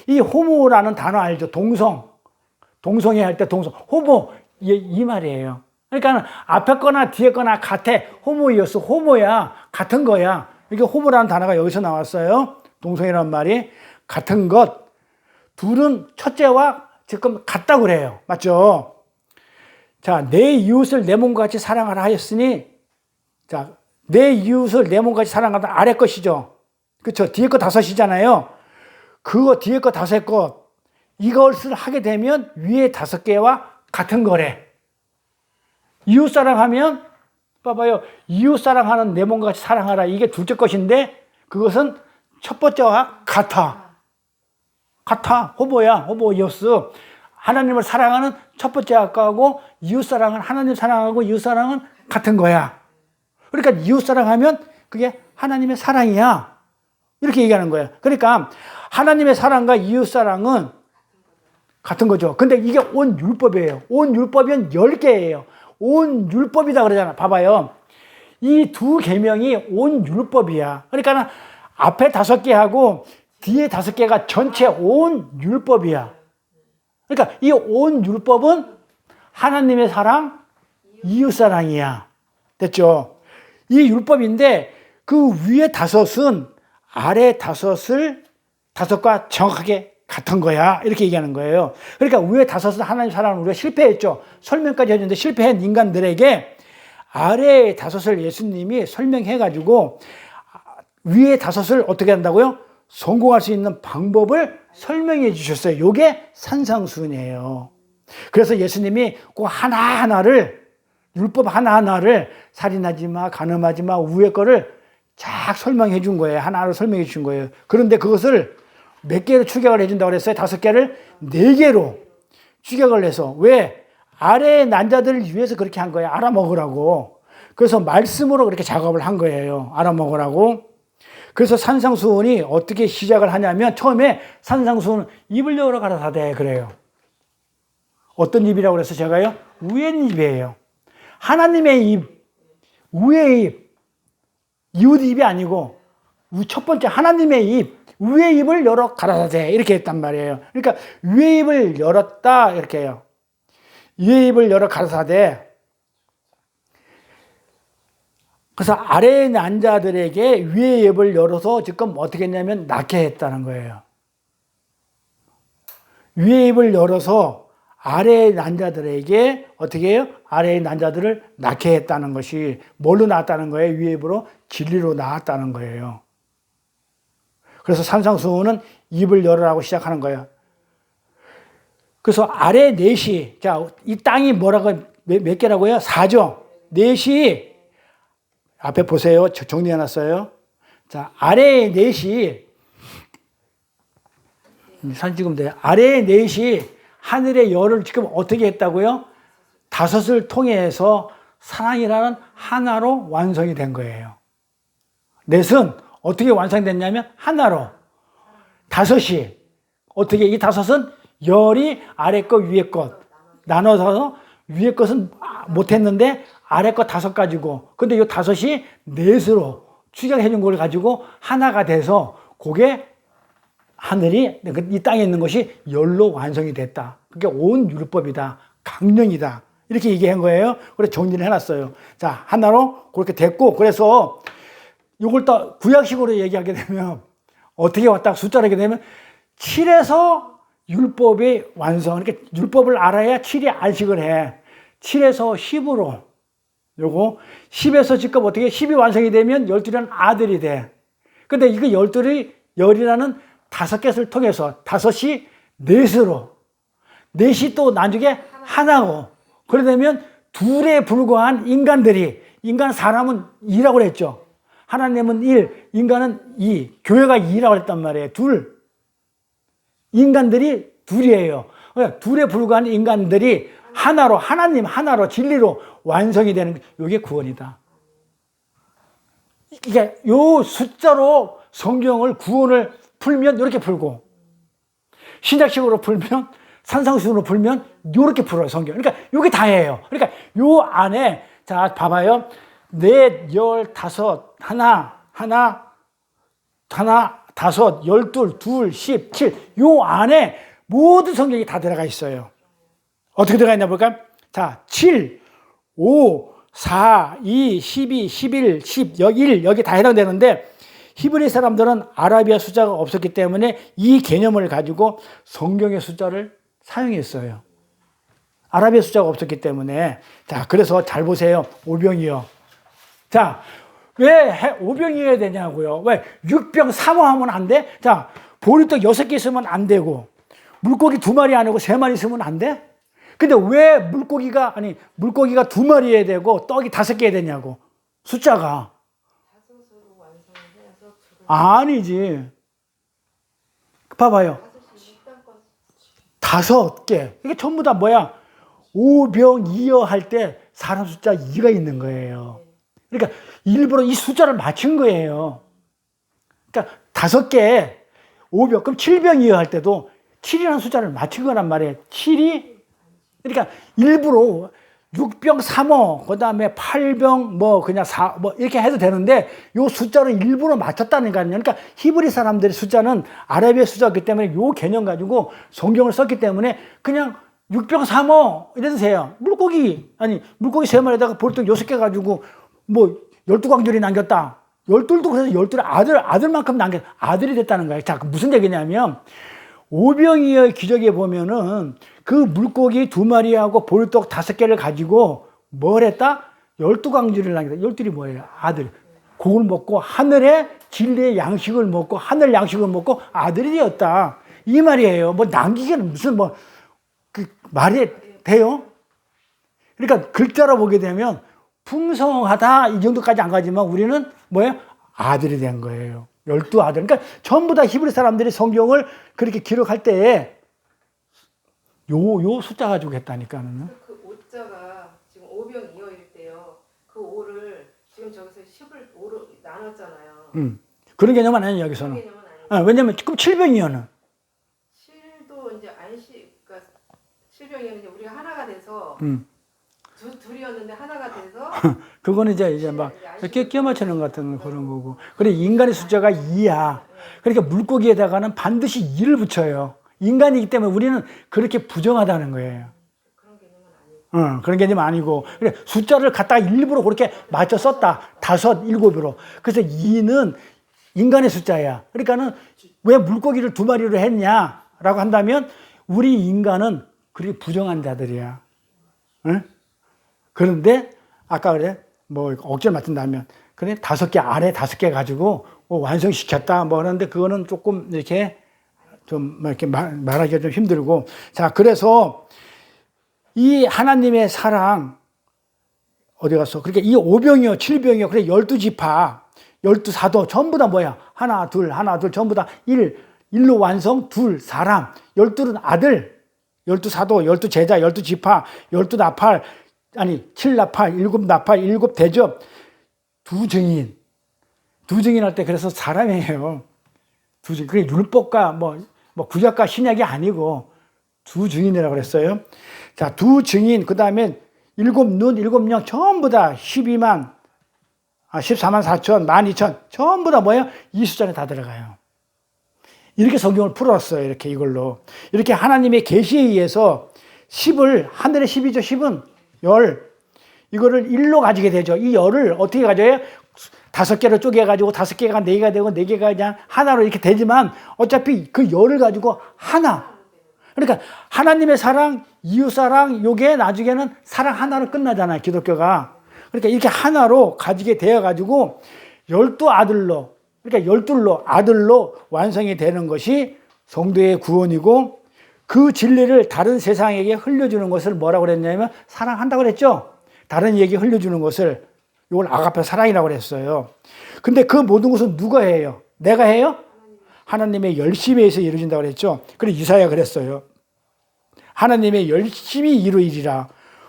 이 호모라는 단어 알죠? 동성애 할 때 동성. 호모 이 말이에요. 그러니까 앞에 거나 뒤에 거나 같아. 호모이오스. 호모야. 같은 거야. 이게 호모라는 단어가 여기서 나왔어요. 동성이라는 말이 같은 것. 둘은 첫째와 지금 같다고 그래요. 맞죠? 자, 내 이웃을 내 몸과 같이 사랑하라 하였으니, 자, 내 이웃을 내 몸과 같이 사랑하다 아래 것이죠. 그렇죠? 뒤에 거 5이잖아요. 그거 뒤에 거 5것. 이것을 하게 되면 위에 5개와 같은 거래. 이웃 사랑하면, 봐봐요. 이웃 사랑하는 내 몸과 같이 사랑하라. 이게 둘째 것인데, 그것은 첫 번째와 같아. 호모야. 호모이오스. 하나님을 사랑하는 첫 번째 아까하고 이웃 사랑은 하나님 사랑하고 이웃 사랑은 같은 거야. 그러니까 이웃사랑하면 그게 하나님의 사랑이야. 이렇게 얘기하는 거예요. 그러니까 하나님의 사랑과 이웃사랑은 같은 거죠. 근데 이게 온 율법이에요. 온 율법은 10개예요. 온 율법이다 그러잖아. 봐봐요. 이 두 계명이 온 율법이야. 그러니까 앞에 5개 하고 뒤에 5개가 전체 온 율법이야. 그러니까 이 온 율법은 하나님의 사랑, 이웃사랑이야. 됐죠? 이 율법인데 그 위에 5은 아래 5과 정확하게 같은 거야. 이렇게 얘기하는 거예요. 그러니까 위에 5은 하나님 사랑을 우리가 실패했죠. 설명까지 해줬는데 실패한 인간들에게 아래 5을 예수님이 설명해가지고 위에 5을 어떻게 한다고요? 성공할 수 있는 방법을 설명해 주셨어요. 이게 산상수훈이에요. 그래서 예수님이 그 하나하나를 율법 하나하나를 살인하지 마, 간음하지 마, 위에 거를 쫙 설명해 준 거예요. 하나하나 설명해 준 거예요. 그런데 그것을 몇 개로 추격을 해준다고 그랬어요? 5개를 4개로 추격을 해서. 왜? 아래의 난자들을 위해서 그렇게 한 거예요. 알아먹으라고. 그래서 말씀으로 그렇게 작업을 한 거예요. 알아먹으라고. 그래서 산상수훈이 어떻게 시작을 하냐면 처음에 산상수훈은 입을 열어 가라사대 그래요. 어떤 입이라고 그래서 제가요? 위의 입이에요. 하나님의 입, 위의 입, 이웃 입이 아니고 첫 번째 하나님의 입, 위의 입을 열어 가라사대 이렇게 했단 말이에요. 그러니까 위의 입을 열었다 이렇게 해요. 위의 입을 열어 가라사대. 그래서 아래에 있는 자들에게 위의 입을 열어서 지금 어떻게 했냐면 낳게 했다는 거예요. 위의 입을 열어서 아래에 있는 자들에게 어떻게 해요? 아래에 있는 자들을 낳게 했다는 것이 뭘로 낳았다는 거예요? 위의 입으로 진리로 낳았다는 거예요. 그래서 산상수훈은 입을 열으라고 시작하는 거예요. 그래서 아래 넷이, 자, 이 땅이 뭐라고, 몇 개라고요? 4죠? 넷이, 앞에 보세요. 정리해 놨어요. 자, 아래에 넷이, 사진 찍으면 돼요. 아래에 넷이 하늘의 열을 지금 어떻게 했다고요? 5을 통해서 사랑이라는 하나로 완성이 된 거예요. 넷은 어떻게 완성됐냐면 하나로. 5이 어떻게 이 5은 열이 아래 것 위에 것 나눠서 위에 것은 못했는데 아래 것 5 가지고 근데 이 5이 넷으로 추격해 준 걸 가지고 하나가 돼서 그게 하늘이 이 땅에 있는 것이 열로 완성이 됐다. 그게 온 율법이다. 강령이다. 이렇게 얘기한 거예요. 그래서 정리를 해놨어요. 자, 하나로 그렇게 됐고 그래서 이걸 또 구약식으로 얘기하게 되면 어떻게 왔다 숫자로 하게 되면 7에서 율법이 완성. 그러니까 율법을 알아야 7이 안식을 해. 7에서 10으로. 요거 10에서 지금 어떻게 10이 완성이 되면 12는 아들이 돼. 근데 이거 12이 열이라는 5개를 통해서 5이 넷으로. 넷이 또 나중에 하나고. 그러려면 둘에 불과한 인간들이 인간 사람은 2라고 그랬죠. 하나님은 1, 인간은 2, 교회가 2라고 했단 말이에요. 둘. 인간들이 둘이에요. 둘에 불과한 인간들이 하나로, 하나님 하나로, 진리로 완성이 되는, 이게 구원이다. 이게 요 숫자로 성경을 구원을 풀면 이렇게 풀고, 신약식으로 풀면, 산상수훈으로 풀면 이렇게 풀어요, 성경. 그러니까 이게 다예요. 그러니까 요 안에, 자, 봐봐요. 넷, 열, 다섯, 하나, 5, 12, 2, 10, 7. 요 안에 모든 성경이 다 들어가 있어요. 어떻게 들어가 있나 볼까요? 자, 7, 5, 4, 2, 12, 11, 10, 1, 여기 다 해당되는데 히브리 사람들은 아라비아 숫자가 없었기 때문에 이 개념을 가지고 성경의 숫자를 사용했어요. 아라비아 숫자가 없었기 때문에. 자, 그래서 잘 보세요. 오병이어. 자, 왜 오병이어야 되냐고요? 왜 6병 삼호하면 안 돼? 자, 보리떡 6개 있으면 안 되고 물고기 2마리 안 하고 3마리 있으면 안 돼? 근데 왜 물고기가 2마리여야 되고 떡이 5개 해야 되냐고. 숫자가. 아니지. 봐봐요. 5개. 이게 전부 다 뭐야? 오병이어 할 때 사람 숫자 2가 있는 거예요. 그러니까 일부러 이 숫자를 맞춘 거예요. 그러니까 5개, 5병, 그럼 7병이어 할 때도 7이라는 숫자를 맞춘 거란 말이에요. 7이, 그러니까 일부러 6병 3호, 그 다음에 8병, 그냥 4, 이렇게 해도 되는데, 요 숫자를 일부러 맞췄다니까요. 그러니까 히브리 사람들의 숫자는 아라비아 숫자였기 때문에 요 개념 가지고 성경을 썼기 때문에 그냥 6병 3호, 이래도 돼요. 물고기 3마리에다가 볼떡 6개 가지고 12광줄이 남겼다. 12도 그래서 12를 아들만큼 아들이 됐다는 거예요. 자, 무슨 얘기냐면, 오병이어의 기적에 보면은 그 물고기 2마리하고 볼떡 5개를 가지고 뭘 했다? 12광주를 남겼다. 12이 뭐예요? 아들. 그걸 먹고 하늘의 진리의 양식을 먹고 하늘 양식을 먹고 아들이 되었다. 이 말이에요. 남기기는 무슨 그 말이 돼요? 그러니까 글자로 보게 되면 풍성하다 이 정도까지 안 가지만 우리는 뭐예요? 아들이 된 거예요. 12아들. 그러니까 전부 다 히브리 사람들이 성경을 그렇게 기록할 때에 요 숫자 가지고 했다니까는. 그 5자가 지금 5병 2어일 때요. 그 5를 지금 저기서 10을 5로 나눴잖아요. 그런 개념은 아니에요, 여기서는. 그런 개념은 아니에요. 왜냐면 지금 7병이어는. 7도 이제 그러니까 7병이면 이제 우리가 하나가 돼서 둘이었는데 하나가 돼서 그거는 이제 막 끼워 맞추는 것 같은 그런 거고. 그래, 인간의 숫자가 2야. 그러니까 물고기에다가는 반드시 2를 붙여요. 인간이기 때문에 우리는 그렇게 부정하다는 거예요. 그런 개념은 아니고. 그런 개념 아니고. 그래, 숫자를 갖다가 일부러 그렇게 맞춰 썼다. 5, 7으로. 그래서 2는 인간의 숫자야. 그러니까는 왜 물고기를 2마리로 했냐라고 한다면 우리 인간은 그렇게 부정한 자들이야. 응? 그런데 아까 그래 억지를 맞춘다면 그래 5개 아래 5개 가지고 완성시켰다 그러는데 그거는 조금 이렇게 좀 이렇게 말하기가 좀 힘들고. 자, 그래서 이 하나님의 사랑 어디 갔어? 그러니까 이 5병이요 7병이요 그래 12지파 12사도 전부 다 뭐야? 하나 둘 전부 다 1로 완성 둘 사람 12는 아들 12사도 12제자 12지파 12나팔 7나팔 7나팔 7대접 2증인 2증인 할 때 그래서 사람이에요. 2증인. 그게 율법과 구약과 신약이 아니고 2증인이라고 그랬어요. 자, 2증인 그다음에 7눈 7명 전부 다 14만 4천 12,000 전부 다 뭐예요? 이 숫자에 다 들어가요. 이렇게 성경을 풀었어요. 이렇게 이걸로. 이렇게 하나님의 계시에 의해서 10을 하늘의 10이죠. 10은 이거를 1로 가지게 되죠. 이 열을 어떻게 가져요? 5개로 쪼개가지고 5개가 4개가 되고 4개가 그냥 하나로 이렇게 되지만 어차피 그 열을 가지고 하나. 그러니까 하나님의 사랑, 이웃사랑, 요게 나중에는 사랑 하나로 끝나잖아요. 기독교가. 그러니까 이렇게 하나로 가지게 되어가지고 12아들로, 그러니까 12로 아들로 완성이 되는 것이 성도의 구원이고 그 진리를 다른 세상에게 흘려주는 것을 뭐라고 그랬냐면 사랑한다고 그랬죠. 다른 얘기 흘려주는 것을 이걸 아가페 사랑이라고 그랬어요. 근데 그 모든 것은 누가 해요? 내가 해요? 하나님의 열심에 의해서 이루어진다고 그랬죠. 그래서 이사야 그랬어요. 하나님의 열심히 이루이리라.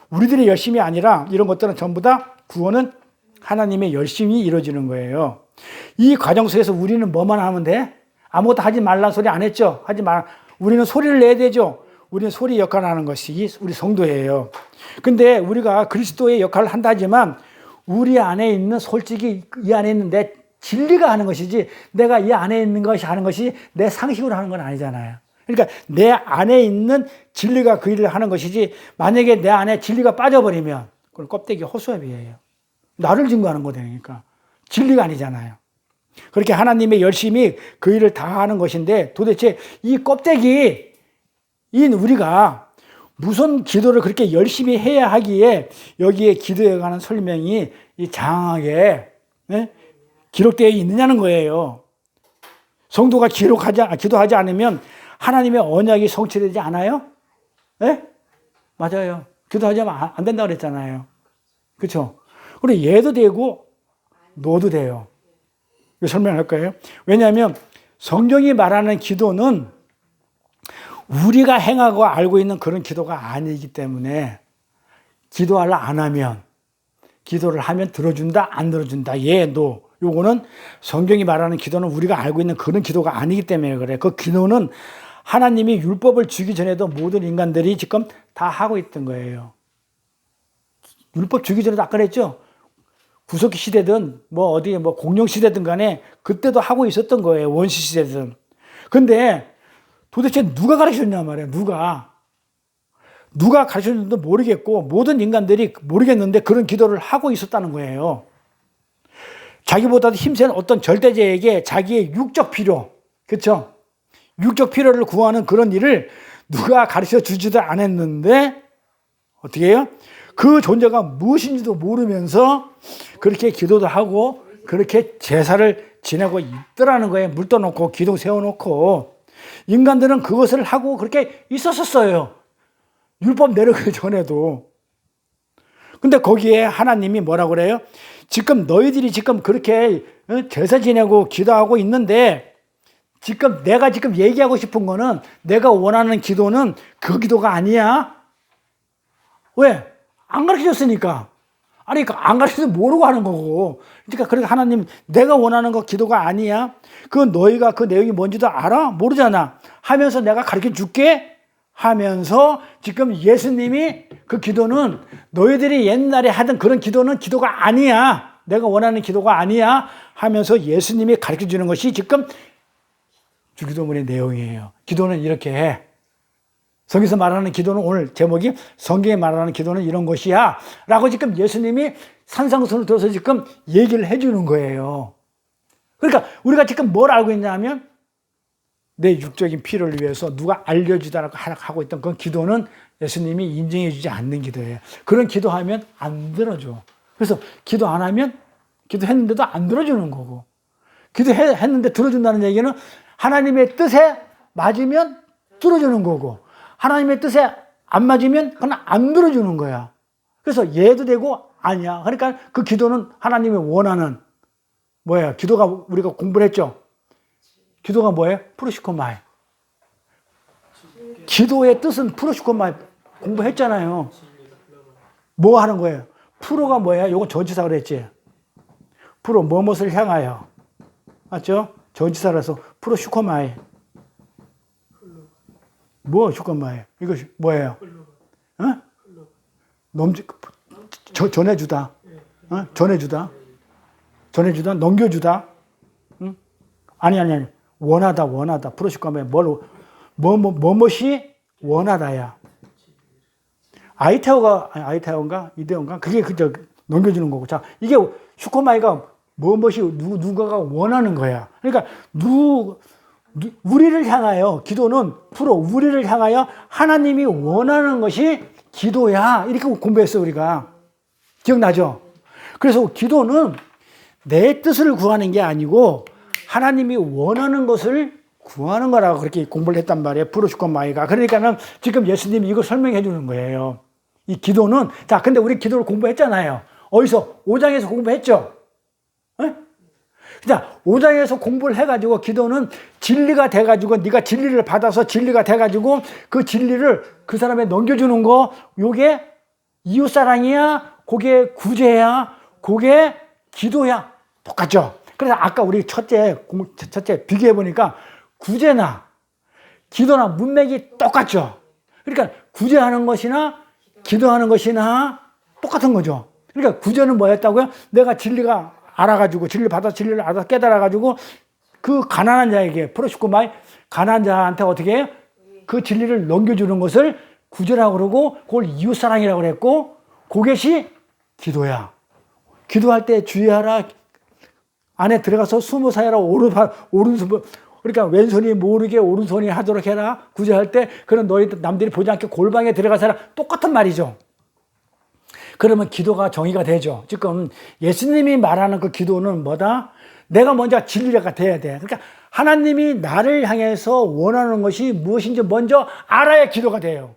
우리들의 열심이 아니라 이런 것들은 전부 다 구원은 하나님의 열심히 이루어지는 거예요. 이 과정 속에서 우리는 뭐만 하면 돼? 아무것도 하지 말라는 소리 안 했죠. 하지 말. 우리는 소리를 내야 되죠. 우리는 소리 역할을 하는 것이 우리 성도예요. 근데 우리가 그리스도의 역할을 한다 하지만 우리 안에 있는 솔직히 이 안에 있는 내 진리가 하는 것이지 내가 이 안에 있는 것이 하는 것이 내 상식으로 하는 건 아니잖아요. 그러니까 내 안에 있는 진리가 그 일을 하는 것이지 만약에 내 안에 진리가 빠져버리면 그건 껍데기 호수아비예요. 나를 증거하는 거되니까 진리가 아니잖아요. 그렇게 하나님의 열심히 그 일을 다 하는 것인데 도대체 이 껍데기인 우리가 무슨 기도를 그렇게 열심히 해야 하기에 여기에 기도에 관한 설명이 이 장하게 기록되어 있느냐는 거예요. 성도가 기도하지 않으면 하나님의 언약이 성취되지 않아요? 네? 맞아요. 기도하자면 안 된다고 그랬잖아요. 그렇죠? 그리고 얘도 되고 너도 돼요. 이거 설명할 거예요. 왜냐하면 성경이 말하는 기도는 우리가 행하고 알고 있는 그런 기도가 아니기 때문에 기도하려 안 하면 기도를 하면 들어준다, 안 들어준다. 예, 노. 요거는 성경이 말하는 기도는 우리가 알고 있는 그런 기도가 아니기 때문에 그래. 그 기도는 하나님이 율법을 주기 전에도 모든 인간들이 지금 다 하고 있던 거예요. 율법 주기 전에도 아까 그랬죠? 구석기 시대든 뭐 어디 뭐 공룡 시대든 간에 그때도 하고 있었던 거예요. 원시 시대든. 근데 도대체 누가 가르쳐줬냐 말이에요. 누가 가르쳐줬는지도 모르겠고 모든 인간들이 모르겠는데 그런 기도를 하고 있었다는 거예요. 자기보다도 힘센 어떤 절대자에게 자기의 육적 필요, 그렇죠? 육적 필요를 구하는 그런 일을 누가 가르쳐 주지도 않았는데 어떻게 해요? 그 존재가 무엇인지도 모르면서 그렇게 기도도 하고 그렇게 제사를 지내고 있더라는 거예요. 물 떠놓고 기둥 세워놓고 인간들은 그것을 하고 그렇게 있었어요. 율법 내려가기 전에도. 근데 거기에 하나님이 뭐라고 그래요? 지금 너희들이 지금 그렇게 제사 지내고 기도하고 있는데 지금 내가 지금 얘기하고 싶은 거는 내가 원하는 기도는 그 기도가 아니야. 왜? 안 가르쳐줬으니까. 아니, 안 가르쳐서 모르고 하는 거고. 그러니까 하나님, 내가 원하는 거 기도가 아니야. 그 너희가 그 내용이 뭔지도 알아? 모르잖아. 하면서 내가 가르쳐 줄게. 하면서 지금 예수님이 그 기도는 너희들이 옛날에 하던 그런 기도는 기도가 아니야. 내가 원하는 기도가 아니야. 하면서 예수님이 가르쳐 주는 것이 지금 주기도문의 내용이에요. 기도는 이렇게 해. 성경에서 말하는 기도는 오늘 제목이 성경에 말하는 기도는 이런 것이야 라고 지금 예수님이 산상수훈을 들어서 지금 얘기를 해주는 거예요. 그러니까 우리가 지금 뭘 알고 있냐면 내 육적인 필요를 위해서 누가 알려주다라고 하고 있던 그 기도는 예수님이 인정해 주지 않는 기도예요. 그런 기도하면 안 들어줘. 그래서 기도 안 하면 기도했는데도 안 들어주는 거고, 기도했는데 들어준다는 얘기는 하나님의 뜻에 맞으면 들어주는 거고 하나님의 뜻에 안 맞으면 그건 안 들어주는 거야. 그래서 예도 되고 아니야. 그러니까 그 기도는 하나님이 원하는 뭐야? 기도가 우리가 공부를 했죠. 기도가 뭐예요? 프로시코마이. 기도의 뜻은 프로시코마이 공부했잖아요. 뭐 하는 거예요? 프로가 뭐예요? 요건 전치사 그랬지. 프로 무엇을 향하여. 맞죠? 전치사라서 프로시코마이. 뭐 슈코마이. 이거 뭐예요? 전해주다. 전해주다. 전해주다. 넘겨주다. 응? 아니. 원하다. 프로시코마이. 무엇이 원하다야. 아이테오인가? 이데오인가? 그게 넘겨주는 거고. 자, 이게 슈코마이가 무엇이 누가가 원하는 거야. 그러니까 우리를 향하여 기도는 우리를 향하여 하나님이 원하는 것이 기도야. 이렇게 공부했어 우리가. 기억나죠? 그래서 기도는 내 뜻을 구하는 게 아니고 하나님이 원하는 것을 구하는 거라고 그렇게 공부를 했단 말이에요. 프로시코마이가. 그러니까는 지금 예수님이 이거 설명해 주는 거예요. 이 기도는, 자, 근데 우리 기도를 공부했잖아요. 어디서? 5장에서 공부했죠? 에? 자, 5장에서 공부를 해가지고 기도는 진리가 돼가지고 네가 진리를 받아서 진리가 돼가지고 그 진리를 그 사람에 넘겨주는 거, 요게 이웃사랑이야? 그게 구제야? 그게 기도야? 똑같죠? 그래서 아까 우리 첫째 비교해보니까 구제나 기도나 문맥이 똑같죠? 그러니까 구제하는 것이나 기도하는 것이나 똑같은 거죠. 그러니까 구제는 뭐였다고요? 내가 진리가 알아가지고 진리를 알아서 깨달아가지고 그 가난한 자에게 프로시코마이 가난한 자한테 어떻게 해요? 그 진리를 넘겨주는 것을 구제라고 그러고 그걸 이웃사랑이라고 그랬고 그것이 기도야. 기도할 때 주의하라. 안에 들어가서 숨어 사야라. 오른손 그러니까 왼손이 모르게 오른손이 하도록 해라. 구제할 때 그런 너희 남들이 보지 않게 골방에 들어가서라. 똑같은 말이죠. 그러면 기도가 정의가 되죠. 지금 예수님이 말하는 그 기도는 뭐다? 내가 먼저 진리가 돼야 돼. 그러니까 하나님이 나를 향해서 원하는 것이 무엇인지 먼저 알아야 기도가 돼요.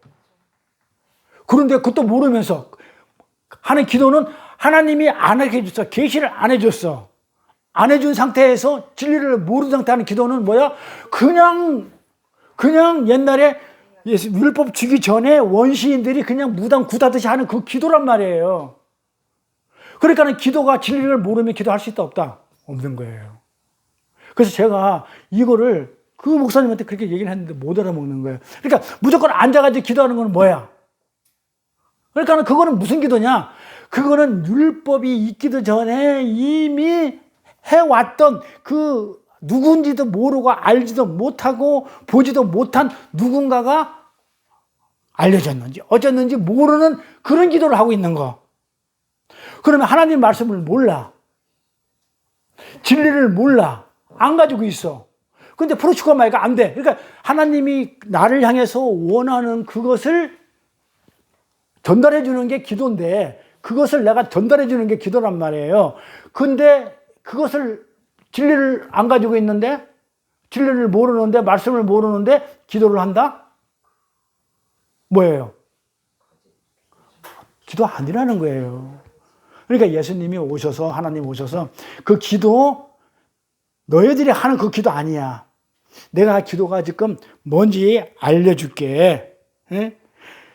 그런데 그것도 모르면서 하는 기도는 하나님이 안 해줬어. 계시를 안 해줬어. 안 해준 상태에서 진리를 모르는 상태 하는 기도는 뭐야? 그냥 옛날에 율법 주기 전에 원시인들이 그냥 무당 굿하듯이 하는 그 기도란 말이에요. 그러니까는 기도가 진리를 모르면 기도할 수 있다 없다? 없는 거예요. 그래서 제가 이거를 그 목사님한테 그렇게 얘기를 했는데 못 알아먹는 거예요. 그러니까 무조건 앉아가지고 기도하는 건 뭐야? 그러니까 그거는 무슨 기도냐? 그거는 율법이 있기도 전에 이미 해왔던 그 누군지도 모르고 알지도 못하고 보지도 못한 누군가가 알려졌는지 어쨌는지 모르는 그런 기도를 하고 있는 거. 그러면 하나님 말씀을 몰라. 진리를 몰라. 안 가지고 있어. 근데 프로치고 말가 안 돼. 그러니까 하나님이 나를 향해서 원하는 그것을 전달해 주는 게 기도인데 그것을 내가 전달해 주는 게 기도란 말이에요. 근데 그것을 진리를 안 가지고 있는데 진리를 모르는데 말씀을 모르는데 기도를 한다? 뭐예요? 기도 아니라는 거예요. 그러니까 예수님이 오셔서 하나님 오셔서 그 기도 너희들이 하는 그 기도 아니야. 내가 기도가 지금 뭔지 알려줄게. 예?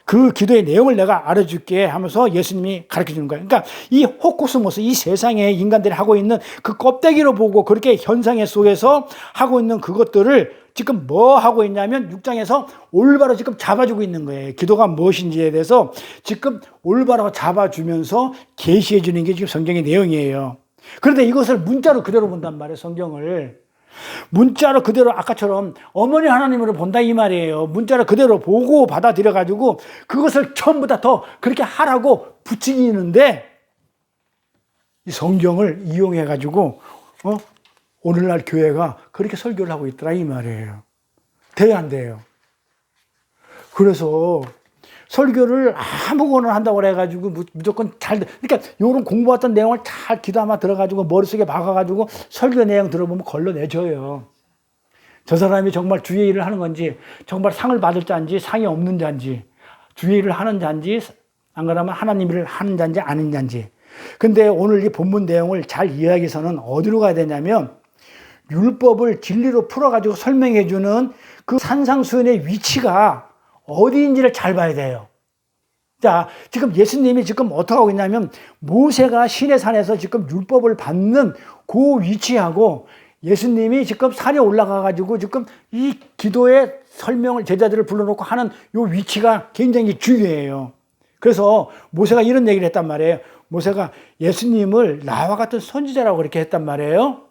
그 기도의 내용을 내가 알려줄게 하면서 예수님이 가르쳐 주는 거예요. 그러니까 이 호코스모스, 이 세상에 인간들이 하고 있는 그 껍데기로 보고 그렇게 현상의 속에서 하고 있는 그것들을 지금 뭐 하고 있냐면 6장에서 올바로 지금 잡아주고 있는 거예요. 기도가 무엇인지에 대해서 지금 올바로 잡아주면서 계시해 주는 게 지금 성경의 내용이에요. 그런데 이것을 문자로 그대로 본단 말이에요. 성경을. 문자로 그대로 아까처럼 어머니 하나님으로 본다 이 말이에요. 문자로 그대로 보고 받아들여 가지고 그것을 전부 다 더 그렇게 하라고 부추기는데 이 성경을 이용해 가지고 오늘날 교회가 그렇게 설교를 하고 있더라 이 말이에요. 돼야 안 돼요. 그래서 설교를 아무거나 한다고 그래가지고 무조건 그러니까 요런 공부했던 내용을 잘 기도하며 들어가지고 머릿속에 박아가지고 설교 내용 들어보면 걸러내줘요. 저 사람이 정말 주의 일을 하는 건지 정말 상을 받을 자인지 상이 없는 자인지 주의 일을 하는 자인지 안 그러면 하나님 일을 하는 자인지 아닌 자인지. 근데 오늘 이 본문 내용을 잘 이해하기 위해서는 어디로 가야 되냐면 율법을 진리로 풀어가지고 설명해주는 그 산상수훈의 위치가 어디인지를 잘 봐야 돼요. 자, 지금 예수님이 지금 어떻게 하고 있냐면 모세가 시내산에서 지금 율법을 받는 그 위치하고 예수님이 지금 산에 올라가가지고 지금 이 기도의 설명을 제자들을 불러놓고 하는 이 위치가 굉장히 중요해요. 그래서 모세가 이런 얘기를 했단 말이에요. 모세가 예수님을 나와 같은 선지자라고 그렇게 했단 말이에요.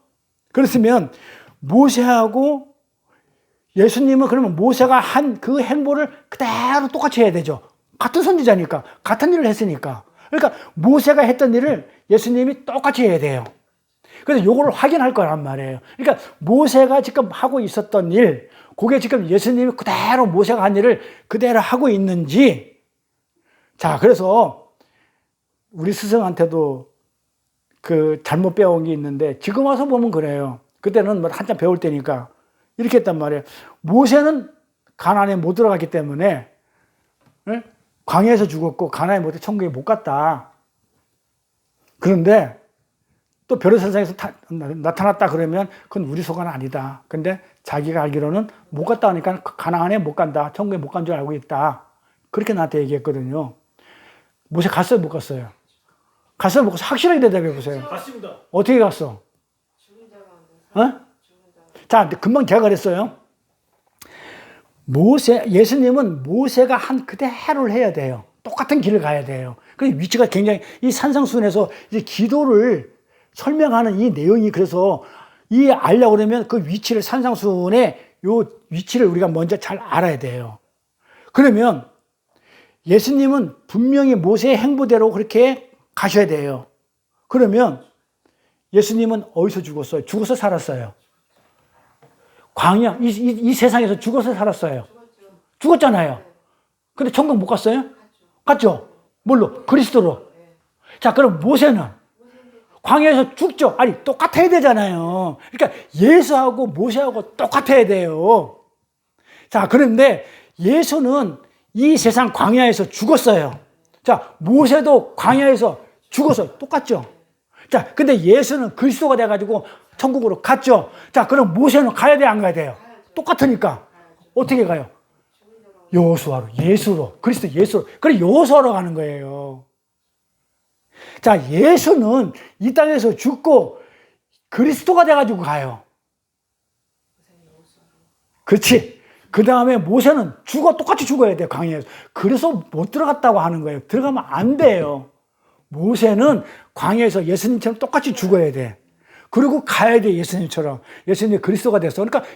그렇으면 모세하고 예수님은 그러면 모세가 한 그 행보를 그대로 똑같이 해야 되죠. 같은 선지자니까. 같은 일을 했으니까. 그러니까 모세가 했던 일을 예수님이 똑같이 해야 돼요. 그래서 요거를 확인할 거란 말이에요. 그러니까 모세가 지금 하고 있었던 일, 그게 지금 예수님이 그대로 모세가 한 일을 그대로 하고 있는지. 자, 그래서 우리 스승한테도 그 잘못 배운 게 있는데 지금 와서 보면 그래요. 그때는 뭐 한참 배울 때니까. 이렇게 했단 말이에요. 모세는 가나안에 못 들어갔기 때문에 광야에서 죽었고 가나안에 못 천국에 못 갔다. 그런데 또 별의 세상에서 나타났다 그러면 그건 우리 소관은 아니다. 근데 자기가 알기로는 못 갔다 하니까 가나안에 못 간다. 천국에 못 간 줄 알고 있다. 그렇게 나한테 얘기했거든요. 모세 갔어요? 못 갔어요? 갔어요? 못 갔어요? 확실하게 대답해 보세요. 갔습니다. 어떻게 갔어? 자, 금방 제가 그랬어요. 예수님은 모세가 한 그대로를 해야 돼요. 똑같은 길을 가야 돼요. 그 위치가 굉장히, 이 산상수훈에서 이제 기도를 설명하는 이 내용이 그래서 알려고 그러면 그 위치를 산상수훈의 요 위치를 우리가 먼저 잘 알아야 돼요. 그러면 예수님은 분명히 모세의 행보대로 그렇게 가셔야 돼요. 그러면 예수님은 어디서 죽었어요? 죽어서 살았어요. 광야, 이 세상에서 죽어서 살았어요. 죽었잖아요. 근데 천국 못 갔어요? 갔죠? 뭘로? 그리스도로. 자, 그럼 모세는 광야에서 죽죠? 아니, 똑같아야 되잖아요. 그러니까 예수하고 모세하고 똑같아야 돼요. 자, 그런데 예수는 이 세상 광야에서 죽었어요. 자, 모세도 광야에서 죽어서 똑같죠? 자, 근데 예수는 그리스도가 돼가지고 천국으로 갔죠. 자, 그럼 모세는 가야 돼, 안 가야 돼요? 똑같으니까. 어떻게 가요? 여호수아로, 예수로, 그리스도 예수로. 그래, 여호수아로 가는 거예요. 자, 예수는 이 땅에서 죽고 그리스도가 돼가지고 가요. 그렇지. 그 다음에 모세는 똑같이 죽어야 돼요, 광야에서. 그래서 못 들어갔다고 하는 거예요. 들어가면 안 돼요. 모세는 광야에서 예수님처럼 똑같이 죽어야 돼. 그리고 가야 돼, 예수님처럼. 예수님이 그리스도가 됐어. 그러니까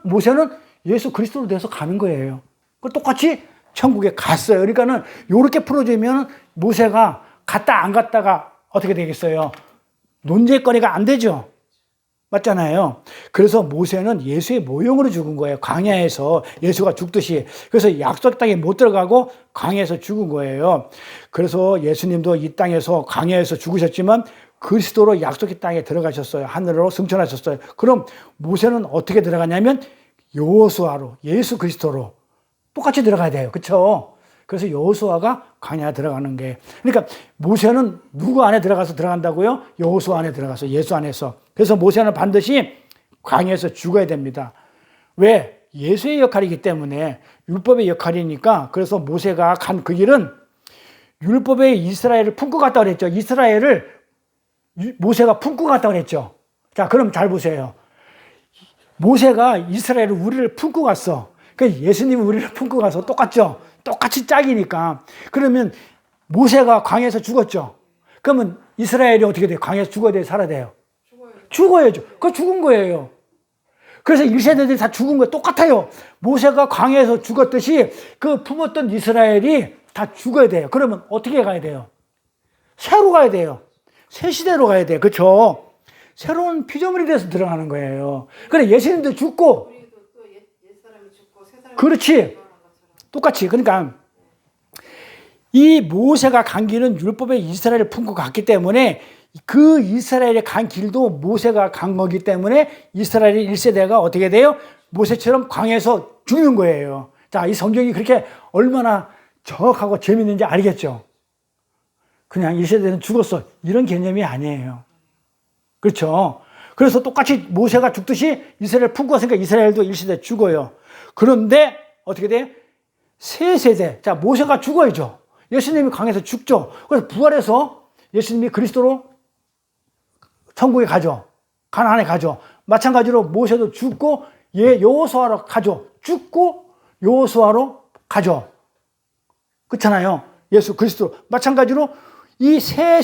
모세는 예수 그리스도로 돼서 가는 거예요. 똑같이 천국에 갔어요. 그러니까는 요렇게 풀어주면 모세가 갔다 안 갔다가 어떻게 되겠어요? 논쟁거리가 안 되죠. 맞잖아요. 그래서 모세는 예수의 모형으로 죽은 거예요. 광야에서 예수가 죽듯이. 그래서 약속 땅에 못 들어가고 광야에서 죽은 거예요. 그래서 예수님도 이 땅에서 광야에서 죽으셨지만 그리스도로 약속의 땅에 들어가셨어요. 하늘로 승천하셨어요. 그럼 모세는 어떻게 들어가냐면 여호수아로, 예수 그리스도로 똑같이 들어가야 돼요. 그렇죠? 그래서 여호수아가 광야에 들어가는 게. 그러니까 모세는 누구 안에 들어간다고요? 여호수아 안에 들어가서, 예수 안에서. 그래서 모세는 반드시 광야에서 죽어야 됩니다. 왜? 예수의 역할이기 때문에, 율법의 역할이니까. 그래서 모세가 간 그 길은 율법의 이스라엘을 품고 갔다 그랬죠. 이스라엘을 모세가 품고 갔다 그랬죠. 자, 그럼 잘 보세요. 모세가 이스라엘을, 우리를 품고 갔어. 그러니까 예수님이 우리를 품고 가서 똑같죠. 똑같이 짝이니까. 그러면 모세가 광야에서 죽었죠. 그러면 이스라엘이 어떻게 돼요? 광야에서 죽어야 돼요? 살아야 돼요? 죽어야죠. 그거 죽은 거예요. 그래서 1세대들이 다 죽은 거예요. 똑같아요. 모세가 광야에서 죽었듯이 그 품었던 이스라엘이 다 죽어야 돼요. 그러면 어떻게 가야 돼요? 새로 가야 돼요. 새 시대로 가야 돼요. 그렇죠? 새로운 피조물이 돼서 들어가는 거예요. 그래, 예수님도 죽고, 그렇지. 똑같이. 그러니까 이 모세가 간 길은 율법의 이스라엘을 품고 갔기 때문에 그 이스라엘의 간 길도 모세가 간 거기 때문에 이스라엘의 1세대가 어떻게 돼요? 모세처럼 광야에서 죽는 거예요. 자, 이 성경이 그렇게 얼마나 정확하고 재밌는지 알겠죠? 그냥 1세대는 죽었어. 이런 개념이 아니에요. 그렇죠? 그래서 똑같이 모세가 죽듯이 이스라엘 품고 갔으니까 이스라엘도 1세대 죽어요. 그런데 어떻게 돼요? 세 세대. 자, 모세가 죽어야죠. 예수님이 광야에서 죽죠. 그래서 부활해서 예수님이 그리스도로 천국에 가죠. 가나안에 가죠. 마찬가지로 모세도 죽고 여호수아로 가죠. 죽고 여호수아로 가죠. 그렇잖아요. 예수 그리스도. 마찬가지로 이 세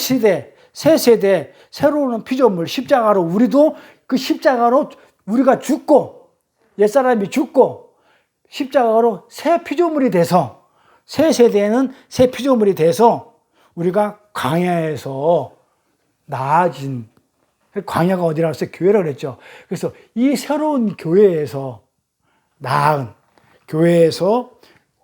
세대, 새로운 피조물, 십자가로 우리도 그 십자가로 우리가 죽고, 옛사람이 죽고, 십자가로 새 피조물이 돼서, 새 세대는 새 피조물이 돼서 우리가 광야에서 나아진, 광야가 어디라고 해서 교회라고 그랬죠. 그래서 이 새로운 교회에서 나은 교회에서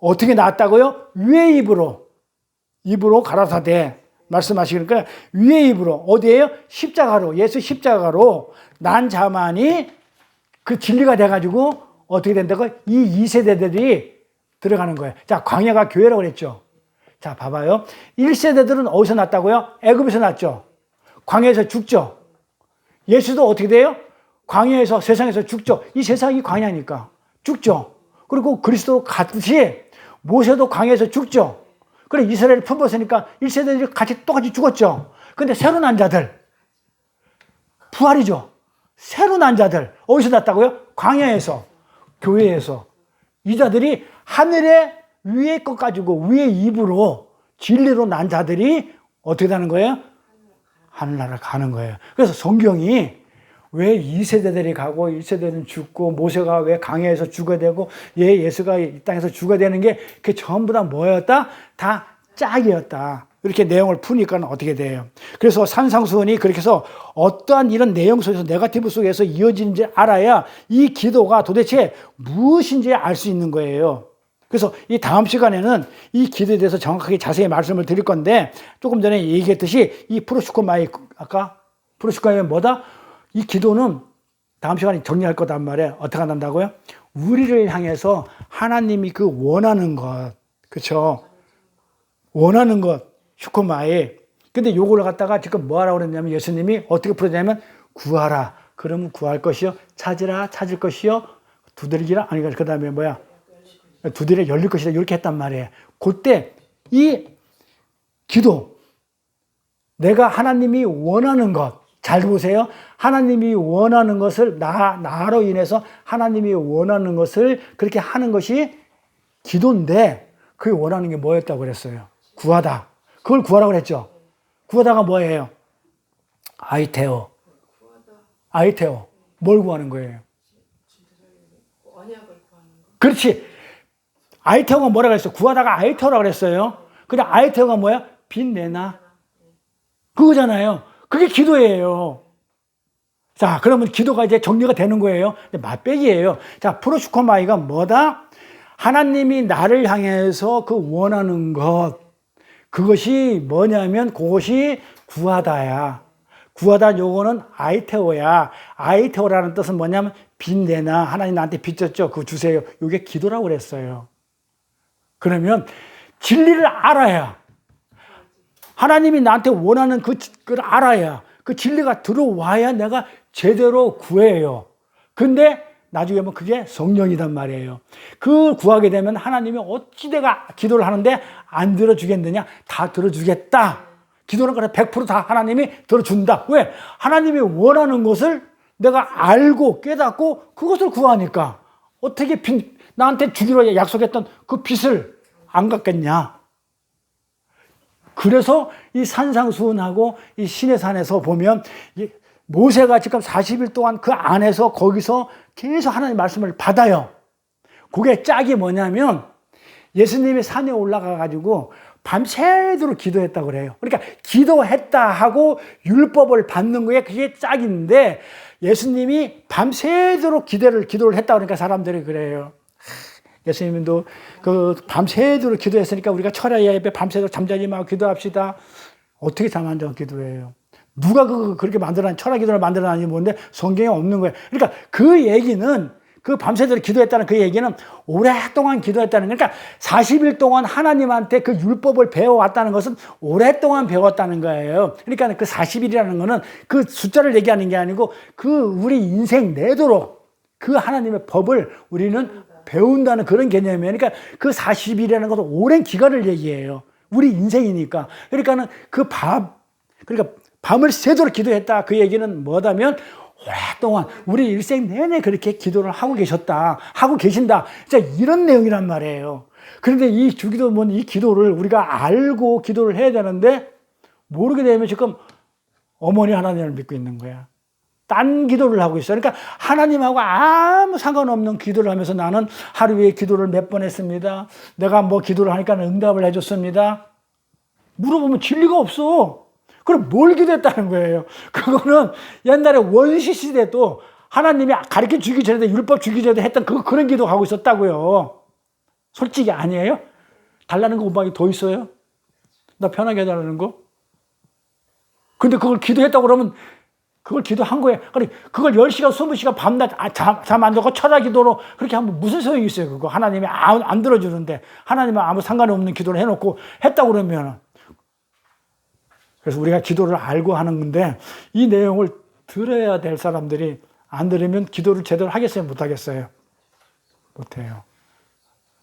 어떻게 나았다고요? 위의 입으로 가라사대 말씀하시니까 위의 입으로 어디에요? 십자가로, 예수 십자가로 난 자만이 그 진리가 돼가지고 어떻게 된다고? 이 2세대들이 들어가는 거예요. 자, 광야가 교회라고 그랬죠. 자, 봐봐요. 1세대들은 어디서 났다고요? 애굽에서 났죠. 광야에서 죽죠. 예수도 어떻게 돼요? 광야에서, 세상에서 죽죠. 이 세상이 광야니까 죽죠. 그리고 그리스도 같이 모세도 광야에서 죽죠. 그래, 이스라엘을 품었으니까 1세대들이 똑같이 죽었죠. 근데 새로 난 자들, 부활이죠. 새로 난 자들, 어디서 났다고요? 광야에서, 교회에서. 이 자들이 하늘의 위의 것 가지고, 위의 입으로, 진리로 난 자들이 어떻게 되는 거예요? 하늘나라 가는 거예요. 그래서 성경이 왜 2세대들이 가고 1세대는 죽고 모세가 왜 광야에서 죽어야 되고 예수가 이 땅에서 죽어야 되는 게 그게 전부 다 뭐였다? 다 짝이었다. 이렇게 내용을 푸니까 어떻게 돼요? 그래서 산상수훈이 그렇게 해서 어떠한 이런 내용 속에서 네거티브 속에서 이어지는지 알아야 이 기도가 도대체 무엇인지 알 수 있는 거예요. 그래서 이 다음 시간에는 이 기도에 대해서 정확하게 자세히 말씀을 드릴 건데 조금 전에 얘기했듯이 이 프로슈코마이 아까 프로슈코마이 뭐다? 이 기도는 다음 시간에 정리할 거단 말이에요. 어떻게 한다고요? 우리를 향해서 하나님이 그 원하는 것, 그렇죠? 원하는 것, 슈코마이. 근데 요걸 갖다가 지금 뭐 하라고 그랬냐면 예수님이 어떻게 풀어주냐면 구하라. 그러면 구할 것이요. 찾으라. 찾을 것이요. 두드리기라. 아니, 그 다음에 뭐야? 두드려 열릴 것이다. 이렇게 했단 말이에요. 그때 이 기도, 내가 하나님이 원하는 것, 잘 보세요. 하나님이 원하는 것을 나로 인해서 하나님이 원하는 것을 그렇게 하는 것이 기도인데, 그게 원하는 게 뭐였다고 그랬어요? 구하다. 그걸 구하라고 그랬죠. 구하다가 뭐예요? 아이테오. 아이테오. 뭘 구하는 거예요? 언약을 구하는 거. 그렇지. 아이테오가 뭐라 그랬어? 구하다가 아이테오라고 그랬어요. 근데 아이테오가 뭐야? 빚내나. 그거잖아요. 그게 기도예요. 자, 그러면 기도가 이제 정리가 되는 거예요. 맛배기예요. 자, 프로슈코마이가 뭐다? 하나님이 나를 향해서 그 원하는 것, 그것이 뭐냐면 그것이 구하다야. 구하다 요거는 아이테오야. 아이테오라는 뜻은 뭐냐면 빚내나. 하나님 나한테 빚 졌죠? 그거 주세요. 요게 기도라고 그랬어요. 그러면 진리를 알아야, 하나님이 나한테 원하는 그걸 알아야, 그 진리가 들어와야 내가 제대로 구해요. 근데 나중에 보면 그게 성령이란 말이에요. 그걸 구하게 되면 하나님이 어찌 내가 기도를 하는데 안 들어주겠느냐? 다 들어주겠다. 기도는 그래 100% 다 하나님이 들어준다. 왜? 하나님이 원하는 것을 내가 알고 깨닫고 그것을 구하니까 어떻게 나한테 주기로 약속했던 그 빚을 안 갚겠냐? 그래서 이 산상수훈하고 이 시내산에서 보면 모세가 지금 40일 동안 그 안에서 거기서 계속 하나님의 말씀을 받아요. 그게 짝이 뭐냐면 예수님이 산에 올라가 가지고 밤새도록 기도했다고 그래요. 그러니까 기도했다 하고 율법을 받는 거에 그게 짝인데, 예수님이 밤새도록 기도를 했다 그러니까 사람들이 그래요. 예수님도 그 밤새도록 기도했으니까 우리가 철야 예배 밤새도록 잠자지 말고 기도합시다. 어떻게 잠 안 자고 기도해요? 누가 그렇게 만들어낸 철야 기도를 만들어놨는지 모르는데 성경에 없는 거예요. 그러니까 그 얘기는, 그 밤새도록 기도했다는 그 얘기는 오랫동안 기도했다는, 그러니까 40일 동안 하나님한테 그 율법을 배워왔다는 것은 오랫동안 배웠다는 거예요. 그러니까 그 40일이라는 거는 그 숫자를 얘기하는 게 아니고 그 우리 인생 내도록 그 하나님의 법을 우리는 배운다는 그런 개념이에요. 그러니까 그 40일이라는 것은 오랜 기간을 얘기해요. 우리 인생이니까. 그러니까는 그러니까 밤을 새도록 기도했다. 그 얘기는 뭐다면 오랫동안 우리 일생 내내 그렇게 기도를 하고 계셨다. 하고 계신다. 진짜 이런 내용이란 말이에요. 그런데 이 주기도문, 이 기도를 우리가 알고 기도를 해야 되는데 모르게 되면 지금 어머니 하나님을 믿고 있는 거야. 딴 기도를 하고 있어요. 그러니까 하나님하고 아무 상관없는 기도를 하면서 나는 하루에 기도를 몇 번 했습니다. 내가 뭐 기도를 하니까 응답을 해줬습니다. 물어보면 진리가 없어. 그럼 뭘 기도했다는 거예요? 그거는 옛날에 원시 시대도 하나님이 가르쳐 주기 전에도 율법 주기 전에 했던 그런 기도 하고 있었다고요. 솔직히 아니에요? 달라는 거 음악이 더 있어요? 나 편하게 해달라는 거? 근데 그걸 기도했다고 그러면 그걸 기도한 거예요. 그걸 10시간, 20시간 밤낮 잠 안 자고 철야 기도로 그렇게 하면 무슨 소용이 있어요, 그거. 하나님이 안 들어주는데, 하나님은 아무 상관이 없는 기도를 해놓고 했다고 그러면. 그래서 우리가 기도를 알고 하는 건데, 이 내용을 들어야 될 사람들이 안 들으면 기도를 제대로 하겠어요, 못 하겠어요? 못 해요.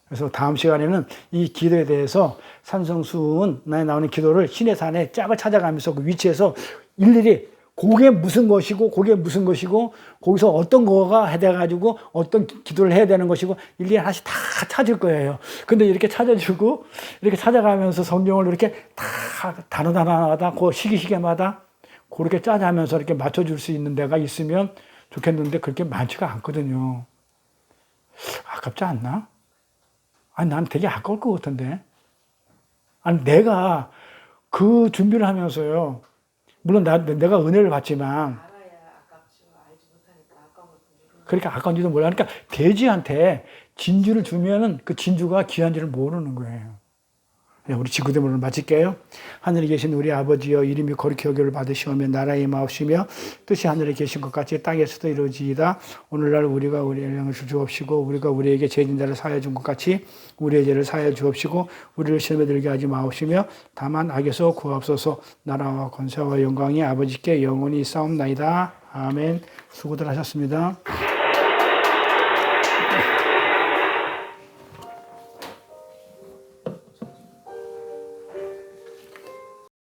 그래서 다음 시간에는 이 기도에 대해서 산성수훈에 나오는 기도를 시내산에 짝을 찾아가면서 그 위치에서 일일이 그게 무슨 것이고, 그게 무슨 것이고, 거기서 어떤 거가 해돼가지고 어떤 기도를 해야 되는 것이고, 일일이 하나씩 다 찾을 거예요. 근데 이렇게 찾아주고, 이렇게 찾아가면서 성경을 이렇게 다 단어마다, 그 시기마다 그렇게 짜자면서 이렇게 맞춰줄 수 있는 데가 있으면 좋겠는데, 그렇게 많지가 않거든요. 아깝지 않나? 아니, 난 되게 아까울 것 같은데. 아니, 내가 그 준비를 하면서요. 물론 내가 은혜를 받지만. 알아야 아깝죠. 알지 못하니까 아까운 것도 모르는. 그러니까 아까운지도 몰라. 그러니까 돼지한테 진주를 주면은 그 진주가 귀한지를 모르는 거예요. 우리 지구대문을 마칠게요. 하늘에 계신 우리 아버지여, 이름이 거룩히 여기를 받으시오며 나라의 마옵시며 뜻이 하늘에 계신 것 같이 땅에서도 이루어지이다. 오늘날 우리가 우리의 영을 주옵시고, 우리가 우리에게 죄진 자를 사하여 준 것 같이 우리의 죄를 사하여 주옵시고, 우리를 시험에 들게 하지 마옵시며 다만 악에서 구하옵소서. 나라와 권세와 영광이 아버지께 영원히 있사옵나이다. 아멘. 수고들 하셨습니다.